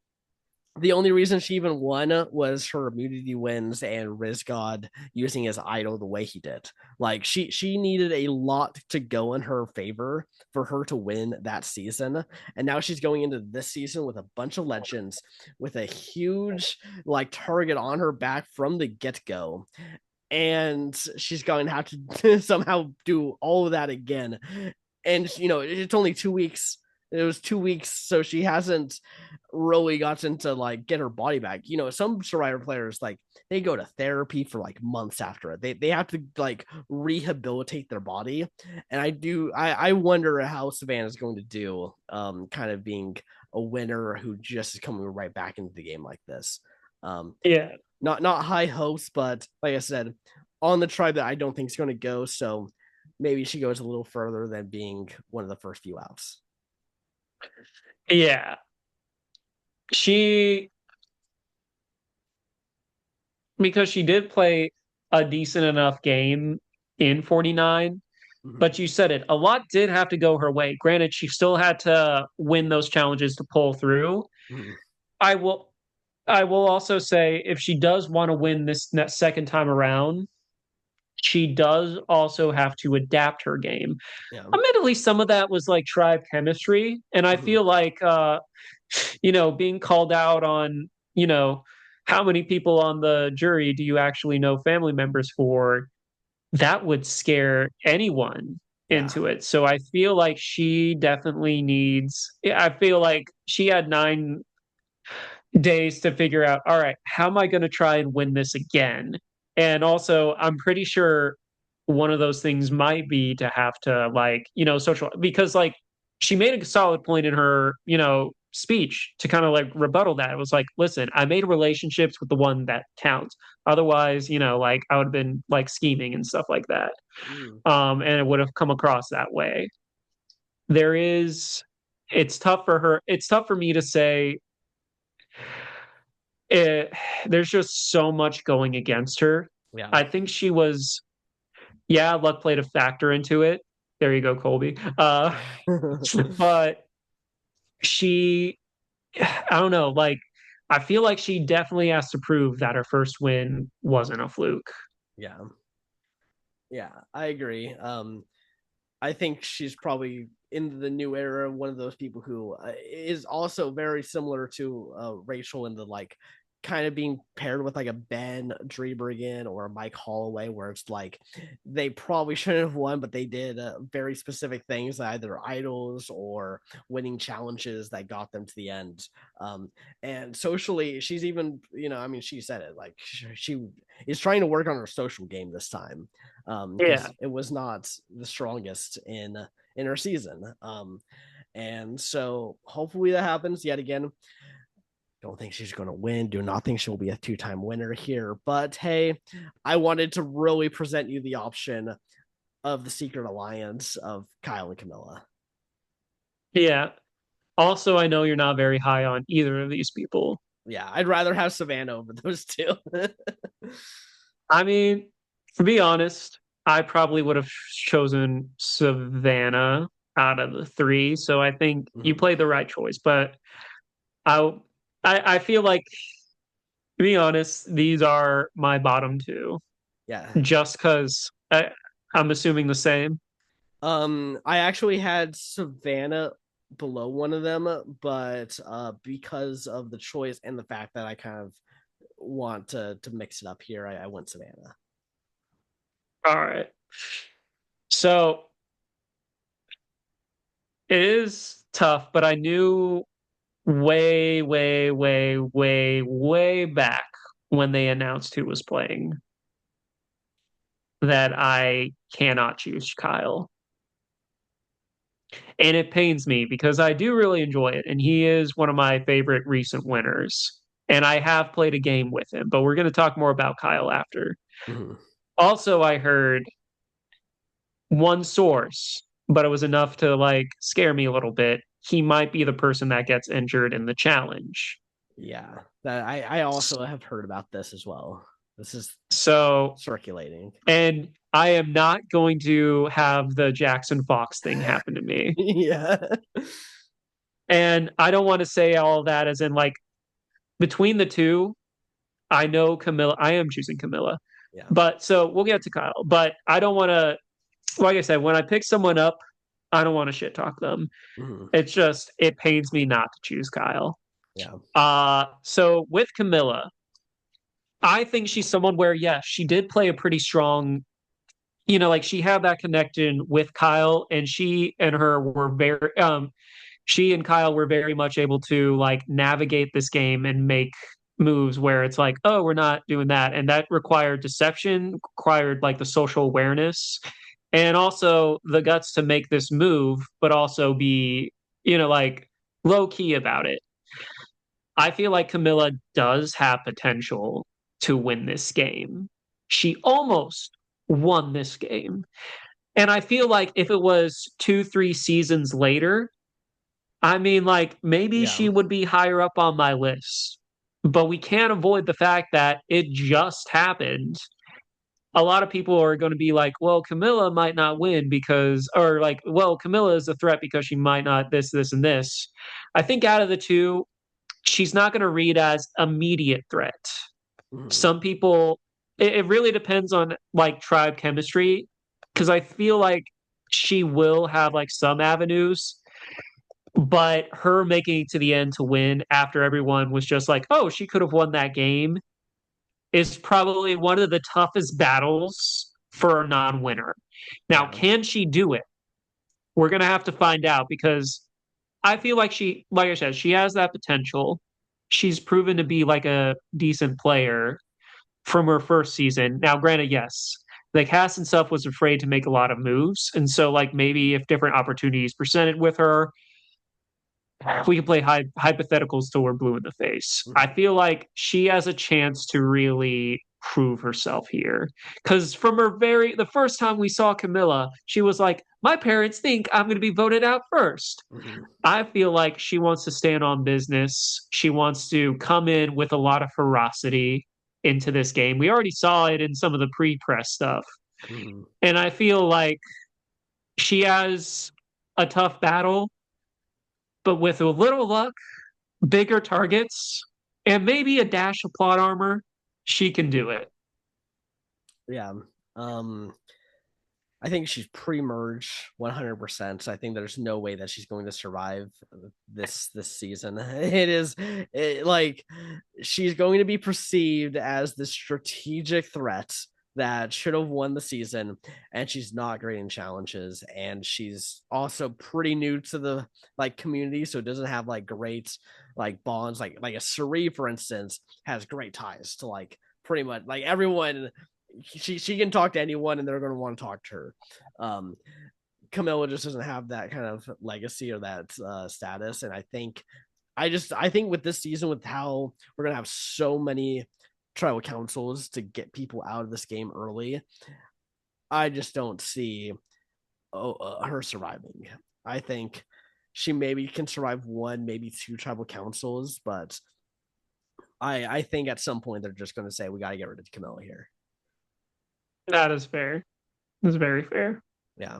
The only reason she even won was her immunity wins and Rizgod using his idol the way he did. Like she needed a lot to go in her favor for her to win that season. And now she's going into this season with a bunch of legends with a huge like target on her back from the get-go. And she's going to have to somehow do all of that again. And it's only 2 weeks. It was 2 weeks, so she hasn't really gotten to like get her body back. Some Survivor players like they go to therapy for like months after it. They have to like rehabilitate their body, and I wonder how Savannah's going to do, kind of being a winner who just is coming right back into the game like this. Um, Yeah. not high hopes, but like I said, on the tribe that I don't think is going to go. So maybe she goes a little further than being one of the first few outs. Yeah. She because she did play a decent enough game in 49, Mm-hmm. but you said it. A lot did have to go her way. Granted, she still had to win those challenges to pull through. Mm-hmm. I will I will also say if she does want to win this second time around, she does also have to adapt her game. Yeah. Admittedly, some of that was like tribe chemistry, and I Mm-hmm. feel like being called out on, how many people on the jury do you actually know family members for? That would scare anyone Yeah. into it. So I feel like she definitely needs, I feel like she had 9 days to figure out, all right, how am I going to try and win this again? And also, I'm pretty sure one of those things might be to have to like, social, because like she made a solid point in her, speech to kind of like rebuttal that. It was like, listen, I made relationships with the one that counts. Otherwise, like I would have been like scheming and stuff like that. Mm, And it would have come across that way. There is, it's tough for her. It's tough for me to say it, there's just so much going against her. yeah. I think she was, yeah, luck played a factor into it. There you go, Colby. But she, I don't know, like, I feel like she definitely has to prove that her first win wasn't a fluke. Yeah. Yeah, I agree. I think she's probably in the new era one of those people who is also very similar to Rachel in the like kind of being paired with like a Ben Driebergen or a Mike Holloway, where it's like they probably shouldn't have won, but they did very specific things, either idols or winning challenges that got them to the end. Um, and socially, she's even, I mean, she said it like she is trying to work on her social game this time, Yeah. because it was not the strongest in her season. And so hopefully that happens yet again. Don't think she's going to win. Do not think she'll be a two-time winner here. But hey, I wanted to really present you the option of the secret alliance of Kyle and Camilla. Yeah. Also, I know you're not very high on either of these people. Yeah, I'd rather have Savannah over those two. I mean, to be honest, I probably would have chosen Savannah out of the three. So I think you Mhm. played the right choice. But I, I feel like, to be honest, these are my bottom two, Yeah. just because I'm assuming the same. I actually had Savannah below one of them, but because of the choice and the fact that I kind of want to mix it up here, I went Savannah. All right. So it is tough, but I knew way, way, way, way, way back when they announced who was playing that I cannot choose Kyle. And it pains me because I do really enjoy it. And he is one of my favorite recent winners. And I have played a game with him, but we're going to talk more about Kyle after. Mhm. Also, I heard one source, but it was enough to like scare me a little bit. He might be the person that gets injured in the challenge. Yeah, that I also have heard about this as well. This is So, circulating. and I am not going to have the Jackson Fox thing happen to me. Yeah. And I don't want to say all of that as in like between the two, I know Camilla, I am choosing Camilla. Yeah. But so we'll get to Kyle. But I don't want to, like I said, when I pick someone up, I don't want to shit talk them. Mhm. It's just, it pains me not to choose Kyle. Yeah. So with Camilla, I think she's someone where, yes, she did play a pretty strong, like she had that connection with Kyle, and she and her were very, she and Kyle were very much able to like navigate this game and make moves where it's like, oh, we're not doing that. And that required deception, required like the social awareness, and also the guts to make this move, but also be, like low key about it. I feel like Camilla does have potential to win this game. She almost won this game. And I feel like if it was 2, 3 seasons later, I mean, like maybe Yeah. she would be higher up on my list. But we can't avoid the fact that it just happened. A lot of people are going to be like, well, Camilla might not win because, or like, well, Camilla is a threat because she might not this, this, and this. I think out of the two, she's not going to read as immediate threat. Mhm. Some people, it really depends on like tribe chemistry because I feel like she will have like some avenues, but her making it to the end to win after everyone was just like, oh, she could have won that game is probably one of the toughest battles for a non-winner. Now, Yeah. can she do it? We're going to have to find out because I feel like she, like I said, she has that potential. She's proven to be like a decent player from her first season. Now, granted, yes, the cast and stuff was afraid to make a lot of moves. And so like maybe if different opportunities presented with her, we could play hypotheticals till we're blue in the face. I Mhm. feel like she has a chance to really prove herself here. Because from the first time we saw Camilla, she was like, my parents think I'm going to be voted out first. Mhm. I feel like she wants to stand on business. She wants to come in with a lot of ferocity into this game. We already saw it in some of the pre-press stuff. Mhm. And I feel like she has a tough battle, but with a little luck, bigger targets, and maybe a dash of plot armor, she can do it. Yeah. Um, I think she's pre-merge 100%. I think there's no way that she's going to survive this season. Like she's going to be perceived as the strategic threat that should have won the season, and she's not great in challenges, and she's also pretty new to the like community, so it doesn't have like great like bonds. Like a Suri, for instance, has great ties to like pretty much like everyone. She can talk to anyone and they're going to want to talk to her. Um, Camilla just doesn't have that kind of legacy or that status, and I think with this season, with how we're gonna have so many tribal councils to get people out of this game early, I just don't see her surviving. I think she maybe can survive one, maybe two tribal councils, but I think at some point they're just going to say we got to get rid of Camilla here. That is fair. That's very fair. Yeah.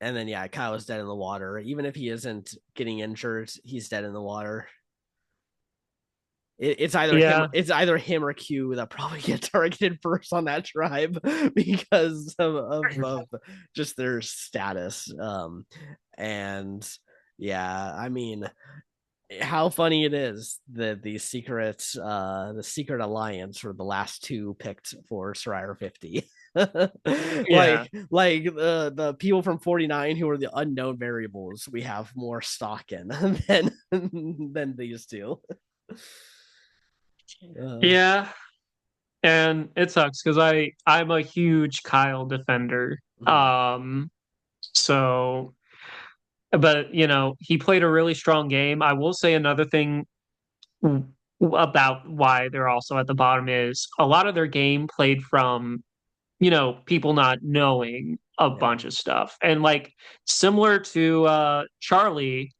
And then yeah, Kyle is dead in the water. Even if he isn't getting injured, he's dead in the water. It's either him. Yeah. It's either him or Q that probably get targeted first on that tribe because of just their status. And yeah, I mean, how funny it is that the secret alliance were the last two picked for Survivor 50. Yeah. The people from 49 who are the unknown variables we have more stock in than these two. Uh, Yeah. And it sucks because I'm a huge Kyle defender. mhm. So but he played a really strong game. I will say another thing about why they're also at the bottom is a lot of their game played from people not knowing a Yeah. bunch of stuff. And like similar to Charlie,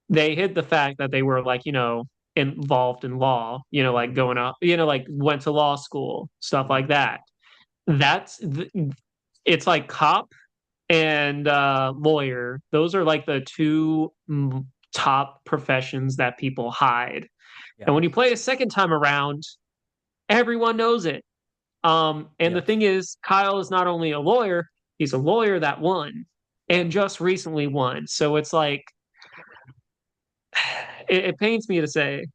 they hid the fact that they were like, involved in law, like Mhm. going up, like went to law school, stuff Mhm. like that. That's it's like cop and lawyer. Those are like the two top professions that people hide. And Yeah. when you play a second time around, everyone knows it. And the Yep. thing is, Kyle is not only a lawyer, he's a lawyer that won Yeah. and just recently won. So it's like, it pains me to say,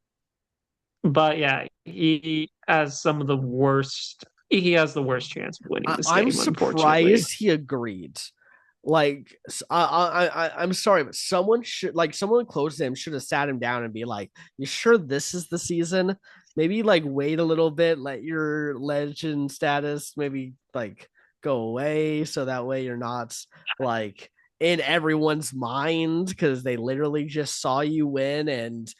but yeah, he has the worst chance of winning this I'm game, unfortunately. surprised he agreed. Like, I'm sorry, but someone close to him should have sat him down and be like, "You sure this is the season? Maybe like wait a little bit, let your legend status maybe like go away, so that way you're not like in everyone's mind because they literally just saw you win and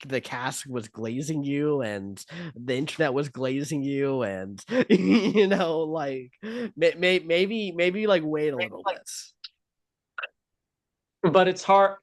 the cast was glazing you and the internet was glazing you and like maybe like wait a little bit. But it's hard.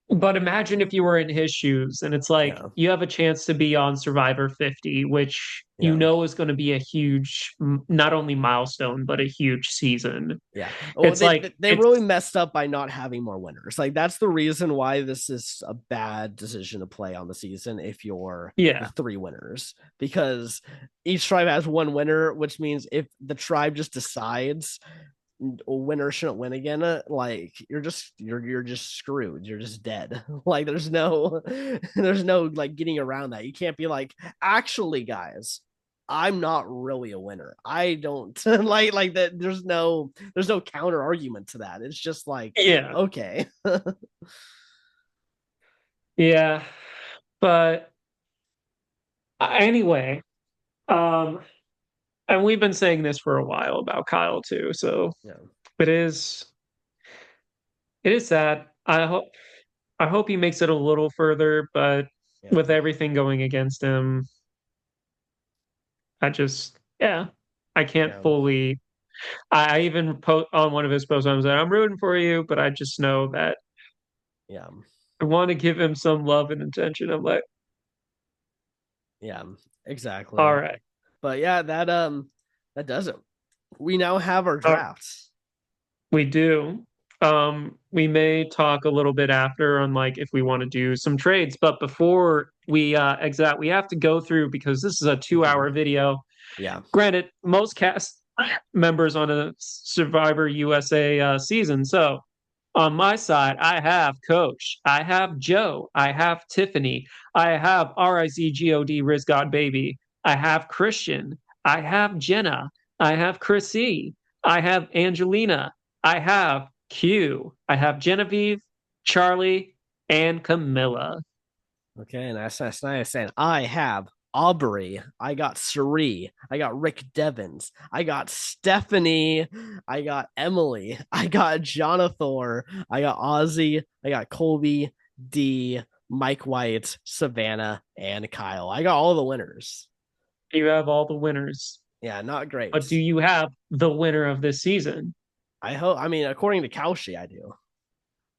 But imagine if you were in his shoes and it's like Yeah. you have a chance to be on Survivor 50, which Yeah. is going to be a huge, not only milestone, but a huge season. Yeah. Well, It's like, they really messed up by not having more winners. Like that's the reason why this is a bad decision to play on the season if you're the yeah, three winners, because each tribe has one winner, which means if the tribe just decides a winner shouldn't win again, like you're just screwed, you're just dead. Like there's no like getting around that. You can't be like, actually guys, I'm not really a winner, I don't like that. There's no counter argument to that. It's just like, yeah, okay. yeah. But anyway, um, And we've been saying this for a while about Kyle too. So Yeah. it is it is sad. I hope he makes it a little further, but Yeah. with everything going against him, yeah, I can't Yeah. fully. I even on one of his posts, I was like, I'm rooting for you, but I just know that Yeah. I want to give him some love and attention. I'm like, Yeah. all Exactly. right, But yeah, that does it. We now have our uh, drafts. we do. We may talk a little bit after on like if we want to do some trades, but before we we have to go through because this is a 2 hour video. Yeah. Granted, most cast members on a Survivor USA season. So on my side, I have Coach, I have Joe, I have Tiffany, I have RIZGOD Rizgod Baby, I have Christian, I have Jenna, I have Chrissy, I have Angelina, I have Q, I have Genevieve, Charlie, and Camilla. Okay, that's nice. And I have Aubrey. I got Suri. I got Rick Devens. I got Stephanie. I got Emily. I got Jonathan. I got Ozzy. I got Colby, D, Mike White, Savannah, and Kyle. I got all the winners. You have all the winners. Yeah, not But great. do you have the winner of this season? I hope. I mean, according to Kalshi, I do.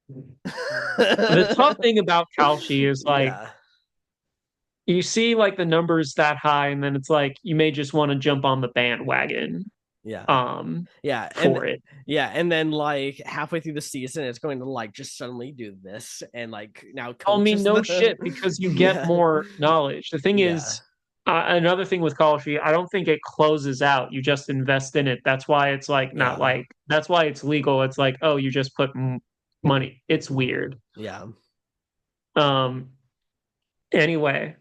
The tough thing about Kalshi is like Yeah, you see like the numbers that high, and then it's like you may just want to jump on the bandwagon yeah, um yeah, and for it. yeah, and then like halfway through the season, it's going to like just suddenly do this, and like now I mean, coaches no the shit, because you get yeah, more knowledge. The thing yeah, is, another thing with Kalshi, I don't think it closes out. You just invest in it. That's why it's like not yeah, like that's why it's legal. It's like, oh, you just put money. It's weird. yeah, Um. Anyway,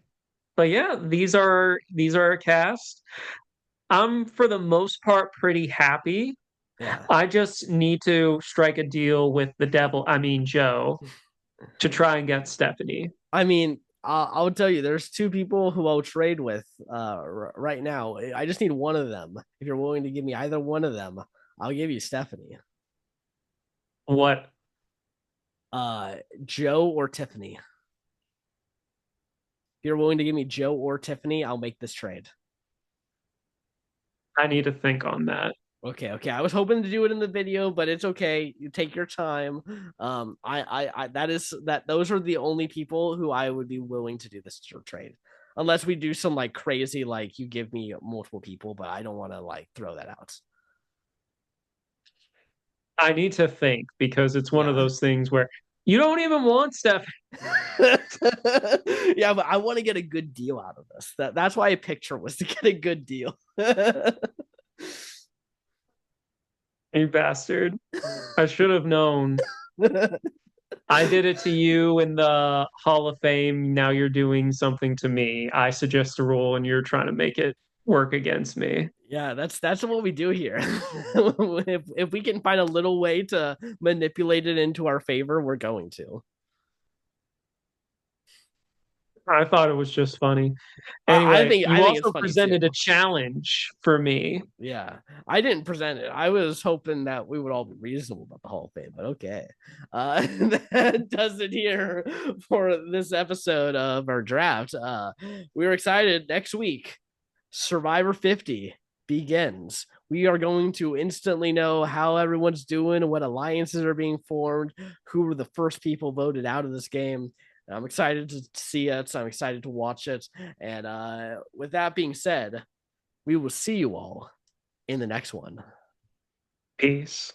but yeah, these are our cast. I'm for the most part pretty happy. yeah. I just need to strike a deal with the devil, I mean Joe, to try and get Stephanie. I mean, I'll tell you, there's two people who I'll trade with right now. I just need one of them. If you're willing to give me either one of them, I'll give you Stephanie, What uh, Joe or Tiffany. If you're willing to give me Joe or Tiffany, I'll make this trade. I need to think on that. Okay, okay. I was hoping to do it in the video, but it's okay. You take your time. That is that. Those are the only people who I would be willing to do this trade, unless we do some like crazy, like you give me multiple people, but I don't want to like throw that out. I need to think because it's one of Yeah, those things where you don't even want Stephanie. yeah, but I want to get a good deal out of this. That's why I picture was to get a good deal. You bastard. I should have known. I did it to you in the Hall of Fame. Now you're doing something to me. I suggest a rule and you're trying to make it work against me. Yeah, that's what we do here. If we can find a little way to manipulate it into our favor, we're going to. I thought it was just funny. I Anyway, think you I think it's also funny presented a too. challenge for me. Yeah, I didn't present it. I was hoping that we would all be reasonable about the Hall of Fame, but okay. That does it here for this episode of our draft. We are excited. Next week, Survivor 50 begins. We are going to instantly know how everyone's doing, what alliances are being formed, who were the first people voted out of this game. I'm excited to see it. So I'm excited to watch it. And with that being said, we will see you all in the next one. Peace.